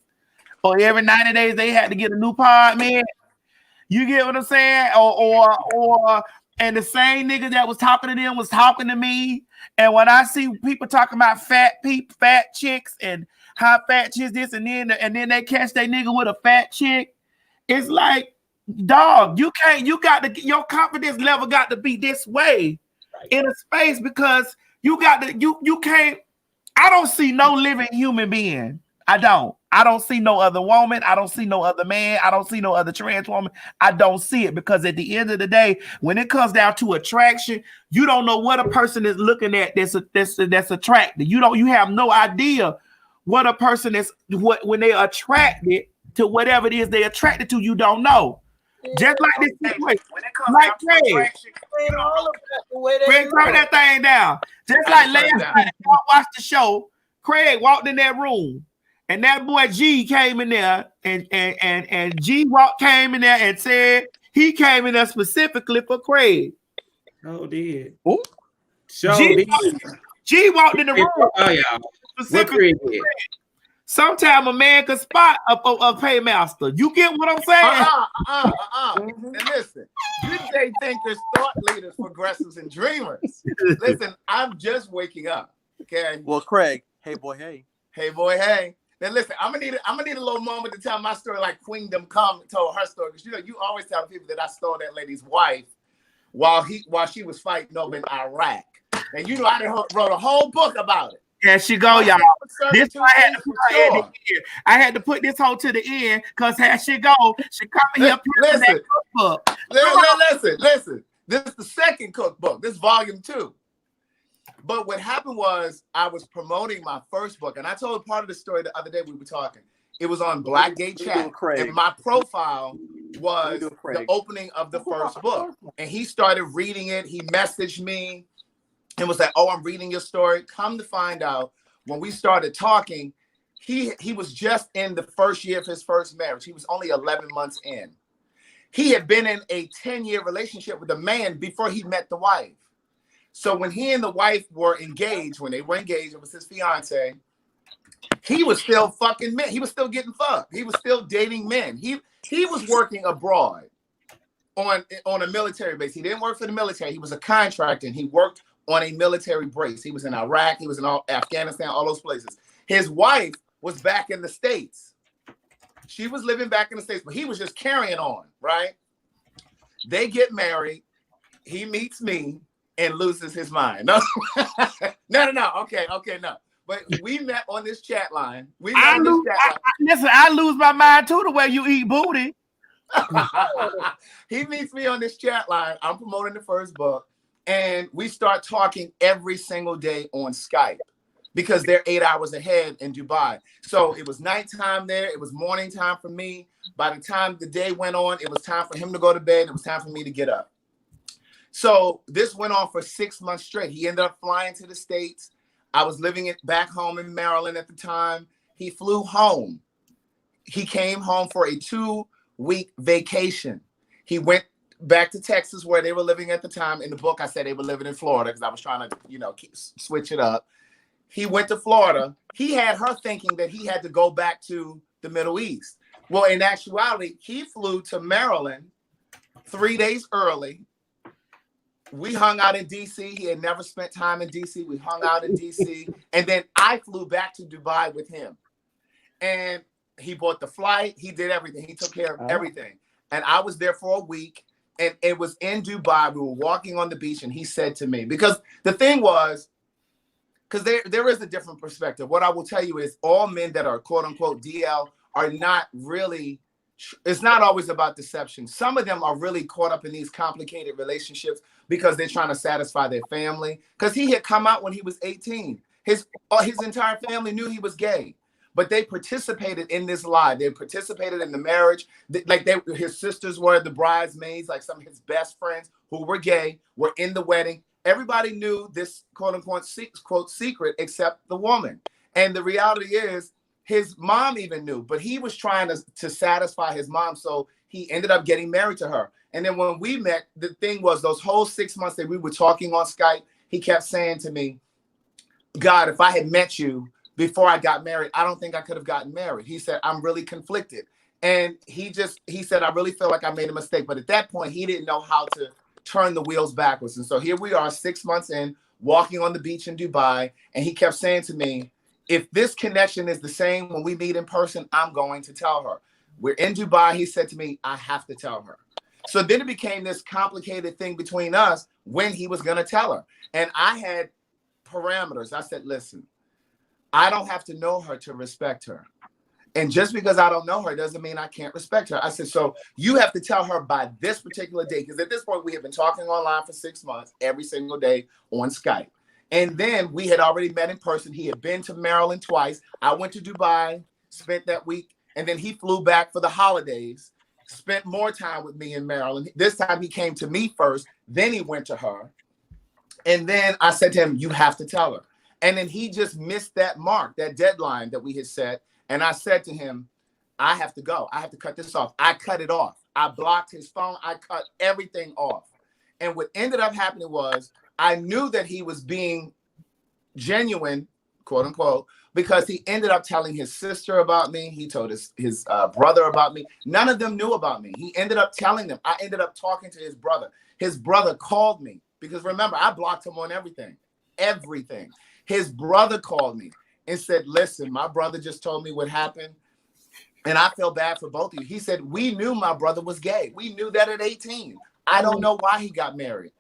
or every 90 days. They had to get a new apartment. You get what I'm saying? And the same nigga that was talking to them was talking to me. And when I see people talking about fat chicks and how fat chicks this and then they catch that nigga with a fat chick, it's like, dog, your confidence level got to be this way in a space, because you can't. I don't see no living human being. I don't see no other woman. I don't see no other man. I don't see no other trans woman. I don't see it, because at the end of the day, when it comes down to attraction, you don't know what a person is looking at that's attracted. You have no idea what a person is, when they attracted to whatever it is they attracted to. You don't know. Just like this situation. Like Craig. Craig, turn that thing down. Just like last night, y'all watched the show, Craig walked in that room. And that boy G came in there, and G came in there and said he came in there specifically for Craig. Oh, did. Ooh. G walked in the room. Oh, yeah. Specifically for Craig. Sometimes a man can spot a paymaster. You get what I'm saying? And listen, DJ thinkers, thought leaders, progressives, and dreamers. Listen, I'm just waking up. Okay. Well, Craig, hey boy, hey. Hey boy, hey. Now listen, I'm gonna need a little moment to tell my story like Queendom Come told her story. Because you always tell people that I stole that lady's wife while she was fighting over in Iraq. And you know, I done wrote a whole book about it. There she go, y'all. This why I had to put her at the end. I had to put this whole to the end because here she go. She coming here. Listen, listen. This is the second cookbook. This is volume 2. But what happened was I was promoting my first book, and I told part of the story the other day we were talking. It was on Blackgate Chat, and my profile was the opening of the first book. And he started reading it. He messaged me and was like, "Oh, I'm reading your story." Come to find out, when we started talking, he was just in the first year of his first marriage. He was only 11 months in. He had been in a 10-year relationship with a man before he met the wife. So when he and the wife were engaged, it was his fiance, he was still fucking men. He was still getting fucked. He was still dating men. He was working abroad on a military base. He didn't work for the military. He was a contractor, and he worked on a military base. He was in Iraq. He was in Afghanistan, all those places. His wife was back in the States. She was living back in the States, but he was just carrying on, right? They get married. He meets me and loses his mind. No. Okay, no. But we met on this chat line. Listen, I lose my mind too the way you eat booty. He meets me on this chat line. I'm promoting the first book, and we start talking every single day on Skype because they're 8 hours ahead in Dubai. So it was nighttime there. It was morning time for me. By the time the day went on, it was time for him to go to bed. It was time for me to get up. So this went on for 6 months straight. He ended up flying to the States. I was living back home in Maryland at the time. He flew home. He came home for a 2-week vacation. He went back to Texas where they were living at the time. In the book, I said they were living in Florida because I was trying to, switch it up. He went to Florida. He had her thinking that he had to go back to the Middle East. Well, in actuality, he flew to Maryland 3 days early. We hung out in DC. He had never spent time in DC. We hung out in DC. And then I flew back to Dubai with him. And he bought the flight. He did everything. He took care of everything. And I was there for a week. And it was in Dubai. We were walking on the beach. And he said to me, because the thing was, because there is a different perspective. What I will tell you is all men that are quote unquote DL are not really, it's not always about deception. Some of them are really caught up in these complicated relationships because they're trying to satisfy their family. Because he had come out when he was 18. His entire family knew he was gay, but they participated in this lie. They participated in the marriage. His sisters were the bridesmaids, like some of his best friends who were gay were in the wedding. Everybody knew this quote unquote quote secret except the woman. And the reality is his mom even knew, but he was trying to satisfy his mom. So he ended up getting married to her. And then when we met, the thing was those whole 6 months that we were talking on Skype, he kept saying to me, God, if I had met you before I got married, I don't think I could have gotten married. He said, I'm really conflicted. And he said, I really feel like I made a mistake. But at that point, he didn't know how to turn the wheels backwards. And so here we are 6 months in, walking on the beach in Dubai. And he kept saying to me, if this connection is the same when we meet in person, I'm going to tell her. We're in Dubai. He said to me, I have to tell her. So then it became this complicated thing between us when he was going to tell her. And I had parameters. I said, listen, I don't have to know her to respect her. And just because I don't know her doesn't mean I can't respect her. I said, so you have to tell her by this particular day, because at this point we have been talking online for 6 months, every single day on Skype. And then we had already met in person. He had been to Maryland twice. I went to Dubai, spent that week, and then he flew back for the holidays, spent more time with me in Maryland. This time he came to me first, then he went to her. And then I said to him, you have to tell her. And then he just missed that mark, that deadline that we had set. And I said to him, I have to go. I have to cut this off. I cut it off. I blocked his phone. I cut everything off. And what ended up happening was I knew that he was being genuine, quote unquote, because he ended up telling his sister about me. He told his brother about me. None of them knew about me. He ended up telling them. I ended up talking to his brother. His brother called me because remember, I blocked him on everything. His brother called me and said, listen, my brother just told me what happened. And I feel bad for both of you. He said, we knew my brother was gay. We knew that at 18. I don't know why he got married.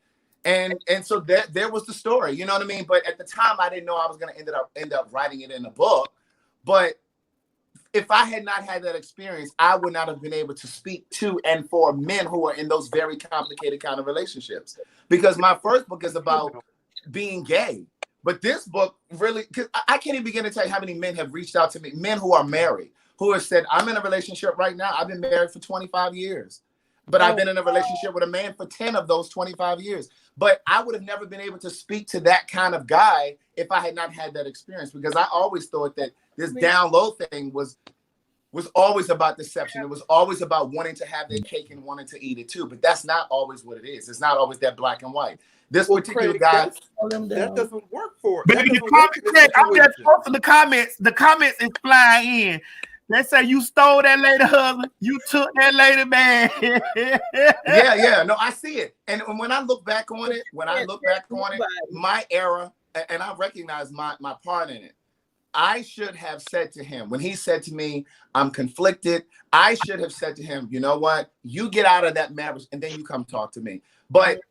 And so there was the story, you know what I mean? But at the time, I didn't know I was going to end up writing it in a book. But if I had not had that experience, I would not have been able to speak to and for men who are in those very complicated kind of relationships. Because my first book is about being gay. But this book really, because I can't even begin to tell you how many men have reached out to me, men who are married, who have said, I'm in a relationship right now. I've been married for 25 years. But I've been in a relationship with a man for 10 of those 25 years. But I would have never been able to speak to that kind of guy if I had not had that experience, because I always thought that this down low thing was always about deception. It was always about wanting to have their cake and wanting to eat it too. But that's not always what it is. It's not always that black and white. This particular Craig, guy, that doesn't work for it. baby, I'm just posting the comments. The comments is flying in. They say you stole that lady husband. You took that lady man. yeah. No, I see it. And when I look back on it, my era, and I recognize my part in it. I should have said to him, when he said to me, I'm conflicted, I should have said to him, you know what? You get out of that marriage and then you come talk to me. But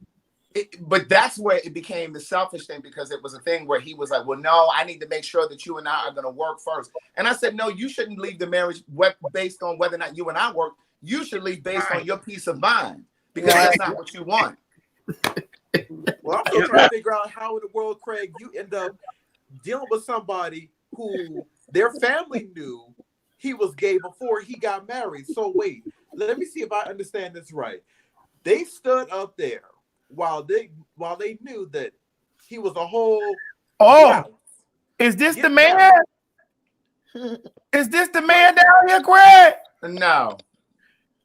that's where it became the selfish thing, because it was a thing where he was like, well, no, I need to make sure that you and I are going to work first. And I said, no, you shouldn't leave the marriage based on whether or not you and I work. You should leave based on your peace of mind, because that's not what you want. Well, I'm still trying to figure out how in the world, Craig, you end up dealing with somebody who their family knew he was gay before he got married. So wait, let me see if I understand this right. They stood up there while they knew that he was a whole. Is this the man? Is this the man down here, Craig? No.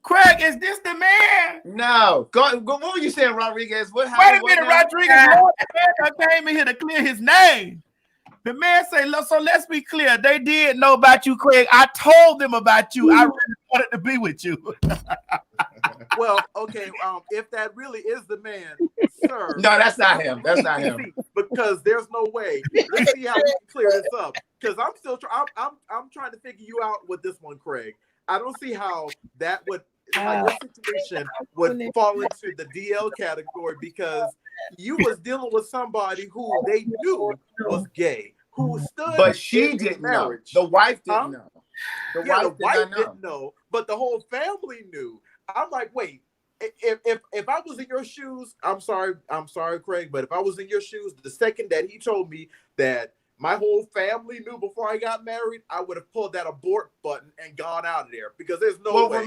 Craig, is this the man? No. Go, what were you saying, Rodriguez? Wait a minute, Rodriguez. Lord, I came in here to clear his name. The man say, so let's be clear. They did know about you, Craig. I told them about you. I really wanted to be with you. Well, okay. If that really is the man, sir. No, that's not him. That's not him. Because there's no way. Let's see how we can clear this up. Because I'm still I'm trying to figure you out with this one, Craig. I don't see how that would your situation would fall into the DL category, because you was dealing with somebody who they knew was gay, who stood. But she didn't know. The wife didn't know. The wife didn't know, but the whole family knew. I'm like, wait, if I was in your shoes, I'm sorry, Craig, but if I was in your shoes, the second that he told me that my whole family knew before I got married, I would have pulled that abort button and gone out of there, because there's no way.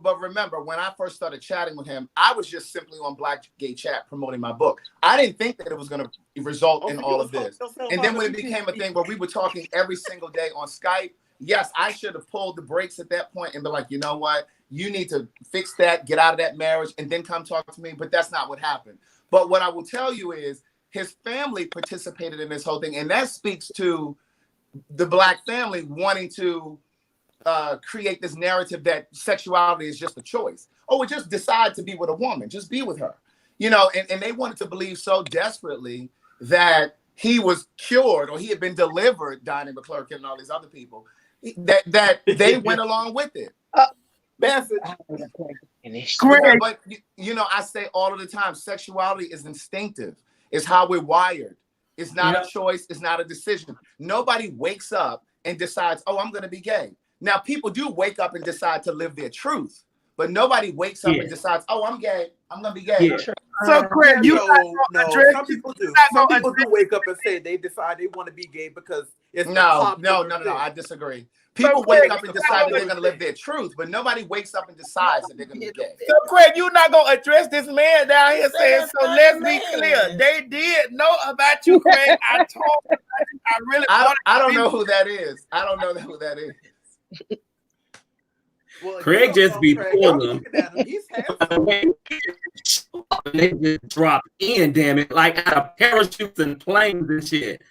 But remember, when I first started chatting with him, I was just simply on Black Gay Chat promoting my book. I didn't think that it was going to result in all of this. And then when it became a thing where we were talking every single day on Skype, yes, I should have pulled the brakes at that point and be like, you know what? You need to fix that, get out of that marriage, and then come talk to me. But that's not what happened. But what I will tell you is, his family participated in this whole thing, and that speaks to the Black family wanting to create this narrative that sexuality is just a choice. Oh, just decide to be with a woman, just be with her, you know. And they wanted to believe so desperately that he was cured or he had been delivered, Donnie McClurkin and all these other people, that they went along with it. Message. But you know, I say all of the time, sexuality is instinctive. It's how we're wired. It's not a choice. It's not a decision. Nobody wakes up and decides, oh, I'm going to be gay. Now, people do wake up and decide to live their truth, but nobody wakes up and decides, oh, I'm gay. I'm going to be gay. Yeah. So, Craig, some people do. Some people do wake up and say they decide they want to be gay because it's no. I disagree. People wake up and decide that they're going to live their truth, but nobody wakes up and decies that they're going to be gay. So, Craig, you're not going to address this man down here saying, so let's be clear. They did know about you, Craig. I told you. I don't know who that is. I don't know who that is. Well, Craig just be pulling them. They just drop in, damn it, like out of parachutes and planes and shit.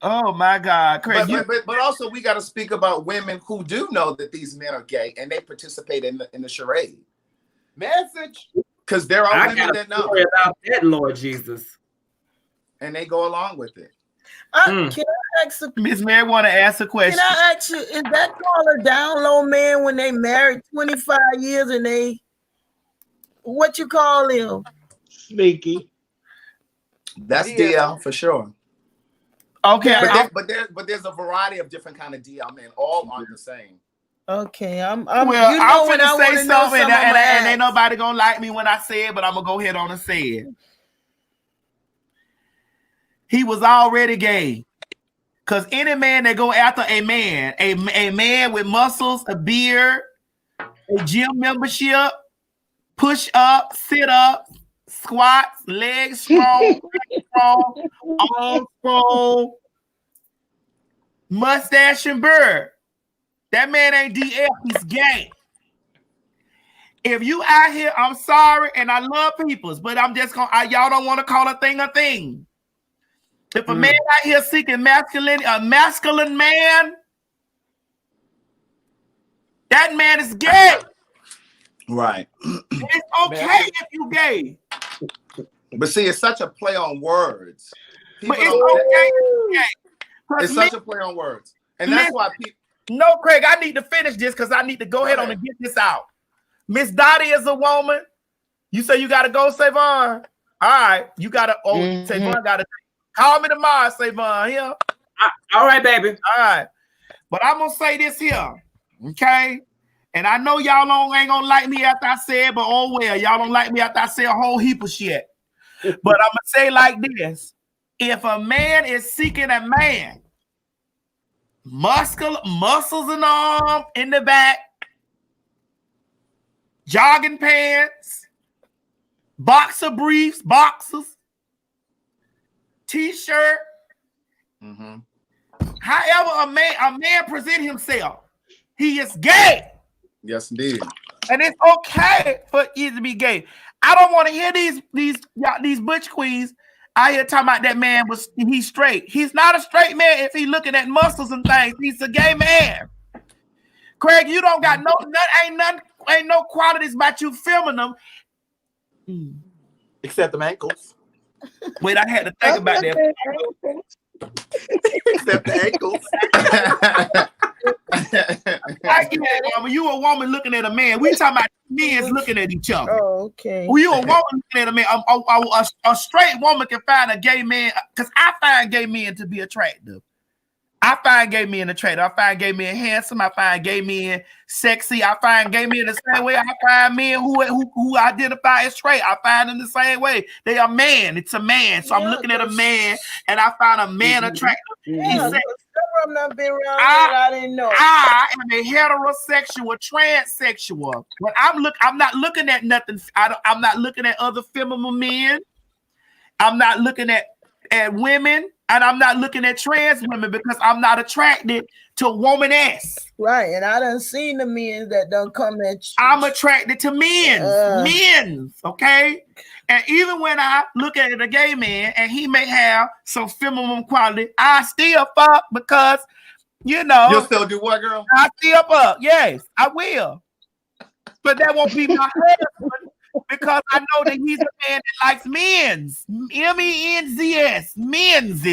Oh my God, Craig! But also we got to speak about women who do know that these men are gay and they participate in the charade. Message, because there are women that know about that, Lord Jesus, and they go along with it. Can I ask Miss Mary want to ask a question? Can I ask you, is that called a down low man when they married 25 years and they, what you call him? Sneaky. That's DL for sure. Okay, but there's a variety of different kind of DL men. All aren't the same. Okay, I'm well, you know I'm when finna I say want to know something, something, and ain't nobody gonna like me when I say it, but I'm gonna go ahead on and say it. He was already gay. Because any man that go after a man with muscles, a beard, a gym membership, push up, sit up, squats, legs strong, strong, arms strong, mustache and beard. That man ain't DL, he's gay. If you out here, I'm sorry, and I love peoples, but I'm just gonna y'all don't want to call a thing a thing. If a man out here seeking a masculine man, that man is gay. Right. It's okay if you gay. But see, it's such a play on words. But it's okay. It's such a play on words. And that's why people. No, Craig, I need to finish this because I need to go ahead on and get this out. Miss Dottie is a woman. You say you got to go, Savon. All right. You got to, Savon got to call me tomorrow, Savon. Here. All right, baby. All right. But I'm going to say this here. Okay. And I know y'all ain't going to like me after I said, but oh well, y'all don't like me after I say a whole heap of shit. But I'm going to say like this. If a man is seeking a man, muscles and arm in the back, jogging pants, boxer briefs, boxers, t-shirt. However a man present himself, he is gay. Yes, indeed. And it's okay for you to be gay. I don't want to hear these butch queens out here talking about that man he's straight. He's not a straight man if he's looking at muscles and things. He's a gay man. Craig, you don't got ain't no qualities about you filming them. Except the ankles. Wait, I had to think about that. Except the ankles. You a woman looking at a man. We talking about men looking at each other. Oh, okay. You a woman looking at a man. A straight woman can find a gay man, because I find gay men to be attractive. I find gay men attractive. I find gay men handsome. I find gay men sexy. I find gay men the same way I find men who identify as straight. I find them the same way. They are man. It's a man. So I'm looking at a man, and I find a man attractive. Yeah, I'm not been around I didn't know. I am a heterosexual, transsexual. When I'm not looking at nothing. I'm not looking at other feminine men. I'm not looking at women. And I'm not looking at trans women because I'm not attracted to woman-ass. Right, and I done seen the men that don't come at you. I'm attracted to men, okay? And even when I look at a gay man and he may have some feminine quality, I still fuck because, you know. You'll still do what, girl? I still fuck, yes, I will. But that won't be my husband. Because I know that he's a man that likes men's. M-E-N-Z-S. Men's.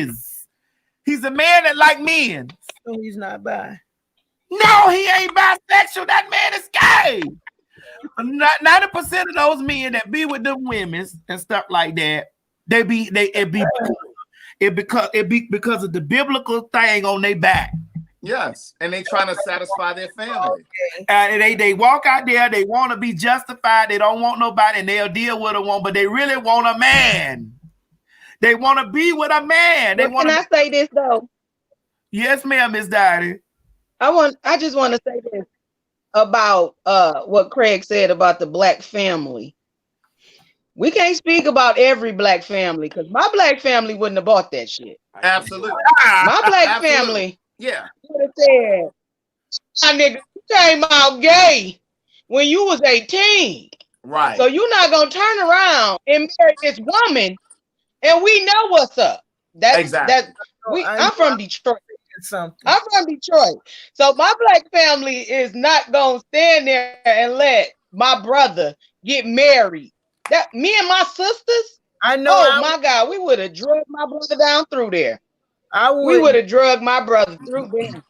He's a man that likes men. So he's not bi. No, he ain't bisexual. That man is gay. 90% of those men that be with them women and stuff like that, it be because of the biblical thing on their back. Yes, and they trying to satisfy their family. And they walk out there, they want to be justified, they don't want nobody, and they'll deal with a woman, but they really want a man. They want to be with a man. Can I say this though? Yes, ma'am, Miss Dottie. I just want to say this about what Craig said about the black family. We can't speak about every black family because my black family wouldn't have bought that shit. Absolutely. My black family. Yeah. Would have said, my nigga, you came out gay when you was 18. Right. So you're not gonna turn around and marry this woman, and we know what's up. I'm from Detroit. I'm from Detroit. So my black family is not gonna stand there and let my brother get married. That me and my sisters, I know. Oh my God, we would have drugged my brother down through there. We would have drugged my brother through there.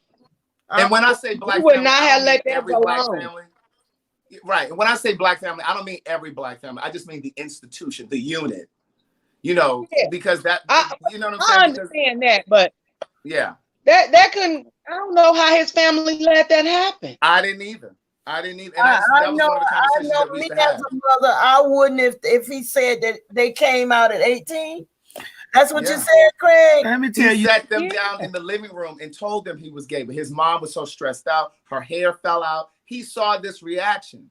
And when I say black we would family, not have let that every go black on. family. Right. And when I say black family, I don't mean every black family. I just mean the institution, the unit. You know, Yeah. because you know what I'm I saying? understand that, but Yeah. That couldn't. I don't know how his family let that happen. I didn't either. And I that was know, one of the I conversations know that we me used to as have. a mother, I wouldn't if he said that they came out at 18. That's what you Yeah. said, Craig. Let me tell you. He sat them down in the living room and told them he was gay, but his mom was so stressed out, her hair fell out. He saw this reaction.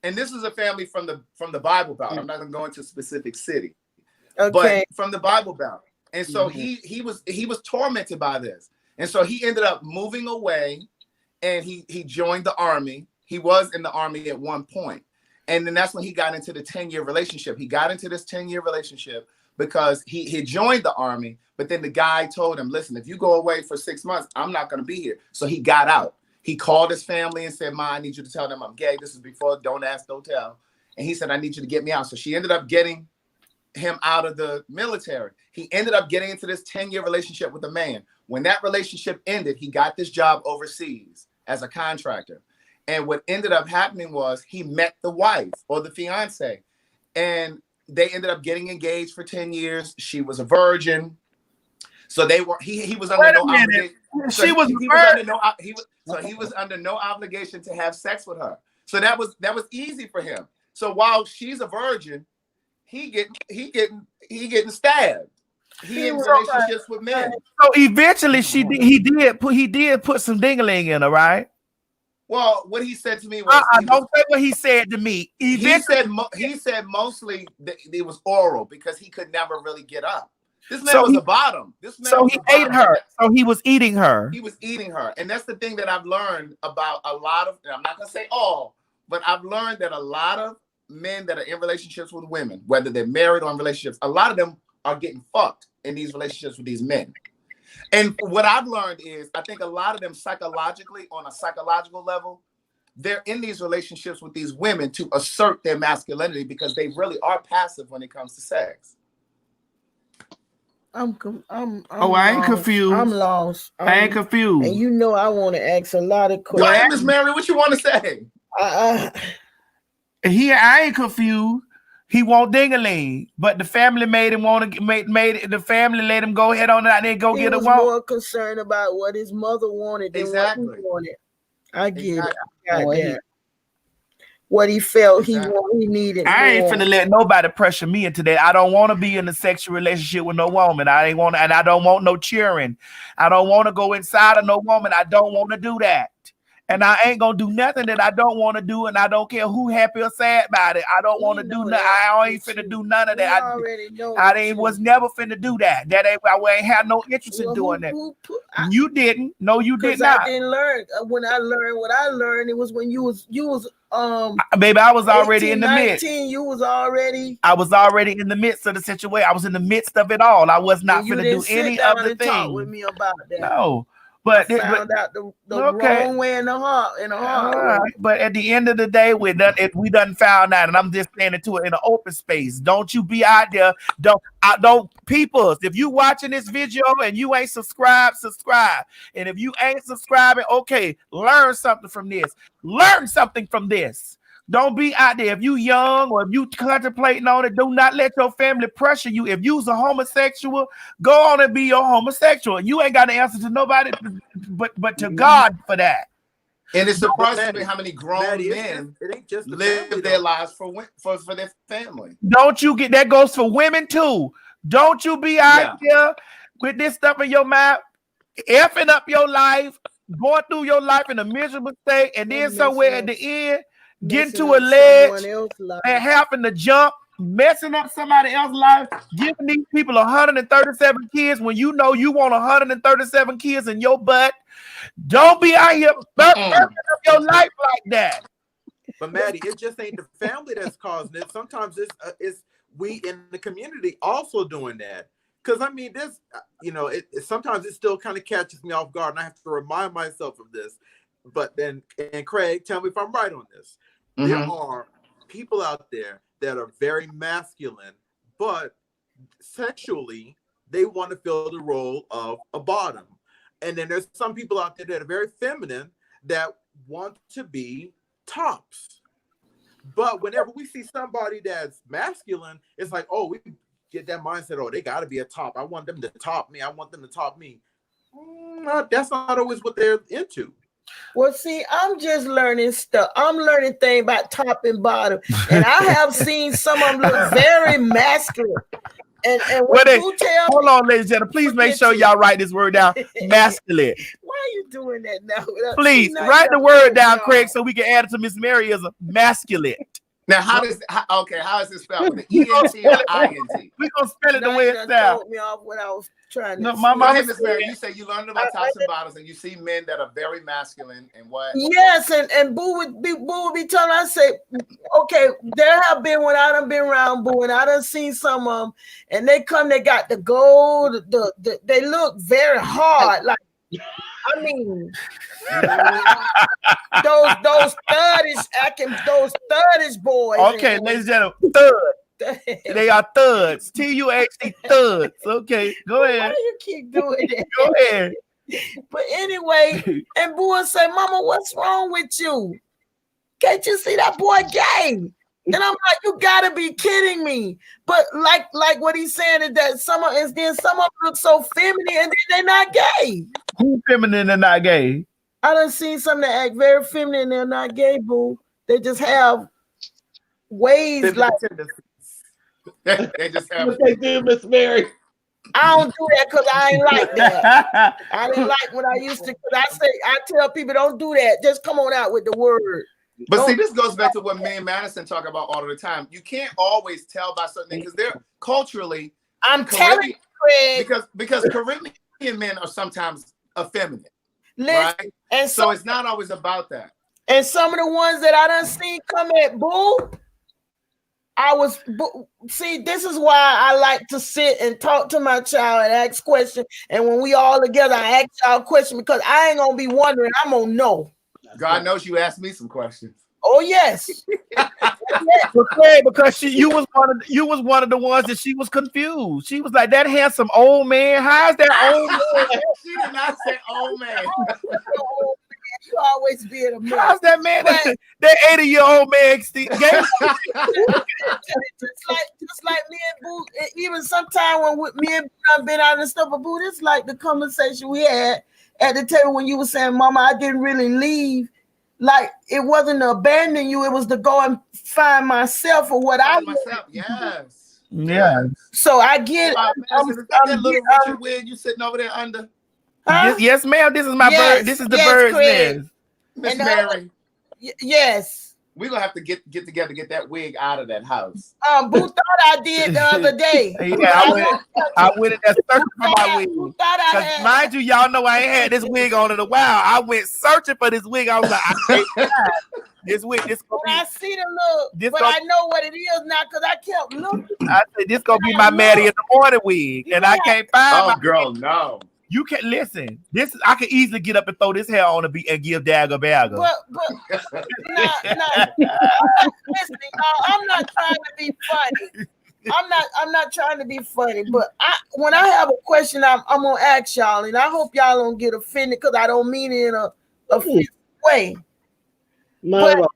And this is a family from the Bible Belt. I'm not gonna go into a specific city. Okay. But from the Bible Belt. And so he was tormented by this. And so he ended up moving away and he joined the army. He was in the army at one point. And then that's when he got into the 10-year relationship. He got into this 10-year relationship because he joined the army, but then the guy told him, listen, if you go away for 6 months, I'm not going to be here. So he got out. He called his family and said, Ma, I need you to tell them I'm gay. This is before Don't Ask, Don't Tell. And he said, I need you to get me out. So she ended up getting him out of the military. He ended up getting into this 10-year relationship with a man. When that relationship ended, he got this job overseas as a contractor. And what ended up happening was he met the wife or the fiance, and they ended up getting engaged for 10 years. She was a virgin. So they were he was under no obligation. So he was under no obligation to have sex with her. So that was easy for him. So while she's a virgin, he getting stabbed. He in relationships with men. So eventually he did put some dingling in her, right? Well, what he said to me was, don't say what he said to me. He said mostly that it was oral because he could never really get up. This man was a bottom. This man was he a bottom. ate her. So he was eating her. He was eating her. And that's the thing that I've learned about a lot of, and I'm not going to say all, but I've learned that a lot of men that are in relationships with women, whether they're married or in relationships, a lot of them are getting fucked in these relationships with these men. And what I've learned is, I think a lot of them psychologically, on a psychological level, they're in these relationships with these women to assert their masculinity because they really are passive when it comes to sex. I ain't confused. I'm lost. I ain't confused. And you know I want to ask a lot of questions. Go ahead, Miss Mary. What you want to say? I ain't confused. He want ding-a-ling, but the family made him want to the family let him go ahead on that and then go get a walk. He was more concerned about what his mother wanted than what he wanted. I get it. I got that. What he felt he needed. I ain't finna let nobody pressure me into that. I don't want to be in a sexual relationship with no woman. I ain't want to, and I don't want no cheering. I don't want to go inside of no woman. I don't want to do that. And I ain't gonna do nothing that I don't want to do, and I don't care who happy or sad about it. I don't want to do nothing. I ain't finna do none of that. I was never finna do that. That ain't. I ain't had no interest in doing that. You didn't. No, you did not. I didn't learn. When I learned what I learned, it was when you was baby, I was already 18, in the 19, midst. You was already. I was already in the midst of the situation. I was in the midst of it all. I was not finna do any other thing. Talk with me about that. No. But I found out the wrong way in the heart. But at the end of the day, we done found out, and I'm just saying it to it in an open space. Don't you be out there. Don't people. If you watching this video and you ain't subscribed, subscribe. And if you ain't subscribing, okay, learn something from this. Learn something from this. Don't be out there. If you young or if you contemplating on it, do not let your family pressure you. If you's a homosexual, go on and be your homosexual. You ain't got to answer to nobody but to God for that. And it's surprising to me how many grown men live their lives for their family. Don't you get that goes for women too. Don't you be out there with this stuff in your mouth, effing up your life, going through your life in a miserable state, and then somewhere at the end, getting to a ledge and having to jump, messing up somebody else's life, giving these people 137 kids when you know you want 137 kids in your butt. Don't be out here messing up your life like that. But Maddie, it just ain't the family that's causing it. Sometimes it's we in the community also doing that. Because I mean, this, sometimes it still kind of catches me off guard, and I have to remind myself of this. But then, and Craig, tell me if I'm right on this. Mm-hmm. There are people out there that are very masculine, but sexually, they want to fill the role of a bottom. And then there's some people out there that are very feminine that want to be tops. But whenever we see somebody that's masculine, it's like, oh, get that mindset, oh, they got to be a top. I want them to top me. I want them to top me. That's not always what they're into. Well, see, I'm just learning stuff. I'm learning things about top and bottom. And I have seen some of them look very masculine. And when you tell hold on, ladies and gentlemen, please make sure y'all write this word down. Masculine. Why are you doing that now? Please write the word down, Craig, so we can add it to Miss Mary as a masculine. Now, how is it spelled? With an E-N-T or I-N-T? We're going to spell it the way it's sounds. Me off what I was trying to no, my mama Miss Mary, you say you learned about tops and bottoms, and you see men that are very masculine and what? Yes, and Boo would be telling, I say, okay, there have been when I done been around Boo, and I done seen some of them, and they got the gold, they look very hard, like, I mean, those thuggish boys. Okay, ladies and gentlemen, thud. They are thuds. T-U-H-D thuds. Okay, go ahead. Why do you keep doing that? Go ahead. But anyway, and Boo would say, Mama, what's wrong with you? Can't you see that boy gay? And I'm like, you gotta be kidding me. But like what he's saying is that some of them look so feminine and then they're not gay. Who feminine and not gay? I done seen some that act very feminine and they're not gay, Boo. They just have ways like they just have what they do, Miss Mary. I don't do that because I ain't like that. I didn't like what I used to. Cause I tell people don't do that. Just come on out with the word. But see, this goes back to what me and Madison talk about all the time. You can't always tell by certain things because they're culturally. I'm telling you, Craig. Because Caribbean men are sometimes effeminate, listen, right? And so it's not always about that. And some of the ones that I done seen come at Boo, see, this is why I like to sit and talk to my child and ask questions. And when we all together, I ask y'all questions because I ain't gonna be wondering. I'm gonna know. God knows you asked me some questions. Oh yes. Because you was one of the ones that she was confused. She was like, that handsome old man. How's that old man? She did not say old man. You always be in a mess. How's that man? That 80-year-old man gay? just like me and Boo, even sometime when me and Boo done been out and stuff, but Boo, this like the conversation we had at the table when you were saying, Mama, I didn't really leave. Like it wasn't to abandon you, it was to go and find myself or what I myself. Yes. Yeah. So I get that little Richard wig you sitting over there under. Huh? Yes, ma'am. This is my bird. This is the bird's nest. Miss Mary. Yes. We're gonna have to get together, get that wig out of that house. Boo thought I did the other day. Yeah, I went in there searching for my wig. Because mind you, y'all know I ain't had this wig on in a while. I went searching for this wig. I was like, I can't find this wig. This gonna be, I see the look, but I know what it is now because I kept looking. I said this gonna be my Maddie in the morning wig, and I can't find. Oh, girl, no. You can listen. I can easily get up and throw this hair on and give Dagger Bagger. But listen, I'm not trying to be funny. I'm not trying to be funny. But when I have a question, I'm gonna ask y'all, and I hope y'all don't get offended because I don't mean it in a offensive way. But,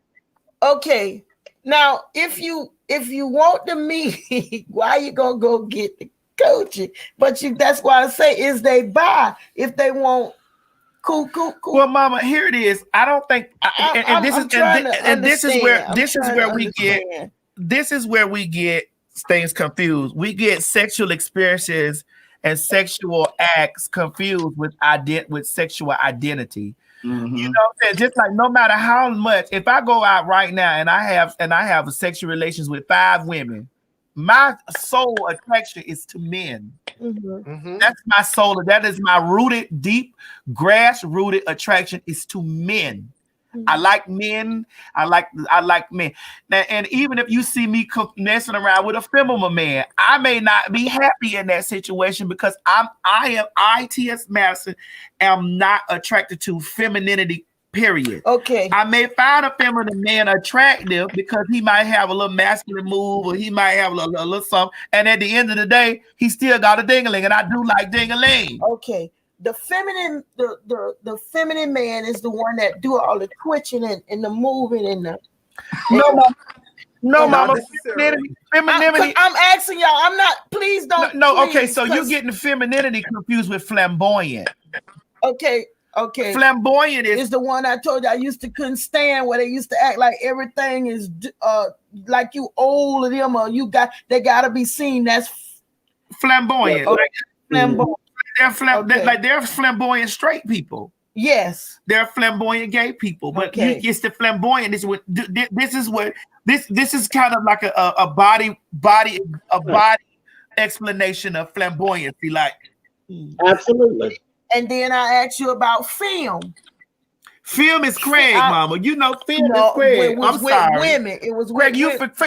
okay, now if you want to meet, why you gonna go get the coaching? But that's why I say is they buy if they want cool. Well, Mama, here it is. I don't think this is where we get things confused. We get sexual experiences and sexual acts confused with sexual identity. Mm-hmm. You know what I'm saying? Just like no matter how much, if I go out right now and I have sexual relations with 5 women, my soul attraction is to men. Mm-hmm. That's my soul. That is my rooted, deep, grass-rooted attraction is to men. Mm-hmm. I like men. I like men. Now, and even if you see me messing around with a feminine man, I may not be happy in that situation because I, T.S. Madison, am not attracted to femininity. Period. Okay. I may find a feminine man attractive because he might have a little masculine move or he might have a little something. And at the end of the day, he still got a ding-a-ling, and I do like ding-a-ling. Okay. The feminine, the feminine man is the one that do all the twitching and the moving and the. No, And mama. necessarily. Femininity. I'm asking y'all. I'm not. Please don't. No, okay. please, So you're 'cause- getting femininity confused with flamboyant. Okay. Flamboyant is the one I told you I used to couldn't stand, where they used to act like everything is like you old of them, or they gotta be seen. That's flamboyant. Okay. Flamboyant. They're flamboyant straight people. Yes, they're flamboyant gay people, but it's the flamboyant. This is kind of like a body explanation of flamboyancy, like absolutely. And then I asked you about film. Film is Craig, mama. You know, film is Craig. I'm sorry. Women. It was Craig.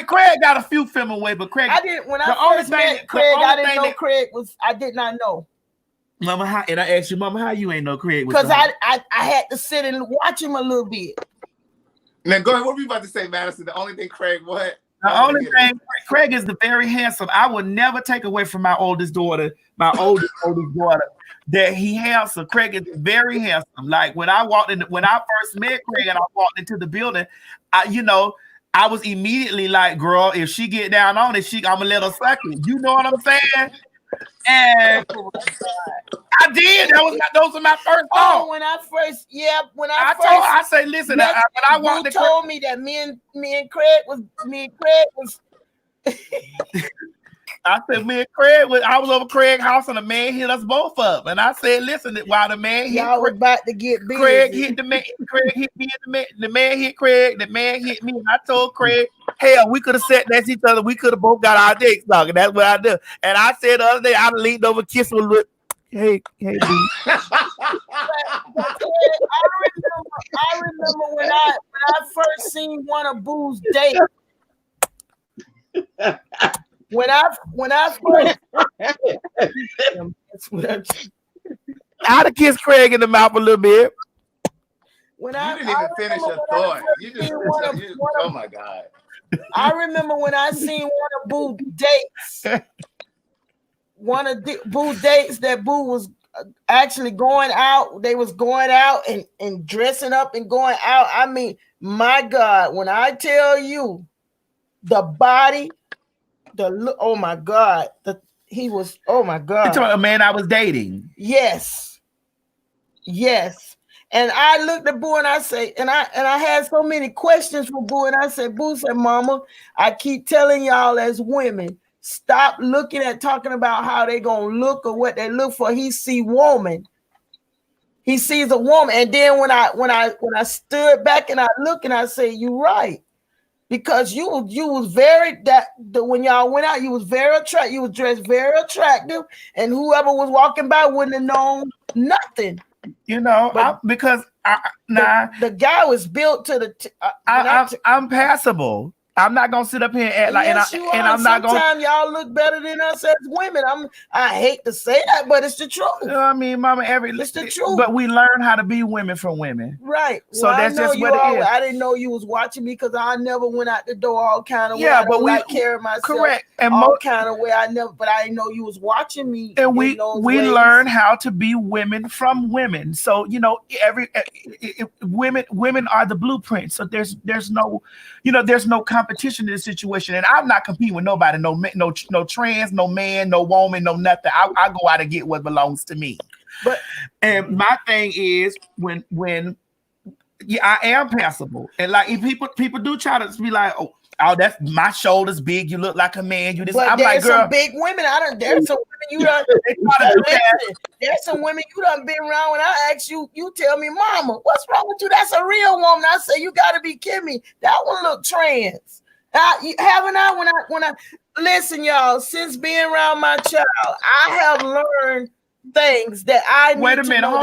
Craig got a few film away, but Craig. I didn't. When I first met Craig, I didn't know Craig was. I did not know. Mama, and I asked you, Mama, how you ain't know Craig? Because I had to sit and watch him a little bit. Now go ahead. What were you about to say, Madison? The only thing Craig The only thing, Craig is very handsome. I would never take away from my oldest daughter, that he handsome. Craig is very handsome. Like when I first met Craig and I walked into the building, I was immediately like, girl, if she get down on it, I'm gonna let her suck it. You know what I'm saying? And I did. Those are my first thoughts. When I say, listen, when I walked, told me that me and Craig was. I said, me and Craig I was over Craig's house and the man hit us both up. And I said, listen, while the man hit y'all was about to get busy. Craig hit the man, Craig hit me, the man hit Craig, the man hit me. And I told Craig, hell, we could have sat next to each other. We could have both got our dicks talking. That's what I do. And I said the other day, I leaned over, kissed him a little. Hey, B. I remember when I first seen one of Boo's dates. When I first I'd have kissed Craig in the mouth a little bit. You didn't even finish your thought. Oh my God. I remember when I seen one of Boo's dates. One of Boo's dates that Boo was actually going out. They was going out and dressing up and going out. I mean, my God, when I tell you the body, oh my God, he was, oh my God. You're talking about a man I was dating. Yes. And I looked at Boo and I say, and I had so many questions for Boo, and I said, Boo said, Mama, I keep telling y'all as women, stop looking at talking about how they gonna look or what they look for. He sees a woman. And then when I stood back and I look and I say, you're right. Because you was very when y'all went out, you was very attractive. You was dressed very attractive, and whoever was walking by wouldn't have known nothing. Because the guy was built to the. I'm passable. I'm not gonna sit up here and act like, and I'm not gonna. Sometimes y'all look better than us as women. I hate to say that, but it's the truth. I mean, Mama, it's the truth. But we learn how to be women from women, right? So that's just what it is. I didn't know you was watching me because I never went out the door all kind of way. But we carry myself correct and all kind of way. I didn't know you was watching me. And we learn how to be women from women. So women are the blueprint. So there's no competition in this situation, and I'm not competing with nobody, no trans, no man, no woman, no nothing. I go out and get what belongs to me. And my thing is when I am passable, and like if people do try to be like, oh, that's my shoulders big, you look like a man. You just, but I'm there's like, girl, some big women. There's some women you done. There's some women you done been around. When I ask you, you tell me, Mama, what's wrong with you? That's a real woman. I say, you got to be kidding me. That one look trans. Haven't I? When I listen, y'all, since being around my child, I have learned things that I need wait a minute, to know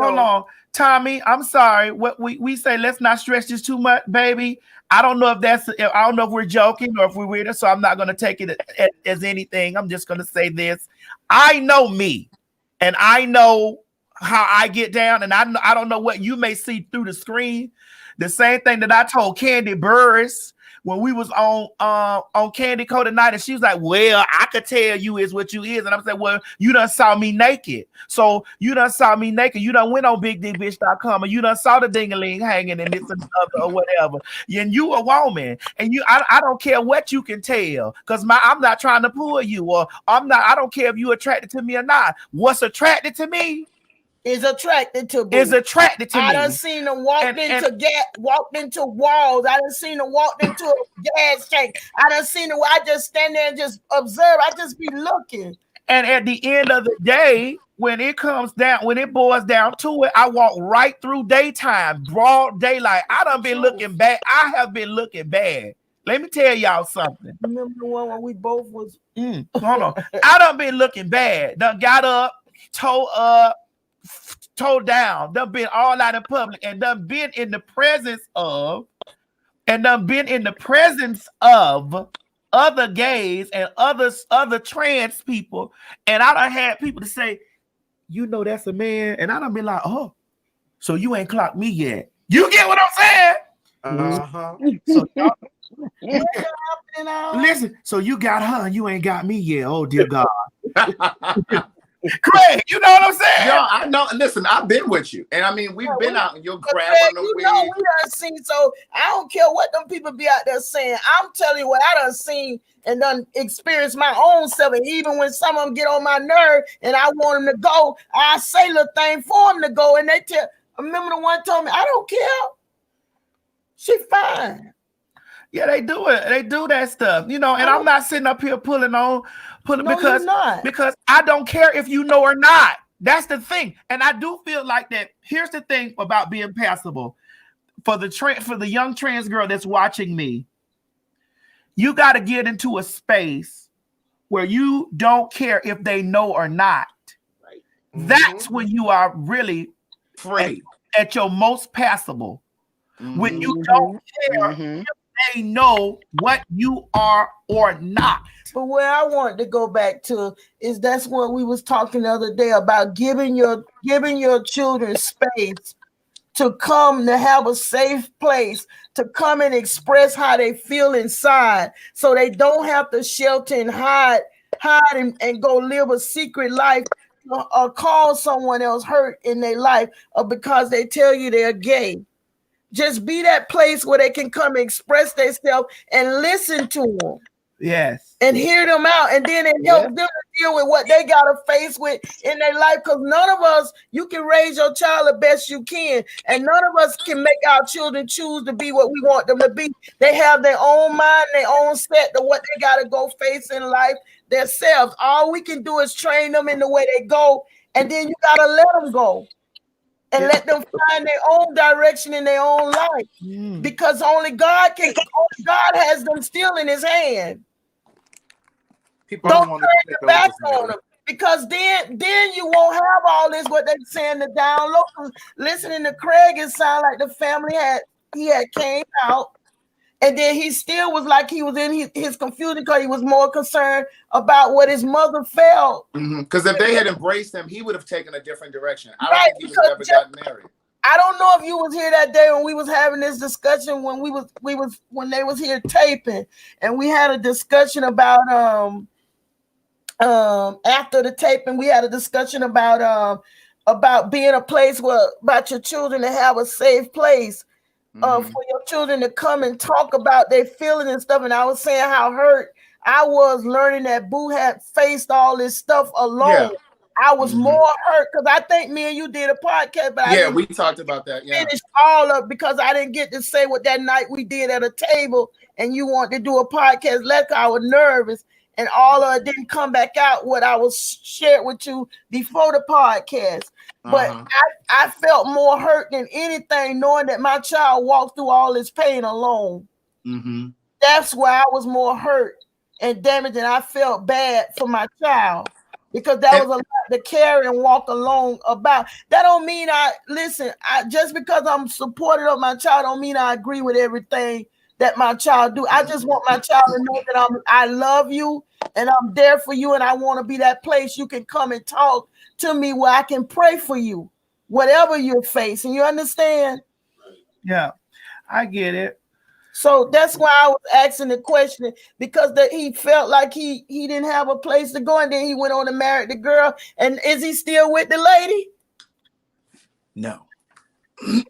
hold on. Tommy, I'm sorry. What we say, let's not stretch this too much, baby. I don't know if we're joking or if we're weird, so I'm not going to take it as anything. I'm just going to say this. I know me, and I know how I get down, and I don't know what you may see through the screen. The same thing that I told Candy Burris when we was on Candy Coated Night, and she was like, well, I could tell you is what you is. And I'm saying, well, you done saw me naked. So you done saw me naked. You done went on bigdbitch.com and you done saw the ding-a-ling hanging and this and other or whatever. And you a woman. And I don't care what you can tell, because I'm not trying to pull you, or I don't care if you attracted to me or not. What's attracted to me is attracted to me. I done seen them walked into walls. I done seen them walked into a gas tank. I done seen them. I just stand there and just observe. I just be looking. And at the end of the day, when it boils down to it, I walk right through daytime, broad daylight. I done been looking bad. I have been looking bad. Let me tell y'all something. Remember the one when we both was hold on. I done been looking bad. Done got up, toe down, done been all out in public, and done been in the presence of other gays and other trans people, and I done had people to say, you know, that's a man, and I done been like, oh, so you ain't clocked me yet. You get what I'm saying? So listen, so you got her and you ain't got me yet. Oh dear God. Craig, you know what I'm saying? Yo, I know. Listen, I've been with you, and I mean, we've been out. You're grabbing the we wig. done seen. So I don't care what them people be out there saying. I'm telling you what I done seen and done experienced my own self. And even when some of them get on my nerve and I want them to go, I say little thing for them to go, and they tell. I remember the one told me, I don't care. She fine. Yeah, they do it. They do that stuff, you know. And I'm not sitting up here pulling because I don't care if you know or not. That's the thing. And I do feel like that. Here's the thing about being passable for the young trans girl that's watching me. You got to get into a space where you don't care if they know or not. Right. That's when you are really free at your most passable. When you don't care if they know what you are or not. But where I want to go back to is that's what we was talking the other day about giving your children space to come to have a safe place to come and express how they feel inside, so they don't have to shelter and hide and go live a secret life or cause someone else hurt in their life, or because they tell you they're gay. Just be that place where they can come express themselves and listen to them. Yes. And hear them out, and then it helps them to deal with what they got to face with in their life. Because none of us, you can raise your child the best you can, and none of us can make our children choose to be what we want them to be. They have their own mind, their own set to what they got to go face in life themselves. All we can do is train them in the way they go, and then you got to let them go. And let them find their own direction in their own life, because only God has them still in His hand. People don't want turn to your back on them, because then you won't have all this what they saying the down low. Listening to Craig, it sounded like the family had came out. And then he still was like he was in his confusion because he was more concerned about what his mother felt. Because if they had embraced him, he would have taken a different direction. I don't think he would have ever gotten married. I don't know if you was here that day when we was having this discussion when when they was here taping, and we had a discussion about after the taping we had a discussion about being a place where about your children to have a safe place. For your children to come and talk about their feelings and stuff. And I was saying how hurt I was learning that Boo had faced all this stuff alone. Yeah. I was more hurt because I think me and you did a podcast, but we talked about that. Yeah, finished all of because I didn't get to say what that night we did at a table, and you wanted to do a podcast. I was nervous, and all of it didn't come back out what I was shared with you before the podcast. But I felt more hurt than anything knowing that my child walked through all this pain alone. That's why I was more hurt and damaged, and I felt bad for my child because that was a lot to carry and walk alone about. That don't mean just because I'm supportive of my child don't mean I agree with everything that my child do. I just want my child to know that I love you and I'm there for you, and I want to be that place you can come and talk to me where I can pray for you, whatever you're facing. You understand? Yeah, I get it. So that's why I was asking the question, because he felt like he didn't have a place to go, and then he went on to marry the girl. And is he still with the lady? No.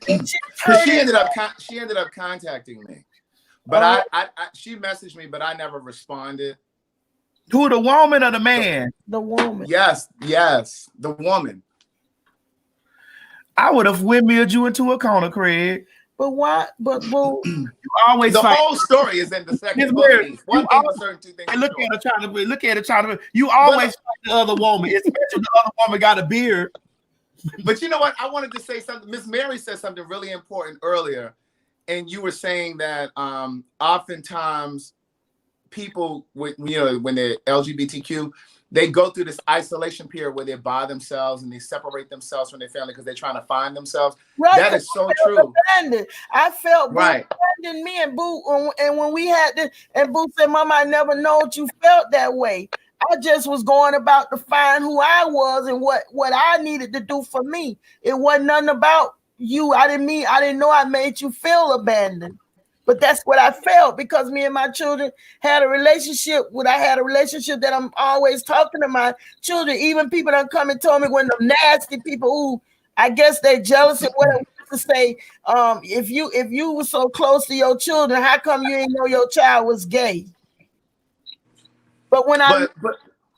Because she ended up contacting me, but she messaged me, but I never responded. Who, the woman or the man? The woman. Yes, the woman. I would have windmilled you into a corner, Craig. But why? But boo, you always the fight. whole story is in the second book. One thing for certain, two things. Look at her trying to. You always fight the other woman, especially the other woman got a beard. But you know what? I wanted to say something. Miss Mary said something really important earlier, and you were saying that oftentimes people, when they're LGBTQ, they go through this isolation period where they're by themselves and they separate themselves from their family because they're trying to find themselves. Right. That is so true. Abandoned. I felt right. Boo abandoned me and Boo, and when we had this, and Boo said, "Mama, I never know you felt that way. I just was going about to find who I was and what I needed to do for me. It wasn't nothing about you. I didn't know I made you feel abandoned." But that's what I felt, because me and my children had a relationship. I had a relationship that I'm always talking to my children. Even people that come and told me, when the nasty people who I guess they're jealous of what I want to say, if you were so close to your children, how come you didn't know your child was gay? But when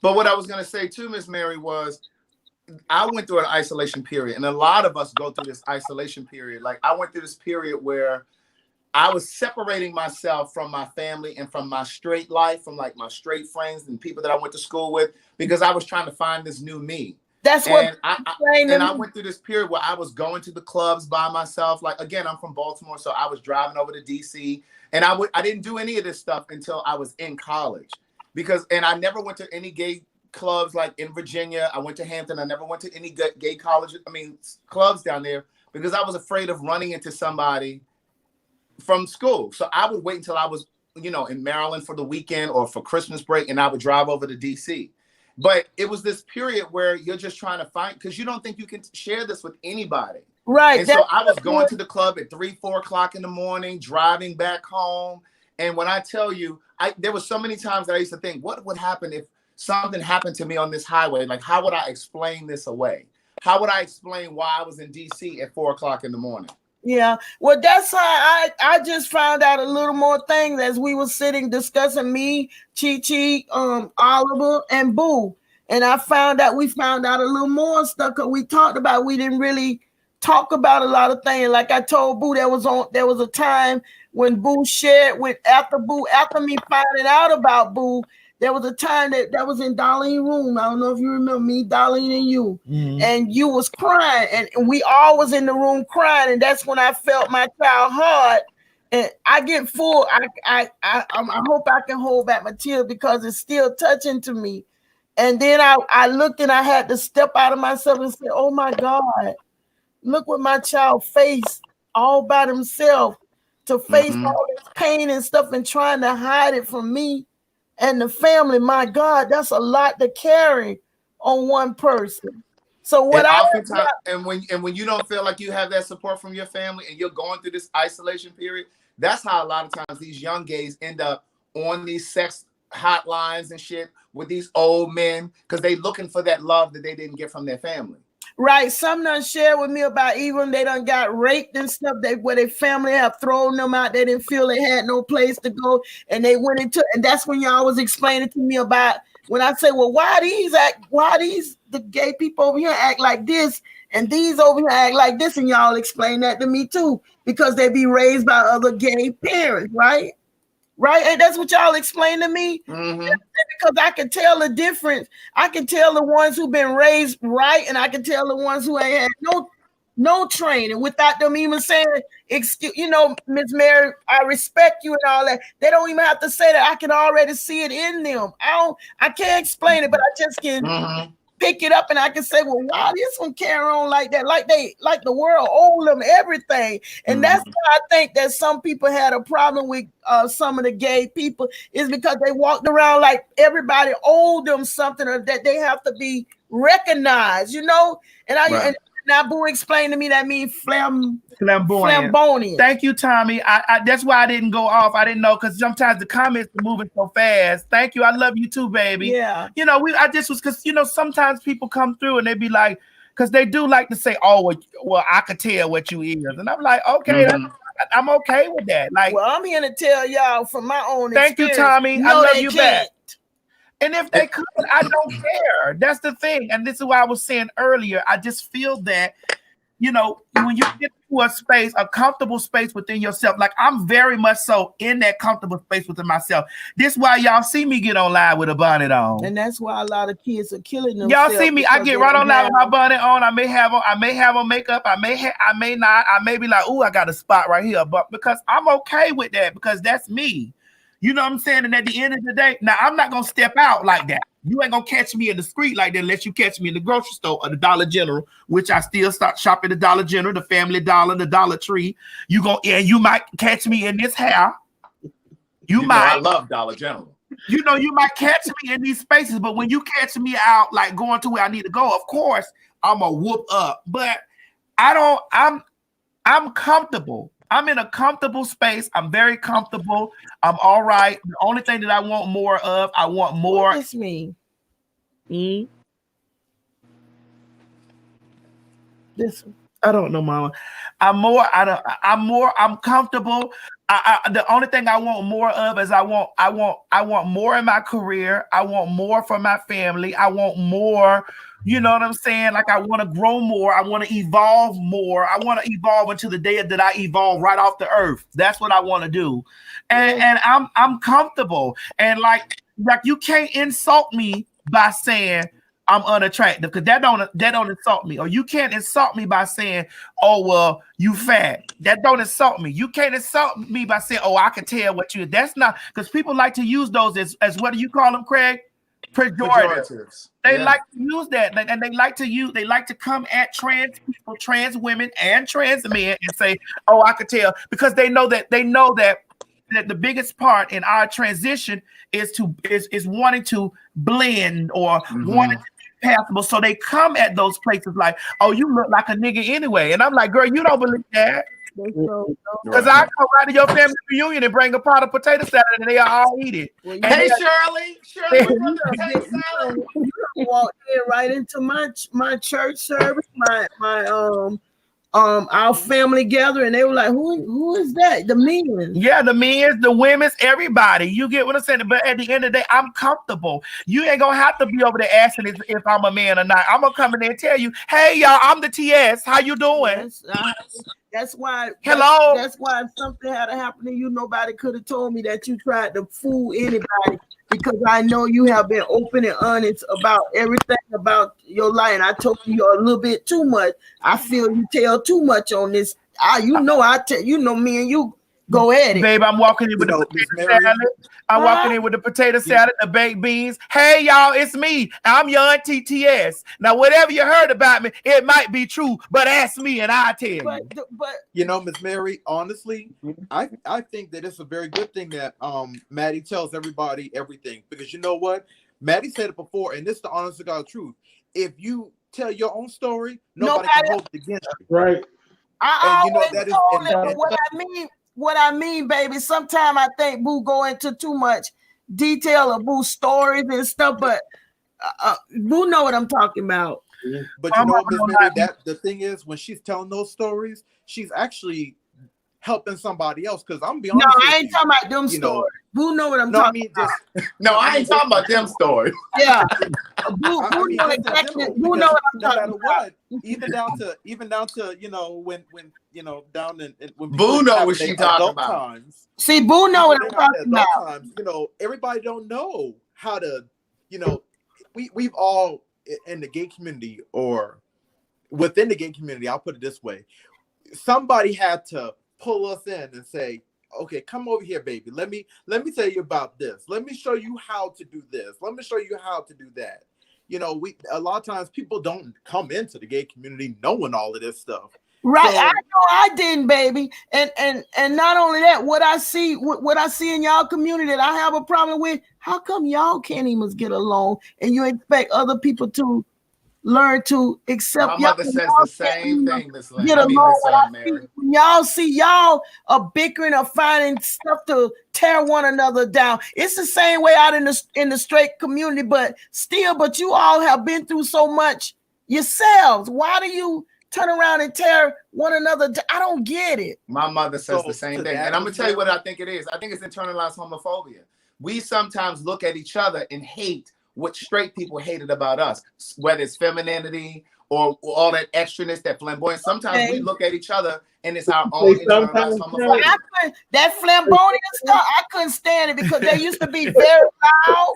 but what I was going to say too, Miss Mary, was I went through an isolation period, and a lot of us go through this isolation period. Like, I went through this period where I was separating myself from my family and from my straight life, from like my straight friends and people that I went to school with, because I was trying to find this new me. That's and what I went through this period where I was going to the clubs by myself. Like, again, I'm from Baltimore, so I was driving over to DC, and I didn't do any of this stuff until I was in college, and I never went to any gay clubs like in Virginia. I went to Hampton. I never went to any gay clubs down there, because I was afraid of running into somebody from school. So I would wait until I was, in Maryland for the weekend or for Christmas break, and I would drive over to DC. But it was this period where you're just trying to find, because you don't think you can share this with anybody. Right. And so I was going to the club at 3-4 o'clock in the morning, driving back home. And when I tell you, there were so many times that I used to think, what would happen if something happened to me on this highway? Like, how would I explain this away? How would I explain why I was in DC at 4 o'clock in the morning? Yeah, well, that's how I just found out a little more things as we were sitting discussing, me, Chi, Oliver, and Boo, and we found out a little more stuff, because we talked about, we didn't really talk about a lot of things. Like I told Boo, there was a time when Boo shared after me finding out about Boo. There was a time that was in Darlene's room. I don't know if you remember me, Darlene, and you. Mm-hmm. And you was crying, and we all was in the room crying, and that's when I felt my child heart. And I get full. I hope I can hold back my tears, because it's still touching to me. And then I looked, and I had to step out of myself and say, "Oh my God, look what my child faced all by himself, to face all this pain and stuff, and trying to hide it from me and the family." My God, that's a lot to carry on one person. So when you don't feel like you have that support from your family, and you're going through this isolation period, that's how a lot of times these young gays end up on these sex hotlines and shit with these old men, because they looking for that love that they didn't get from their family. Right. Some done shared with me about even they done got raped and stuff, where their family have thrown them out. They didn't feel they had no place to go, and they went into, and that's when y'all was explaining to me about, when I say, well, why these the gay people over here act like this, and these over here act like this, and y'all explain that to me too, because they be raised by other gay parents, right? Right, and that's what y'all explained to me. Mm-hmm. Because I can tell the difference. I can tell the ones who've been raised right, and I can tell the ones who ain't had no training, without them even saying, "Excuse, Miss Mary, I respect you," and all that. They don't even have to say that. I can already see it in them. I can't explain it, but I just can pick it up, and I can say, "Well, wow, this one carry on like that, like the world owe them everything." And that's why I think that some people had a problem with some of the gay people, is because they walked around like everybody owed them something, or that they have to be recognized, And Now, Boo, explain to me that means flamboyant. Flamboyant. Thank you, Tommy. I that's why I didn't go off. I didn't know because sometimes the comments are moving so fast. Thank you. I love you too, baby. Yeah. You know, I just was because sometimes people come through and they be like, because they do like to say, "Oh, well, I could tell what you is," and I'm like, okay, I'm okay with that. Like, well, I'm here to tell y'all from my own thank experience. you, Tommy. No, I love they you can't. back. And if they could, I don't care. That's the thing. And this is what I was saying earlier. I just feel that, when you get to a space, a comfortable space within yourself, like I'm very much so in that comfortable space within myself. This is why y'all see me get online with a bonnet on. And that's why a lot of kids are killing themselves. Y'all see me, I get right online with my bonnet on. I may have on makeup. I may not. I may be like, oh, I got a spot right here. But because I'm okay with that, because that's me. You know what I'm saying? And at the end of the day, now I'm not gonna step out like that. You ain't gonna catch me in the street like that unless you catch me in the grocery store or the Dollar General, which I still start shopping the Dollar General, the Family Dollar, the Dollar Tree. You might catch me in this hair. You might. I love Dollar General. You might catch me in these spaces, but when you catch me out, like going to where I need to go, of course I'm a whoop up. But I'm comfortable. I'm in a comfortable space. I'm very comfortable. I'm all right. The only thing that I want more of, I want more. What does this mean? This I don't know, Mama. I'm comfortable. The only thing I want more of is I want more in my career. I want more for my family. I want more. You know what I'm saying? Like I want to grow more. I want to evolve more. I want to evolve into the day that I evolve right off the earth. That's what I want to do. And I'm comfortable. And like you can't insult me by saying I'm unattractive, because that don't insult me. Or you can't insult me by saying, oh, well, you fat. That don't insult me. You can't insult me by saying, oh, I can tell what you. That's not, because people like to use those as what do you call them, Craig? Pejoratives. They like to use that, and they like to come at trans people, trans women, and trans men and say, "Oh, I could tell," because they know that the biggest part in our transition is wanting to blend or wanting to be passable. So they come at those places like, "Oh, you look like a nigga anyway," and I'm like, "Girl, you don't believe that." Because I go right to your family reunion and bring a pot of potato salad and they all eat it. Well, hey, Shirley, we want the potato salad. You walked in right into my church service, our family gathering, and they were like, "Who is that?" The men. Yeah, the men, the women's, everybody. You get what I'm saying? But at the end of the day, I'm comfortable. You ain't gonna have to be over there asking if I'm a man or not. I'm gonna come in there and tell you, "Hey, y'all, I'm the TS. How you doing?" That's why. Hello. That's why if something had happened to you, nobody could have told me that you tried to fool anybody, because I know you have been open and honest about everything about your life. And I told you a little bit too much. I feel you tell too much on this. I tell me and you go at it. Babe, I'm walking in with the potato salad. I'm walking in with the potato salad, the baked beans. Hey, y'all, it's me. I'm your auntie TS. Now, whatever you heard about me, it might be true, but ask me and I'll tell you. But Miss Mary, honestly, I think that it's a very good thing that Maddie tells everybody everything, because you know what? Maddie said it before, and this is the honest to God truth. If you tell your own story, nobody can hold it against you. Right. What I mean, baby, sometimes I think Boo go into too much detail of Boo stories and stuff, but Boo know what I'm talking about. But you know what, Miss Mary, the thing is, when she's telling those stories, she's actually helping somebody else. Because I'm be honest, I ain't talking about them stories. Boo know what I'm talking about. I ain't talking about them stories. Yeah, Boo know exactly. Boo know what I'm talking about. Even down to when down in when Boo know what she talking about. Times, see, Boo know what I'm talking about. Times, everybody don't know how to. We've all in the gay community or within the gay community. I'll put it this way: somebody had to pull us in and say, okay, come over here, baby. Let me tell you about this. Let me show you how to do this. Let me show you how to do that. A lot of times people don't come into the gay community knowing all of this stuff. Right. So, I know I didn't, baby. And not only that, what I see in y'all community that I have a problem with, how come y'all can't even get along and you expect other people to learn to accept. My mother says the same thing, Miss Lynn. Get I mean, along. Miss Mary. When y'all see y'all are bickering or finding stuff to tear one another down, it's the same way out in the straight community. But you all have been through so much yourselves. Why do you turn around and tear one another down? I don't get it. My mother says the same thing, and I'm gonna tell you what I think it is. I think it's internalized homophobia. We sometimes look at each other and hate what straight people hated about us, whether it's femininity or all that extraness, that flamboyance. Sometimes we look at each other and it's our own internalized homophobia. That flamboyant stuff, I couldn't stand it because they used to be very loud.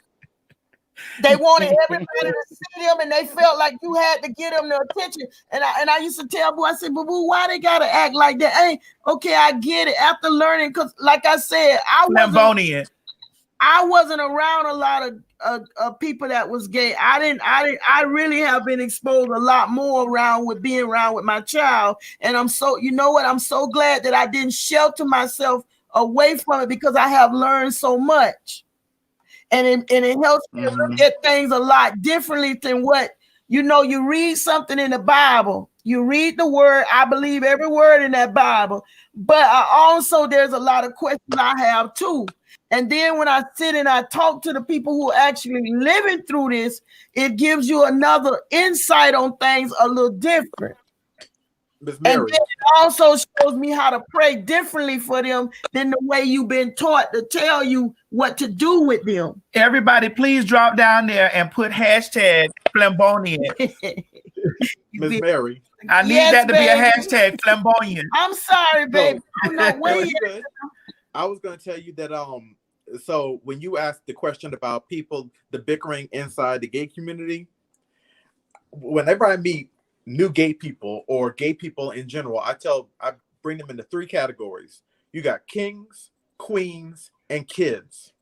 They wanted everybody to see them, and they felt like you had to get them the attention. And I used to tell Boo, I said, "Boo, why they gotta act like that?" Hey, okay, I get it. After learning, because like I said, I wasn't around a lot of people that was gay. I really have been exposed a lot more being around with my child. And I'm so, you know what? I'm so glad that I didn't shelter myself away from it because I have learned so much. And it helps me look at things a lot differently than what, you read something in the Bible. You read the word. I believe every word in that Bible. But there's a lot of questions I have too. And then when I sit and I talk to the people who are actually living through this, it gives you another insight on things a little different. Ms. Mary. And then it also shows me how to pray differently for them than the way you've been taught to tell you what to do with them. Everybody, please drop down there and put hashtag flamboyant. Ms. Mary. I need that to be a hashtag flamboyant. I'm sorry, baby. I'm not waiting. I was going to tell you that so when you asked the question about the bickering inside the gay community, whenever I meet new gay people or gay people in general, I bring them into 3 categories. You got kings, queens, and kids.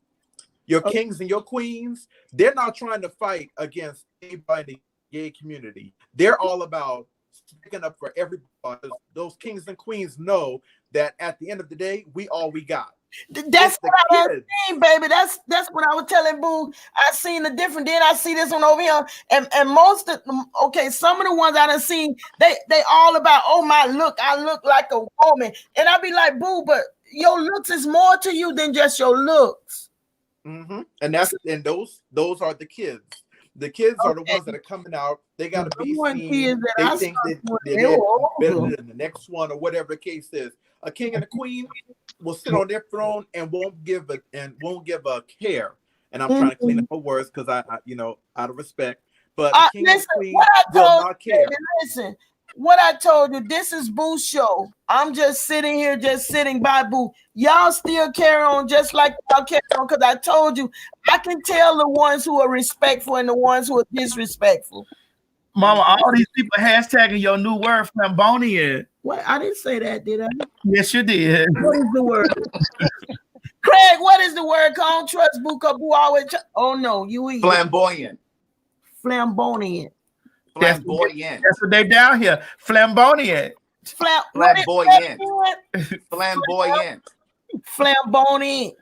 Your kings and your queens, they're not trying to fight against anybody in the gay community. They're all about sticking up for everybody. Those kings and queens know that at the end of the day, we got. That's what I was saying, baby. That's what I was telling Boo. I seen the different. Then I see this one over here, and most of them, some of the ones I done seen, they all about, oh, my look, I look like a woman, and I be like, Boo, but your looks is more to you than just your looks. Mm-hmm. And those are the kids. The kids are the ones that are coming out. They got to be seen. They think that they're better than the next one or whatever the case is. A king and a queen will sit on their throne and won't give a care. And I'm trying to clean up my words because I out of respect. But a king and a queen will not care. Listen, what I told you, this is Boo's show. I'm just sitting here, just sitting by Boo. Y'all still carry on just like y'all carry on, because I told you, I can tell the ones who are respectful and the ones who are disrespectful. Mama, all these people hashtagging your new word, flamboyant. What? I didn't say that, did I? Yes, you did. What is the word? Craig, what is the word? Don't trust Boo, because Boo always. Oh, no, you eat. Flamboyant. Flamboyant. That's what they're down here. Flamboyant. Flamboyant. Flamboyant. Flamboyant.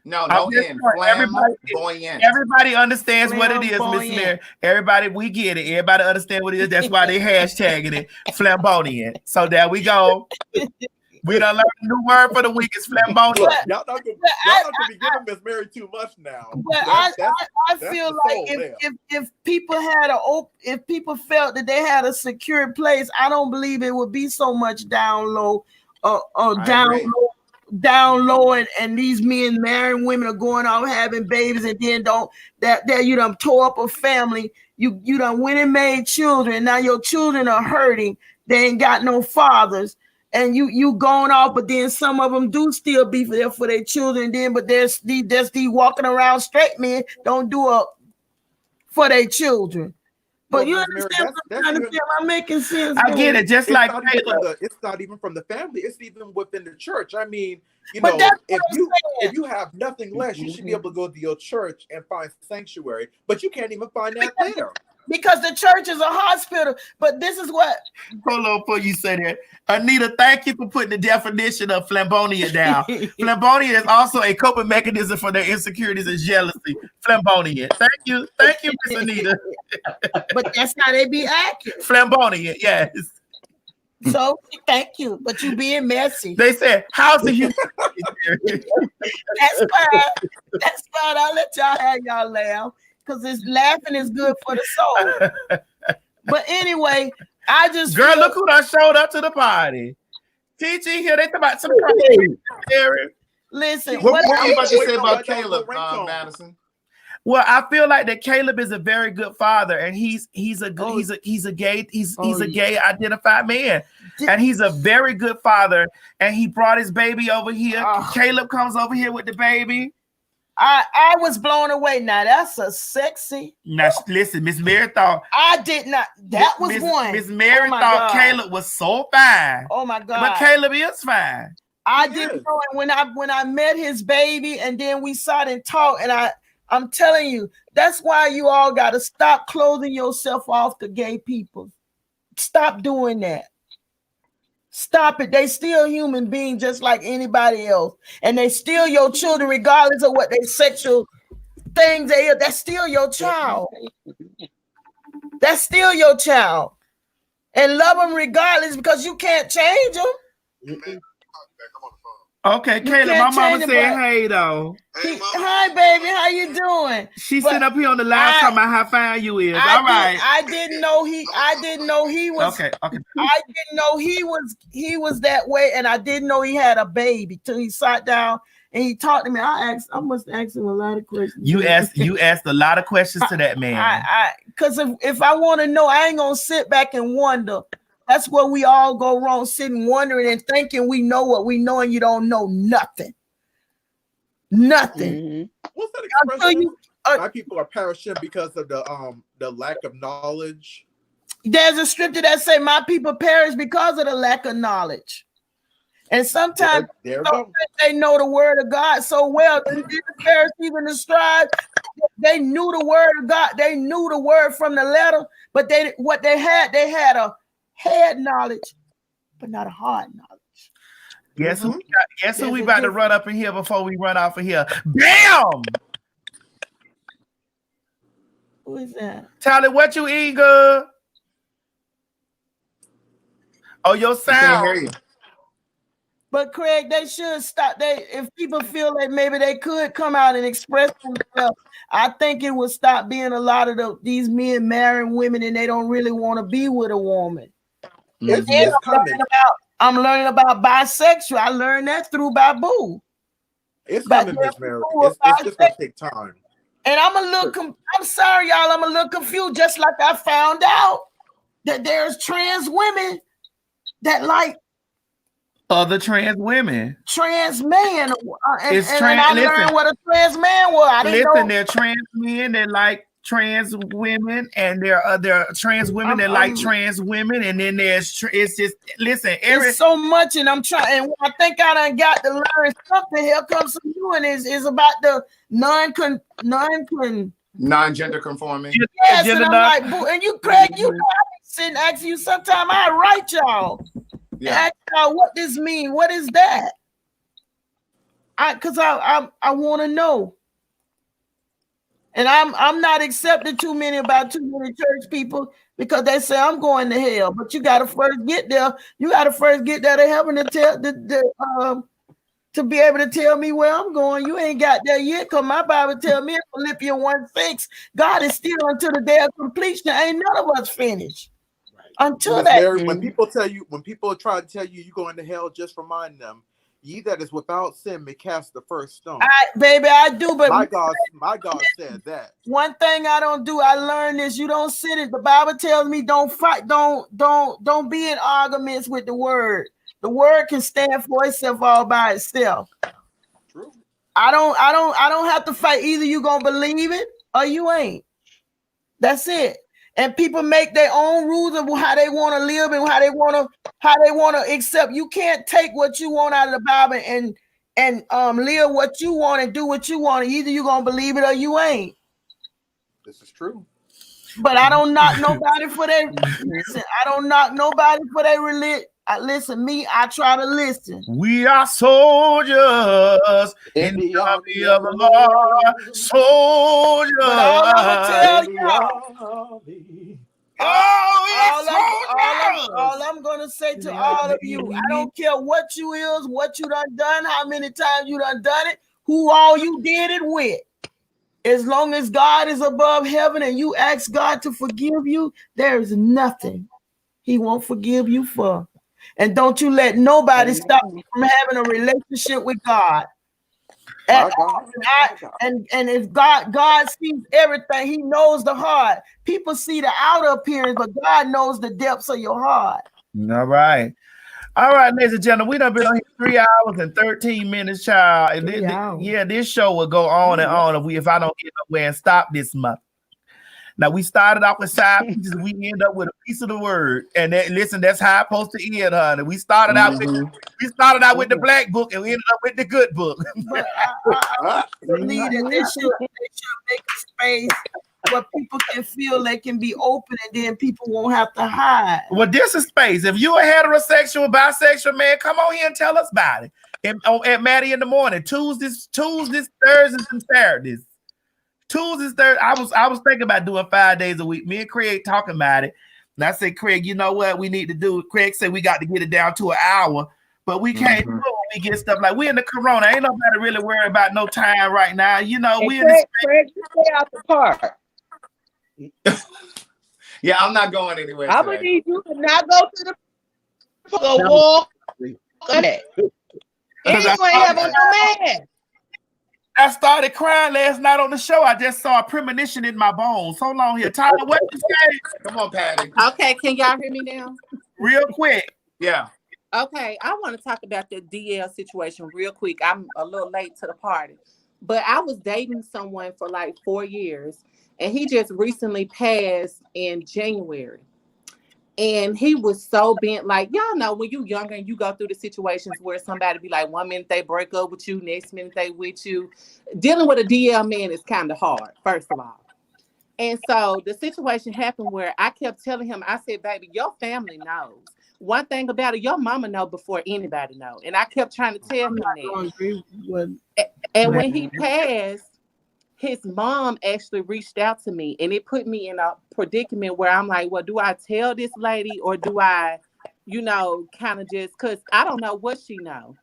No, flamboyant. Everybody understands what it is, Miss Mary. Everybody, we get it. Everybody understand what it is. That's why they hashtagging it flamboyant. So there we go. We done learned a new word for the week. It's flamboyant. Look, y'all not gonna be giving Miss Mary too much now. But I feel like if people had if people felt that they had a secure place, I don't believe it would be so much down low down low, and these men marrying women are going off having babies, and then you done tore up a family. You done went and made children. Now your children are hurting. They ain't got no fathers. And you going off, but then some of them do still be there for their children. Then, but there's these walking around straight men don't do it for their children. But you understand what I'm trying to say? I'm making sense. I get it. Just like it's not even from the family. It's even within the church. I mean, if you have nothing less, you should be able to go to your church and find sanctuary. But you can't even find that there. because the church is a hospital. But this is what. Hold on before you say that. Anita, thank you for putting the definition of flamboyant down. Flamboyant is also a coping mechanism for their insecurities and jealousy. Flamboyant. Thank you, Miss Anita. But that's how they be acting. Flamboyant, yes. So thank you, but you being messy. They said, "How's the human?" That's fine. That's fine. I'll let y'all have y'all laugh because laughing is good for the soul. But anyway, I just look who done showed up to the party. TG here. They talk about some Listen, what are you about to say about Caleb, Madison? Well, I feel like that Caleb is a very good father, and he's a gay identified man, and he's a very good father. And he brought his baby over here. Caleb comes over here with the baby. I was blown away. Now that's a sexy. Now listen, Miss Mary thought I did not. That was one. Miss Mary thought Caleb was so fine. Oh my God! But Caleb is fine. I didn't know it when I met his baby, and then we sat and talked, and I'm telling you, that's why you all got to stop closing yourself off to gay people. Stop doing that. Stop it. They still human beings just like anybody else. And they still your children regardless of what their sexual things they are. That's still your child. That's still your child. And love them regardless because you can't change them. Okay, Caleb, my mama said hey though. Hi, baby, how you doing? She sitting up here on the live talking about how fine you is. All right. I didn't know he was okay. I didn't know he was that way, and I didn't know he had a baby till he sat down and he talked to me. I must ask him a lot of questions. You asked a lot of questions to that man. Because if I want to know, I ain't gonna sit back and wonder. That's where we all go wrong, sitting wondering and thinking we know what we know, and you don't know nothing. Nothing. Mm-hmm. What's that expression? Black people are perishing because of the lack of knowledge. There's a scripture that say, "My people perish because of the lack of knowledge." And sometimes they know the word of God so well. The Pharisees and the scribes, they knew the word of God. They knew the word from the letter, but they had a head knowledge, but not a heart knowledge. Guess who we about to run up in here before we run off of here? Bam! Who is that? Tally, what you eat, girl? Oh, your sound. But Craig, they should stop. If people feel like maybe they could come out and express themselves, I think it would stop being a lot of these men marrying women and they don't really want to be with a woman. It's coming. I'm learning about bisexual. I learned that through Babu. It's coming, Miss Mary. It's just gonna take time. And I'm sorry, y'all. I'm a little confused. Just like I found out that there's trans women that like other trans women, trans men. And I learned what a trans man was. I didn't know. They're trans men that like trans women, and there are trans women that like trans women, and then there's it's just it's so much, and I'm trying. And I think I done got to learn something. Here comes some new, and is about the non-gender conforming. Yes, and I'm like, and you, Craig, you know, I be sitting asking you. Sometime I write y'all. Yeah. Ask y'all what this mean. What is that? Because I want to know. And I'm not accepting too many church people because they say I'm going to hell. But you got to first get there. You got to first get there to heaven to tell to be able to tell me where I'm going. You ain't got there yet. Because my Bible tell me in Philippians 1:6, God is still until the day of completion. Ain't none of us finished. Right. Until that. Mary, when people try to tell you you're going to hell, just remind them. Ye that is without sin may cast the first stone. Baby, I do, but my God said that. One thing I don't do, I learned this. You don't sit it. The Bible tells me don't fight, don't be in arguments with the word. The word can stand for itself all by itself. True. I don't have to fight. Either you gonna believe it or you ain't. That's it. And people make their own rules of how they want to live and how they want to accept. You can't take what you want out of the Bible and live what you want and do what you want. Either you're gonna believe it or you ain't. This is true. But I don't knock nobody for their listen. I don't knock nobody for their religion. Listen, me, I try to listen. We are soldiers in the army of the Lord. Soldiers. But all I'm gonna tell y'all. All I'm gonna say to all of you, I don't care what you is, what you done, how many times you done it, who all you did it with. As long as God is above heaven and you ask God to forgive you, there is nothing He won't forgive you for. And don't you let nobody stop you from having a relationship with God. And if God sees everything, He knows the heart. People see the outer appearance, but God knows the depths of your heart. All right. All right, ladies and gentlemen, we done been on here 3 hours and 13 minutes, child. And this show will go on and on if I don't get nowhere and stop this month. Now, we started off with side pieces, we end up with a piece of the word. And listen, that's how it's supposed to end, honey. We started out with the black book and we ended up with the good book. But I believe that they should make a space where people can feel they can be open and then people won't have to hide. Well, this is space. If you're a heterosexual, bisexual man, come on here and tell us about it. At Maddie in the morning, Tuesdays, Thursdays, and Saturdays. Tuesdays, Thursdays. I was thinking about doing 5 days a week. Me and Craig talking about it. And I said, Craig, you know what we need to do? Craig said we got to get it down to an hour, but we can't do it when we get stuff like we in the corona. Ain't nobody really worried about no time right now. You know, we in the Craig, you stay out the park. Yeah, I'm not going anywhere. I would need you to not go to the walk. And you ain't have on no man. I started crying last night on the show. I just saw a premonition in my bones. Hold on here. Tyler, what you say? Come on, Patty. Okay, can y'all hear me now? Real quick. Yeah. Okay, I want to talk about the DL situation real quick. I'm a little late to the party, but I was dating someone for like 4 years, and he just recently passed in January. And he was so bent, like, y'all know when you younger and you go through the situations where somebody be like, 1 minute they break up with you, next minute they with you. Dealing with a DL man is kind of hard, first of all. And so the situation happened where I kept telling him, I said, baby, your family knows. One thing about it, your mama know before anybody know. And I kept trying to tell him that. And when he passed, his mom actually reached out to me, and it put me in a predicament where I'm like, well, do I tell this lady or do I, kind of just, because I don't know what she know.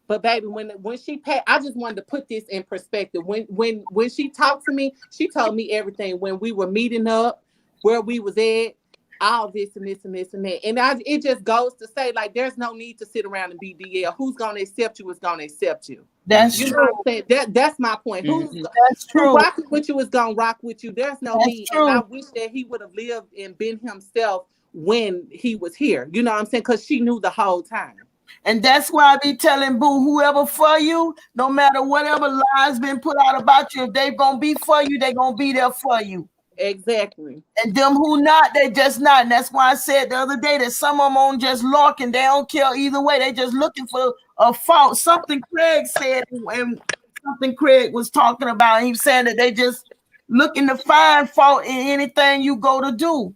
But baby, when she passed, I just wanted to put this in perspective. When she talked to me, she told me everything. When we were meeting up, where we was at, all this and this and this and that. And it just goes to say, like, there's no need to sit around and be DL. Who's going to accept you is going to accept you. That's true. Know what I'm saying? That's my point. That's true. Who rocking with you is going to rock with you. There's no need. True. And I wish that he would have lived and been himself when he was here. You know what I'm saying? Because she knew the whole time. And that's why I be telling Boo, whoever for you, no matter whatever lies been put out about you, if they going to be for you, they going to be there for you. Exactly. And them who not, they just not. And that's why I said the other day that some of them on just lurking. They don't care either way. They just looking for a fault. Something Craig said, and something Craig was talking about. He was saying that they just looking to find fault in anything you go to do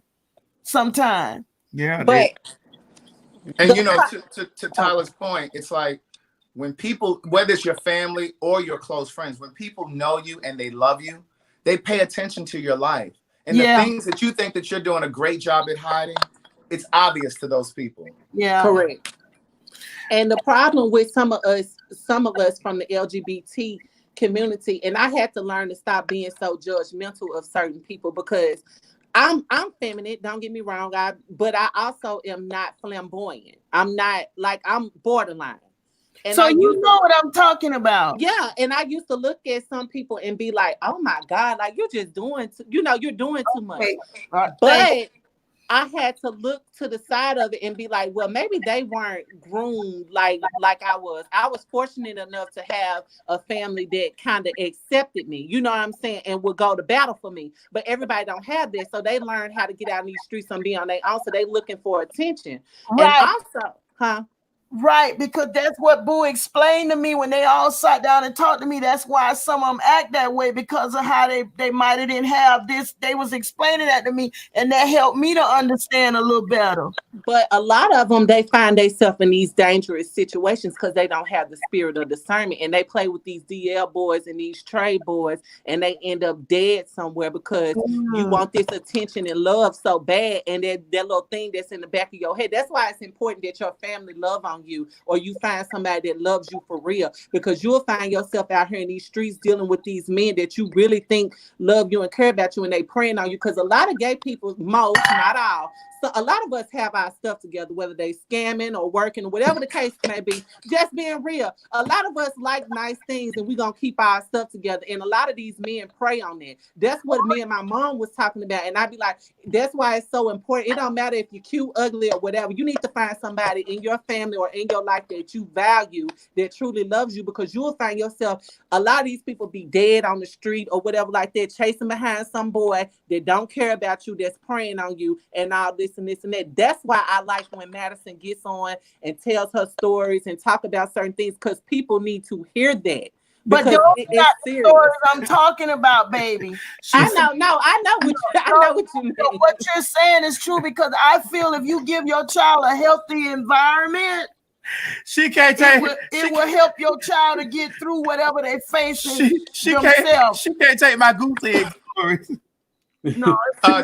sometimes. Yeah. But and to Tyler's point, it's like when people, whether it's your family or your close friends, when people know you and they love you, they pay attention to your life. And the things that you think that you're doing a great job at hiding, it's obvious to those people. Yeah. Correct. And the problem with some of us from the LGBT community, and I had to learn to stop being so judgmental of certain people because I'm feminine, don't get me wrong, but I also am not flamboyant. I'm not, like, I'm borderline. And so you know what I'm talking about. Yeah, and I used to look at some people and be like, oh my God, like you're just doing, you're doing too much. But I had to look to the side of it and be like, well, maybe they weren't groomed like I was. I was fortunate enough to have a family that kind of accepted me, you know what I'm saying, and would go to battle for me. But everybody don't have this, so they learn how to get out in these streets and be on their own, so they looking for attention. Right. And also, Right, because that's what Boo explained to me when they all sat down and talked to me. That's why some of them act that way, because of how they might have didn't have this. They was explaining that to me, and that helped me to understand a little better. But a lot of them, they find themselves in these dangerous situations because they don't have the spirit of discernment, and they play with these DL boys and these trade boys, and they end up dead somewhere because you want this attention and love so bad, and that little thing that's in the back of your head. That's why it's important that your family love on you, or you find somebody that loves you for real, because you'll find yourself out here in these streets dealing with these men that you really think love you and care about you, and they preying on you. Because a lot of gay people, most, not all, so a lot of us have our stuff together, whether they scamming or working, or whatever the case may be. Just being real, a lot of us like nice things, and we're gonna keep our stuff together. And a lot of these men prey on that. That's what me and my mom was talking about. And I'd be like, that's why it's so important. It don't matter if you're cute, ugly, or whatever. You need to find somebody in your family or in your life that you value, that truly loves you, because you'll find yourself, a lot of these people be dead on the street or whatever like that, chasing behind some boy that don't care about you, that's preying on you, and all this and this and that. That's why I like when Madison gets on and tells her stories and talk about certain things, because people need to hear that. But those are not the stories I'm talking about, baby. I know what you mean. What you're saying is true, because I feel if you give your child a healthy environment, she can't take it will help your child to get through whatever they facing themselves. She can't take my goose egg stories. No,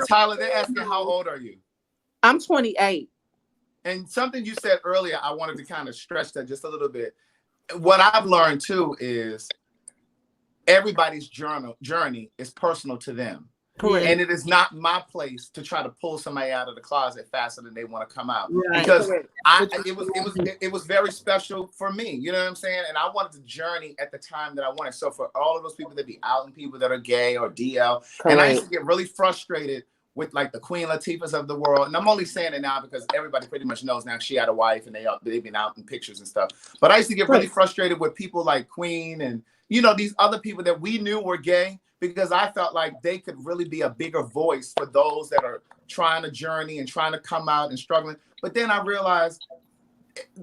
Tyler, they're asking how old are you? I'm 28. And something you said earlier, I wanted to kind of stretch that just a little bit. What I've learned too is everybody's journey is personal to them. Correct. And it is not my place to try to pull somebody out of the closet faster than they want to come out. Right. Because Correct. it was very special for me. You know what I'm saying? And I wanted the journey at the time that I wanted. So for all of those people that be outing people that are gay or DL, and I used to get really frustrated with like the Queen Latifahs of the world. And I'm only saying it now because everybody pretty much knows now she had a wife and they've been out in pictures and stuff. But I used to get really frustrated with people like Queen and, you know, these other people that we knew were gay, because I felt like they could really be a bigger voice for those that are trying to journey and trying to come out and struggling. But then I realized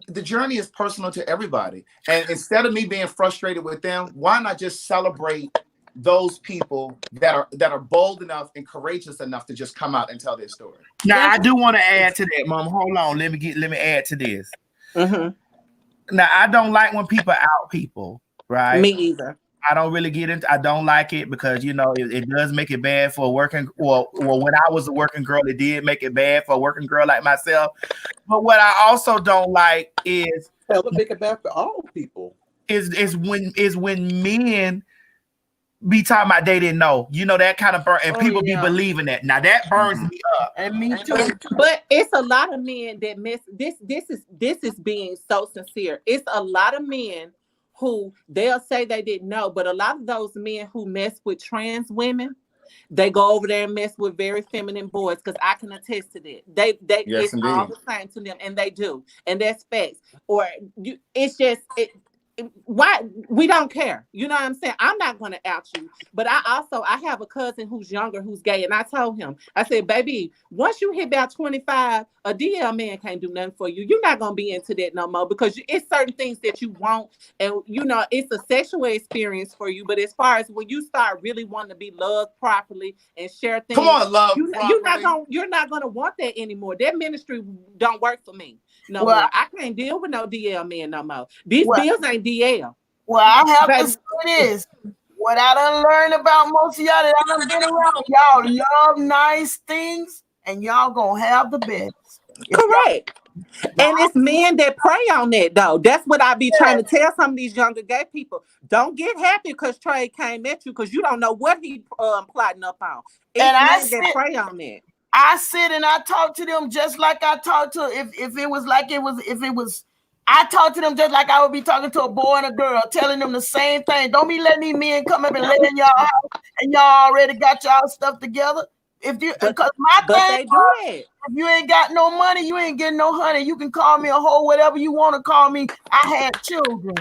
the journey is personal to everybody. And instead of me being frustrated with them, why not just celebrate those people that are bold enough and courageous enough to just come out and tell their story? Now, I do want to add to that, Mom. Hold on. Let me add to this. Now, I don't like when people out people, right? Me either. I don't really get into. I don't like it because, you know, it does make it bad for a working. Well, when I was a working girl, it did make it bad for a working girl like myself. But what I also don't like is make it bad for all people. Is when men be talking about they didn't know, you know, that kind of burn, and people be believing that. Now that burns me up, and me too. But it's a lot of men that miss this. This is being so sincere. It's a lot of men who they'll say they didn't know, but a lot of those men who mess with trans women, they go over there and mess with very feminine boys, because I can attest to that. They Yes, it's all the same to them, and they do, and that's facts. Or it's just why we don't care, you know what I'm saying? I'm not going to out you, but I have a cousin who's younger, who's gay, and I told him, I said, baby, once you hit about 25, a DL man can't do nothing for you. You're not going to be into that no more, because it's certain things that you want, and you know it's a sexual experience for you. But as far as when you start really wanting to be loved properly and share things, come on, love, you're not gonna want that anymore. That ministry don't work for me no more. I can't deal with no DL man no more. These bills ain't DL. Well, I have to say this. What I done learned about most of y'all that I done been around, y'all love nice things, and y'all gonna have the best. Correct. And it's men that prey on that, though. That's what I be trying to tell some of these younger gay people. Don't get happy because Trey came at you, because you don't know what he plotting up on. It's men that prey on that. I sit and I talk to them just like I talk to if it was I talk to them just like I would be talking to a boy and a girl, telling them the same thing. Don't be letting these men come up and lay in y'all house and y'all already got y'all stuff together. Because my thing, if you ain't got no money, you ain't getting no honey. You can call me a hoe, whatever you want to call me. I had children.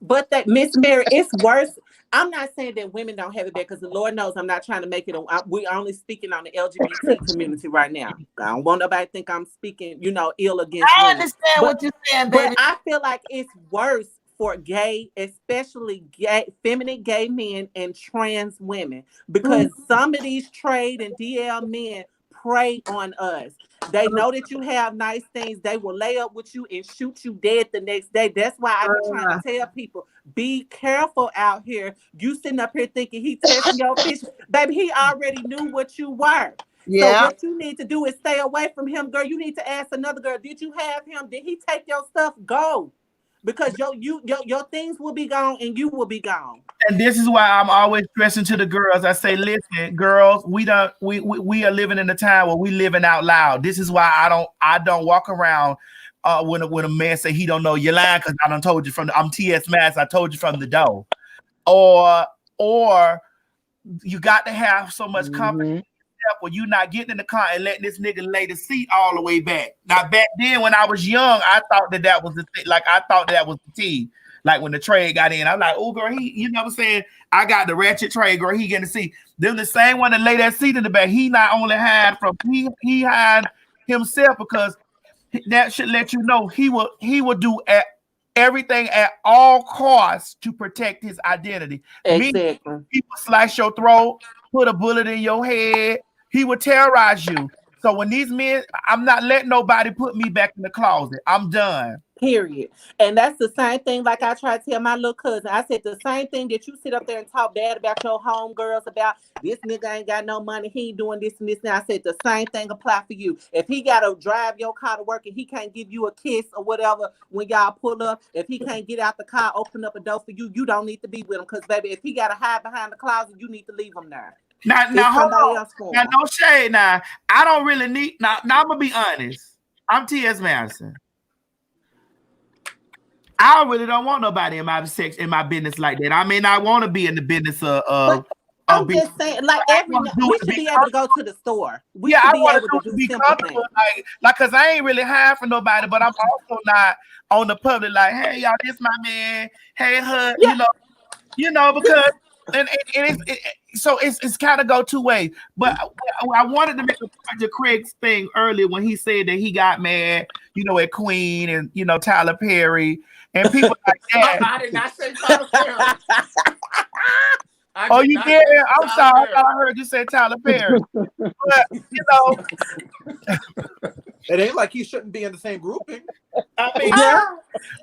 But that Miss Mary, it's worse. I'm not saying that women don't have it bad because the Lord knows I'm not trying to make it. We're only speaking on the LGBT community right now. I don't want nobody to think I'm speaking, ill against I women. understand what you're saying, But baby. I feel like it's worse for gay, especially gay, feminine gay men and trans women, because some of these trade and DL men prey on us. They know that you have nice things. They will lay up with you and shoot you dead the next day. That's why I be trying to tell people, be careful out here. You sitting up here thinking he testing your fish. Baby, he already knew what you were. Yeah. So what you need to do is stay away from him, girl. You need to ask another girl, did you have him? Did he take your stuff? Go. Because your things will be gone and you will be gone. And this is why I'm always stressing to the girls. I say, listen, girls, we are living in a time where we living out loud. This is why I don't walk around when a man say he don't know your line because I done told you I'm TS Mass. I told you from the door. Or you got to have so much confidence where you not getting in the car and letting this nigga lay the seat all the way back. Now back then when I was young, I thought that was the thing. Like I thought that was the T. Like when the trade got in, I'm like, oh girl, you know what I'm saying? I got the ratchet trade, girl. He getting the seat. Then the same one that lay that seat in the back. He not only hide from he hide himself because that should let you know he will do everything at all costs to protect his identity. Exactly. He will slice your throat, put a bullet in your head. He will terrorize you. So when these men, I'm not letting nobody put me back in the closet. I'm done. Period. And that's the same thing like I tried to tell my little cousin. I said the same thing that you sit up there and talk bad about your homegirls about this nigga ain't got no money, he ain't doing this and this. And I said the same thing apply for you. If he got to drive your car to work and he can't give you a kiss or whatever when y'all pull up, if he can't get out the car, open up a door for you, you don't need to be with him. Because baby, if he got to hide behind the closet, you need to leave him there. Now hold on. Now no shade. Now I don't really need. Now I'm gonna be honest. I'm T.S. Madison. I really don't want nobody in my business like that. I mean, I want to be in the business of. I'm just saying, like we should be able to go to the store. We should be able to do simple things. Like, cause I ain't really hiring for nobody, but I'm also not on the public. Like, hey y'all, this my man. Hey, her, you know, because. And it's kind of go two ways. But I wanted to make a point to Craig's thing earlier when he said that he got mad, at Queen and Tyler Perry and people like that. I did not say Tyler Perry. Oh, you did? I'm sorry. I thought I heard you say Tyler Perry. But it ain't like he shouldn't be in the same grouping. I mean,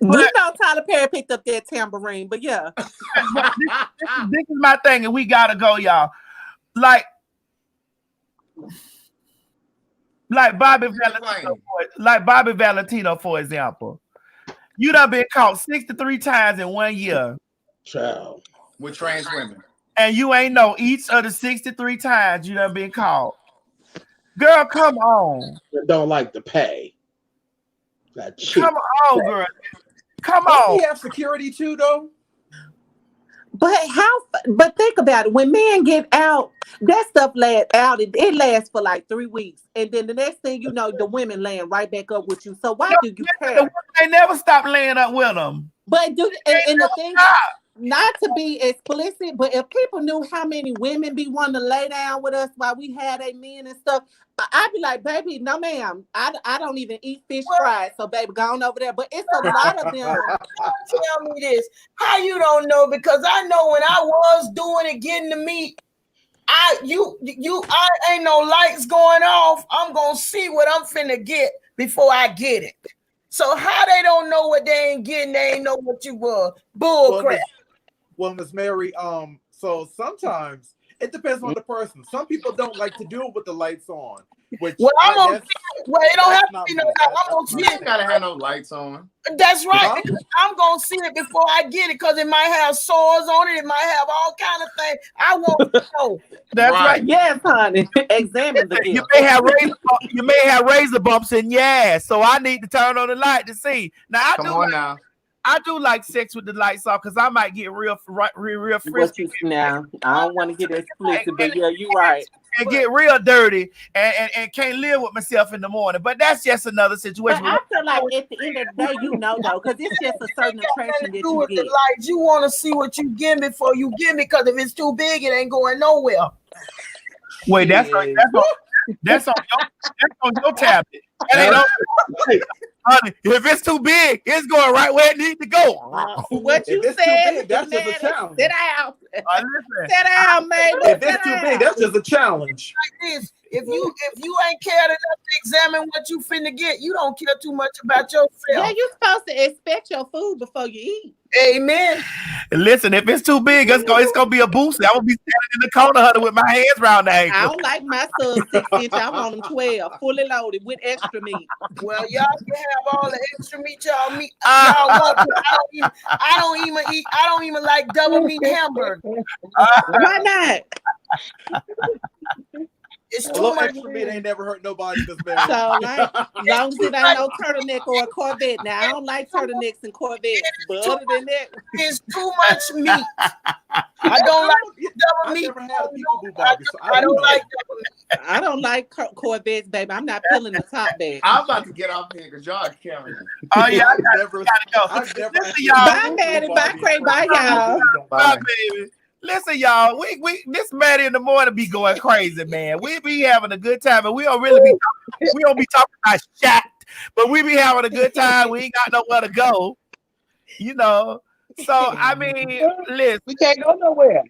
we know Tyler Perry picked up that tambourine, but yeah. This is my thing, and we gotta go, y'all. Like Bobby Valentino, for example. You done been caught 63 times in 1 year. Child. With trans women. And you ain't know each of the 63 times you done been caught. Girl, come on. They don't like to pay. Come on, girl. Come on. He have security too, though. But think about it. When men get out, that stuff lasts out. It lasts for like 3 weeks. And then the next thing you know, the women laying right back up with you. So why do you care? They never stop laying up with them. But and the thing, not to be explicit, but if people knew how many women be wanting to lay down with us while we had a men and stuff, I'd be like, baby, no ma'am, I don't even eat fish fried, so baby, go on over there. But it's a lot of them. Tell me this, how you don't know? Because I know when I was doing it, getting the meat, I ain't no lights going off. I'm gonna see what I'm finna get before I get it. So how they don't know what they ain't getting? They ain't know what you were. Bull crap. Well, Miss Mary, so sometimes it depends on the person. Some people don't like to do it with the lights on. Which it don't have to be no light. I'm gonna see it. Gotta have no lights on. That's right. I'm gonna see it before I get it because it might have sores on it. It might have all kind of things. I want to know. That's right. Yes, honey. Examine the gift. You may have razor bumps in your ass, so I need to turn on the light to see. Now Come on now. I do like sex with the lights off because I might get real What frisky. you now? I don't want to get explicit, but yeah, you're right. And get real dirty and can't live with myself in the morning. But that's just another situation. But I feel like at the end of the day, you know, though, because it's just a certain attraction that Do you with the get. lights. You want to see what you get before you get me, because if it's too big, it ain't going nowhere. Wait, that's on your tablet. That ain't on, honey, if it's too big, it's going right where it needs to go. What you If it's too said, big, that's just a Maddie, challenge. sit down. Listen. Sit down, baby. If it's too big, that's just a challenge. Like this, if you ain't cared enough to examine what you finna get, you don't care too much about yourself. Yeah, you're supposed to expect your food before you eat. Amen. Listen, if it's too big, it's gonna be a booster. I'm gonna be standing in the corner, honey, with my hands around the ankle. I don't like my sub 6 inch. I want them 12, fully loaded with extra meat. Well, y'all can have all the extra meat y'all want. I don't even like double meat hamburger. Why not? It's A too little much extra meat ain't never hurt nobody. So, like, as long as it ain't no turtleneck or a Corvette. Now, I don't like turtlenecks and Corvettes, but other than that, it's too much meat. I don't like double meat. I don't like Corvettes, baby. I'm not peeling the top back. I'm about to get off here because y'all are carrying me. Oh yeah, I've never Listen, y'all. Bye, Maddie. Bye, Craig. Bye, y'all. Bye, baby. Listen, y'all. We this Maddie in the morning be going crazy, man. We be having a good time, and we don't be talking about shit, but we be having a good time. We ain't got nowhere to go, you know. So I mean, listen, we can't go nowhere.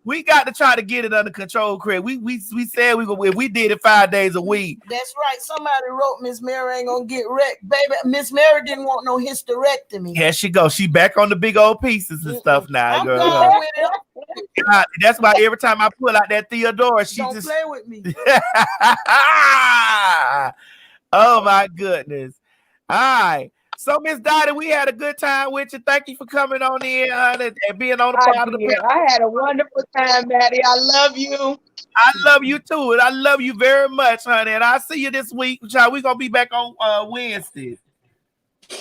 We got to try to get it under control, Craig. We said if we did it 5 days a week. That's right. Somebody wrote Miss Mary ain't gonna get wrecked, baby. Miss Mary didn't want no hysterectomy. Here she goes. She back on the big old pieces and stuff now, I'm girl. going with it. God, that's why every time I pull out that Theodora, she Don't just play with me. Oh my goodness. All right. So, Miss Dottie, we had a good time with you. Thank you for coming on in and being on the part of the panel. I had a wonderful time, Maddie. I love you. I love you too, and I love you very much, honey. And I'll see you this week. Child, we're gonna be back on Wednesday.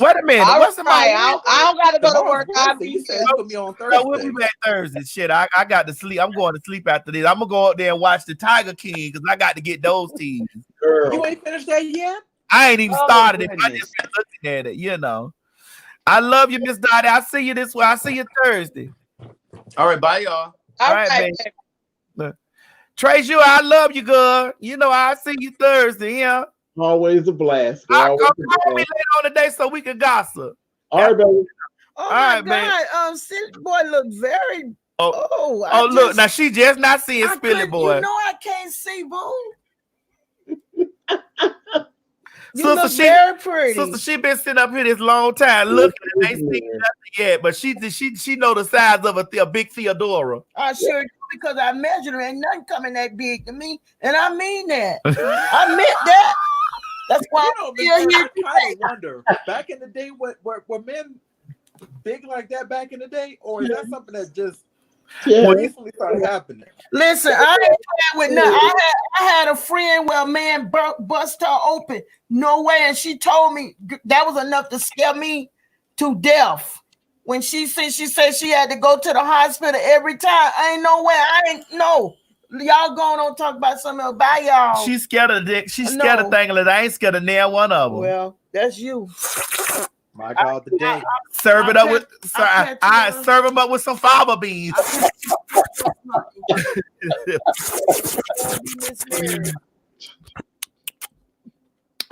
Wait a minute. All What's right, tomorrow? I don't gotta go to work. You said you put me on Thursday. No, we'll be back Thursday. Shit, I got to sleep. I'm going to sleep after this. I'm gonna go up there and watch the Tiger King because I got to get those teams. Girl. You ain't finished that yet? I ain't even started it. I just been looking at it, you know. I love you, Miss Dottie. I'll see you this way. I'll see you Thursday. All right, bye, y'all. All right, baby. Trace, I love you, girl. You know, I'll see you Thursday, yeah. Always a blast. I'll call me later on the day so we can gossip. All right, baby. Oh my God, Silly Boy look very. Look, now she just not seeing Silly Boy. You know I can't see, boo. You Sister, look very pretty. Sister, she been sitting up here this long time looking and ain't seen nothing yet, but she know the size of a big Theodora. I sure do, because I measured her. Ain't nothing coming that big to me, and I mean that. I meant that. That's why I'm still here. I kind of wonder. Back in the day, were men big like that back in the day, or is that something that just recently started happening? Listen, I ain't playing with nothing. I had a friend where a man bust her open. No way, and she told me that was enough to scare me to death. When she said she had to go to the hospital every time. I ain't no way. I ain't no. Y'all going on talk about something else. Bye, y'all. She's scared of dick. She's scared of things. I ain't scared of nail one of them. Well, that's you. My God, the day. Serve it up with. I serve them up with some fava beans.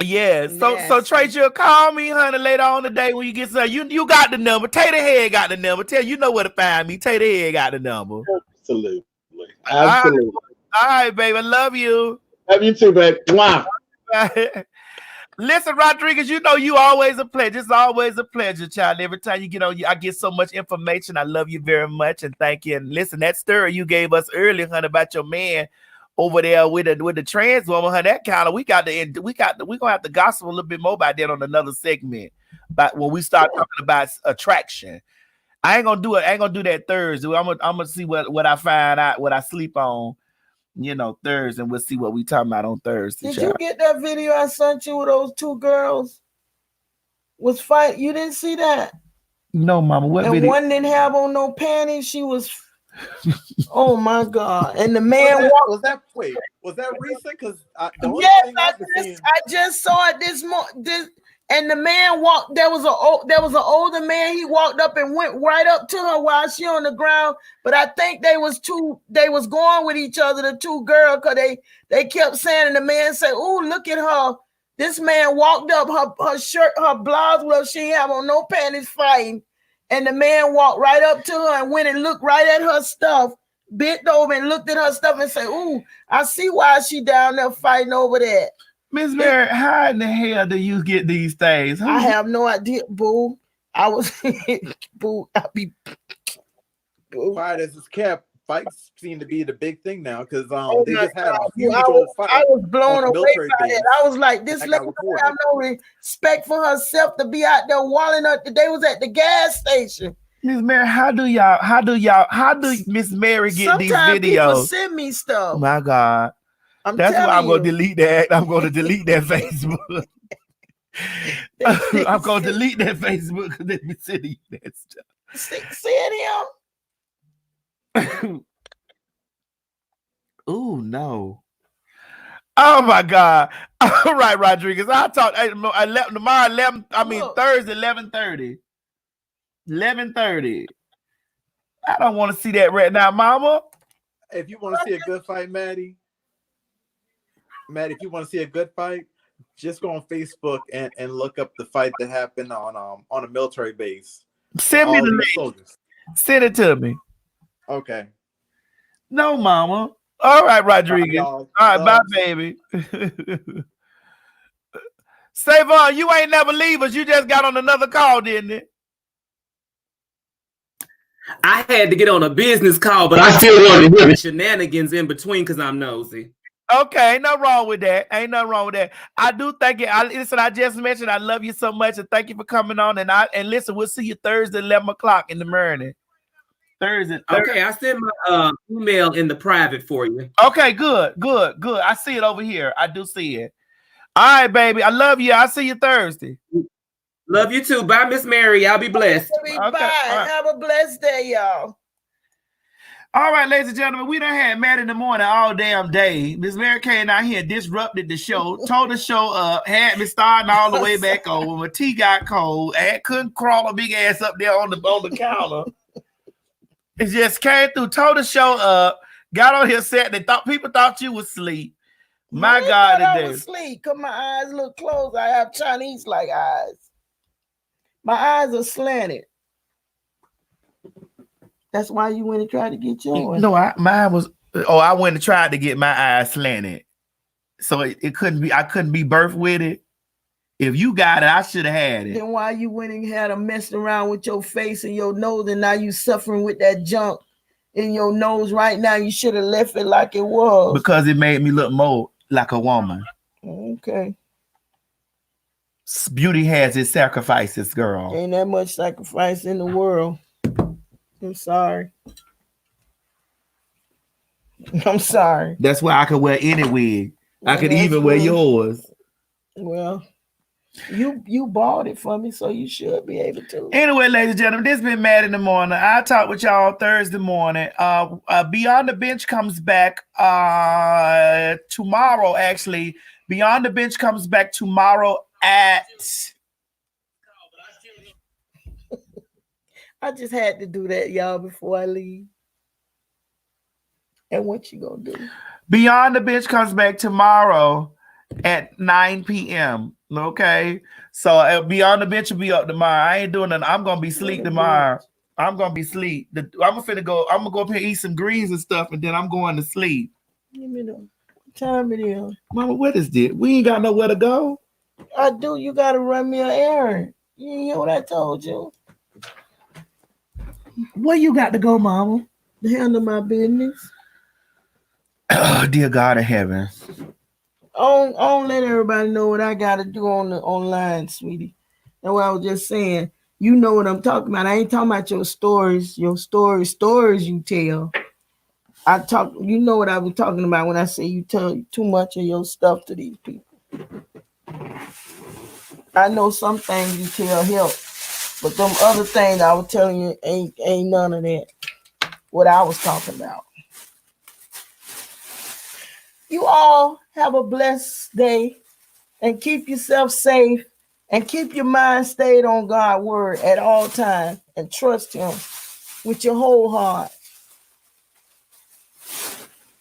Yeah. So Trace, you'll call me, honey, later on today when you get some. You got the number. Tater Head got the number. You know where to find me. Tater Head got the number. Absolutely. All right, baby. I love you. Love you too, babe. Wow. Listen, Rodriguez, you know you always a pleasure. It's always a pleasure, child. Every time you get on, I get so much information. I love you very much and thank you. And listen, that story you gave us earlier, honey, about your man over there with the trans woman, honey, that kind of we're gonna have to gossip a little bit more about that on another segment. But when we start talking about attraction. I ain't gonna do it. I ain't gonna do that Thursday. I'm gonna see what I find out, what I sleep on, Thursday, and we'll see what we talking about on Thursday. Did you get that video I sent you with those two girls was fight? You didn't see that? No, mama. What And video? one didn't have on no panties. She was, oh my God. And the man was that recent? Because the only yes, thing I've been seeing. I just saw it this morning. And the man walked. There was an older man. He walked up and went right up to her while she on the ground. But I think they was going with each other, the two girls, because they kept saying, and the man said, "Oh, look at her." This man walked up, her shirt, her blouse, well, she ain't have on no panties, fighting. And the man walked right up to her and went and looked right at her stuff, bent over and looked at her stuff and said, "Ooh, I see why she down there fighting over that." Miss Mary, how in the hell do you get these things? I have no idea, boo. I was boo. I be boo. Quiet as it's kept. Fights seem to be the big thing now because they just had a God. huge old fight. I was blown away by base. it. I was like, this lady don't have no respect for herself to be out there walling up. They was at the gas station. Miss Mary, how do Miss Mary get Sometimes these videos? People send me stuff. My God. That's why I'm going to delete that. I'm going to delete that Facebook. I'm going to delete that Facebook because they be sending you that stuff. Send him. Oh no. Oh my God. All right, Rodriguez. I'll talk tomorrow 11. Thursday 11:30. 11:30. I don't want to see that right now, mama. If you want to see a good fight, Maddie, if you want to see a good fight, just go on Facebook and look up the fight that happened on a military base. Send me the link. Soldiers. Send it to me. Okay. No, mama. All right, Rodriguez. All right, bye, baby. Savon, you ain't never leave us. You just got on another call, didn't it? I had to get on a business call, but I still wanted to hear the shenanigans in between because I'm nosy. Okay, ain't nothing wrong with that. Ain't nothing wrong with that. I do thank you. Listen, I just mentioned I love you so much, and thank you for coming on. And listen, we'll see you Thursday, 11 o'clock in the morning. Thursday. Okay, I sent my email in the private for you. Okay, good. I see it over here. I do see it. All right, baby. I love you. I'll see you Thursday. Love you too. Bye, Miss Mary. I'll be blessed. Bye. Right. Have a blessed day, y'all. All right, ladies and gentlemen, we done had Matt in the morning all damn day. Miss Mary came out here and disrupted the show, tore the show up, had me starting all the way back over. My tea got cold. I couldn't crawl a big ass up there on the counter. It just came through, tore the show up, got on here set. People thought you was asleep. My God, I was asleep because my eyes look closed. I have Chinese-like eyes. My eyes are slanted. That's why you went and tried to get yours. No, I went and tried to get my eyes slanted. So it couldn't be, I couldn't be birthed with it. If you got it, I should have had it. Then why you went and had a messing around with your face and your nose, and now you suffering with that junk in your nose right now? You should have left it like it was. Because it made me look more like a woman. Okay. Beauty has its sacrifices, girl. Ain't that much sacrifice in the world. I'm sorry. I'm sorry. That's why I could wear any wig. I could even wear yours. Well, you bought it for me, so you should be able to. Anyway, ladies and gentlemen, this has been Matt in the morning. I'll talk with y'all Thursday morning. Beyond the Bench comes back tomorrow, actually. Beyond the Bench comes back tomorrow at... I just had to do that, y'all, before I leave. And what you gonna do? Beyond the Bench comes back tomorrow at 9 p.m. Okay, so Beyond the Bench will be up tomorrow. I ain't doing nothing. I'm gonna be asleep tomorrow. I'm gonna be asleep. I'm gonna go up here, eat some greens and stuff, and then I'm going to sleep. Give me the time it is. Mama, what is this? We ain't got nowhere to go. I do. You gotta run me an errand. You didn't hear what I told you. Where you got to go, Mama? To handle my business. Oh, dear God in heaven. I don't let everybody know what I got to do on the online, sweetie. That's what I was just saying. You know what I'm talking about. I ain't talking about your stories you tell. You know what I was talking about when I say you tell too much of your stuff to these people. I know some things you tell help. But them other things I was telling you ain't none of that. What I was talking about. You all have a blessed day and keep yourself safe and keep your mind stayed on God's word at all times and trust him with your whole heart.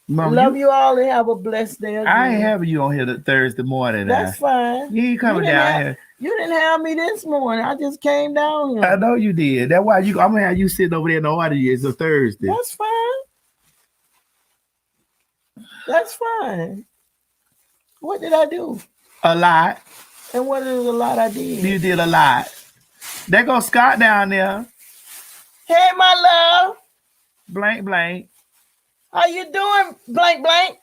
Mom, Love you all and have a blessed day again. I ain't having you on here Thursday morning. That's fine. You ain't coming down here. You didn't have me this morning. I just came down here. I know you did. That's why I'm gonna have you sitting over there in the audience on Thursday. That's fine. That's fine. What did I do? A lot. And what is a lot I did? You did a lot. There goes Scott down there. Hey, my love. Blank, blank. How you doing, blank, blank?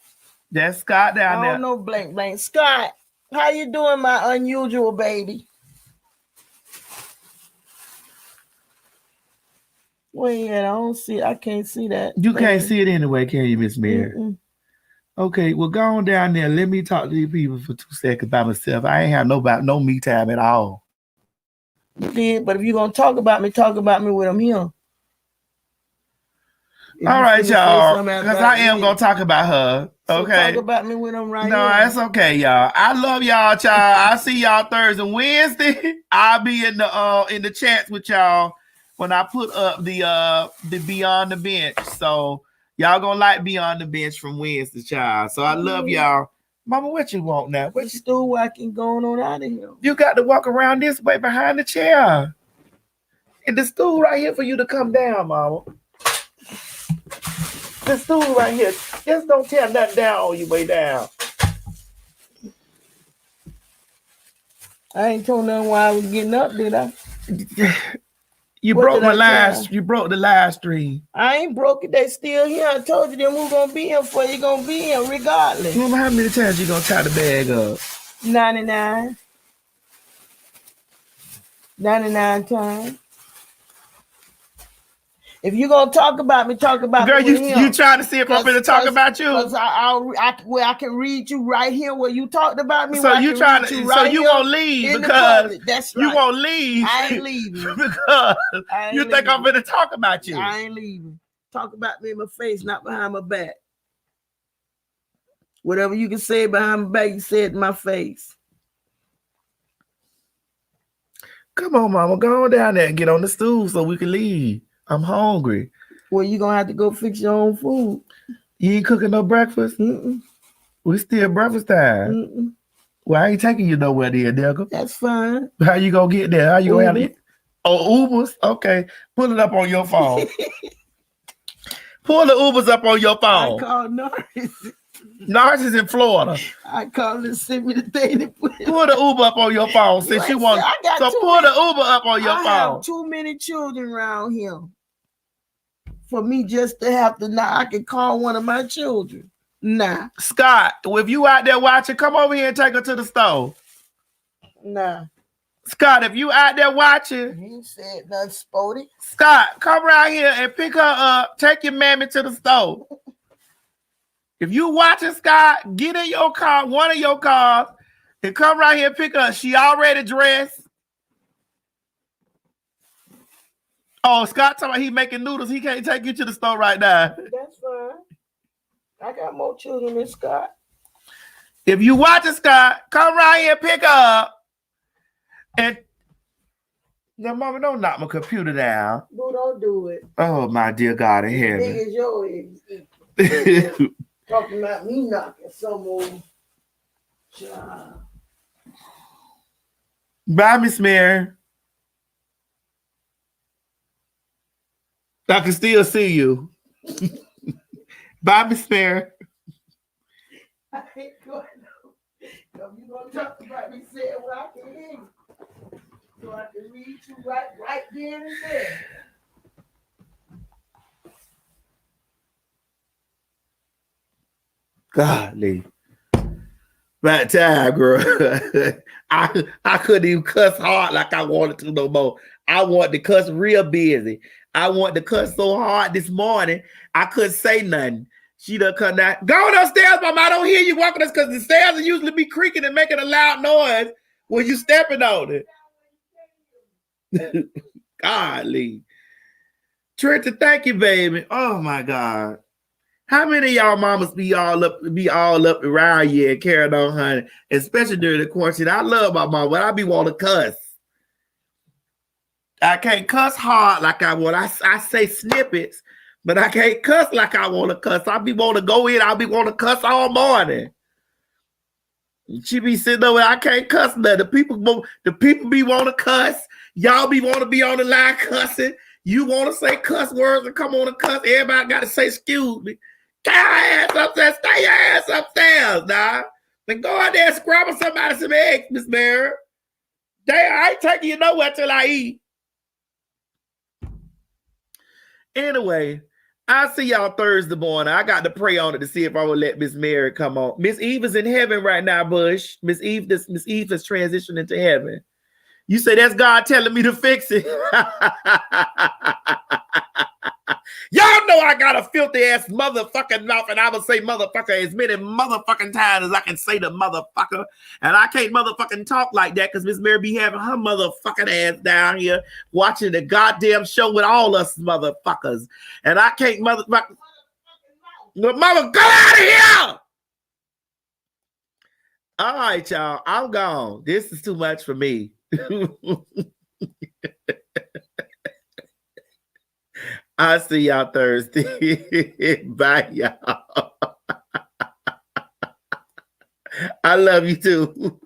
That's Scott down there. I don't know, blank, blank. Scott, how you doing, my unusual baby? Wait, I don't see. I can't see that. You can't see it anyway, can you, Miss Mary? Okay, well, go on down there. Let me talk to these people for 2 seconds by myself. I ain't have no me time at all. You did, but if you're gonna talk about me when I'm here. All right, y'all, because I am gonna talk about her. Okay, talk about me when I'm right here. No, that's okay, y'all. I love y'all, child. I'll see y'all Thursday, Wednesday. I'll be in the chats with y'all when I put up the Beyond the Bench. So y'all gonna like Beyond the Bench from Wednesday, child. So I love y'all. Mama, what you want now? What stool walking going on out of here? You got to walk around this way behind the chair. And the stool right here for you to come down, Mama. The stool right here. Just don't tear nothing down on your way down. I ain't told nothing why I was getting up, did I? You broke the live stream. I ain't broke it. They still here. I told you them who gonna be here for you gonna be here regardless. Mama, how many times you gonna tie the bag up? 99. 99 times. If you gonna talk about me, talk about girl, me. Girl, you trying to see if I'm gonna talk about you? Because I can read you right here where you talked about me. So you trying to? So you won't leave because that's right. You won't leave. I ain't leaving because you think I'm gonna talk about you. I ain't leaving. Talk about me in my face, not behind my back. Whatever you can say behind my back, you say it in my face. Come on, Mama, go on down there and get on the stool so we can leave. I'm hungry. Well, you gonna have to go fix your own food. You ain't cooking no breakfast? We still breakfast time. Well, I ain't taking you nowhere there, Delco. That's fine. How you gonna get there? How you gonna have it? Oh, Ubers? Okay. Pull it up on your phone. Pull the Ubers up on your phone. I called Norris. Norris is in Florida. I called and sent me the thing to put it. Pull the Uber up on your phone since you want. So pull the Uber up on your phone. I have too many children around here for me just to have to. Now I can call one of my children. Nah, Scott, if you out there watching, come over here and take her to the store. Nah, Scott, if you out there watching, he said nothing, Spody. Scott, come around here and pick her up. Take your mammy to the store. If you watching, Scott, get in your car, one of your cars, and come right here and pick her up. She already dressed. Oh, Scott talking about he making noodles. He can't take you to the store right now. That's fine. I got more children than Scott. If you watching, Scott, come right here and pick her up. And now, Mama, don't knock my computer down. Boo, don't do it. Oh, my dear God in Big heaven. as yours. Talking about me knocking some old child. Bye, Miss Mary. I can still see you. Bye, Miss Mary. I ain't going to. If you going to talk about me, say it where I can hear you. So I can read you right then and there. Godly. Right time, girl. I couldn't even cuss hard like I wanted to no more. I want to cuss real busy. I want to cuss so hard this morning, I couldn't say nothing. She done come down. Go upstairs, Mama. I don't hear you walking us because the stairs will usually be creaking and making a loud noise when you stepping on it. Godly. Trenton, thank you, baby. Oh my God. How many of y'all mamas be all up around you and carrying on, honey? Especially during the quarantine. I love my mom, but I be want to cuss. I can't cuss hard like I want. I say snippets, but I can't cuss like I want to cuss. I be want to go in. I be want to cuss all morning. She be sitting over there. I can't cuss nothing. The people be want to cuss. Y'all be want to be on the line cussing. You want to say cuss words and come on and cuss. Everybody got to say excuse me. Get your ass upstairs. Stay your ass upstairs, nah. Then go out there and scrabble somebody some eggs, Miss Mary. Damn, I ain't taking you nowhere till I eat. Anyway, I'll see y'all Thursday morning. I got to pray on it to see if I will let Miss Mary come on. Miss Eve is in heaven right now, Bush. Miss Eve has transitioned into heaven. You say that's God telling me to fix it. Y'all know I got a filthy ass motherfucking mouth, and I will say motherfucker as many motherfucking times as I can say the motherfucker. And I can't motherfucking talk like that because Miss Mary be having her motherfucking ass down here watching the goddamn show with all us motherfuckers. And I can't motherfucker. Mother, go out of here! All right, y'all. I'm gone. This is too much for me. I'll see y'all Thursday. Bye, y'all. I love you too.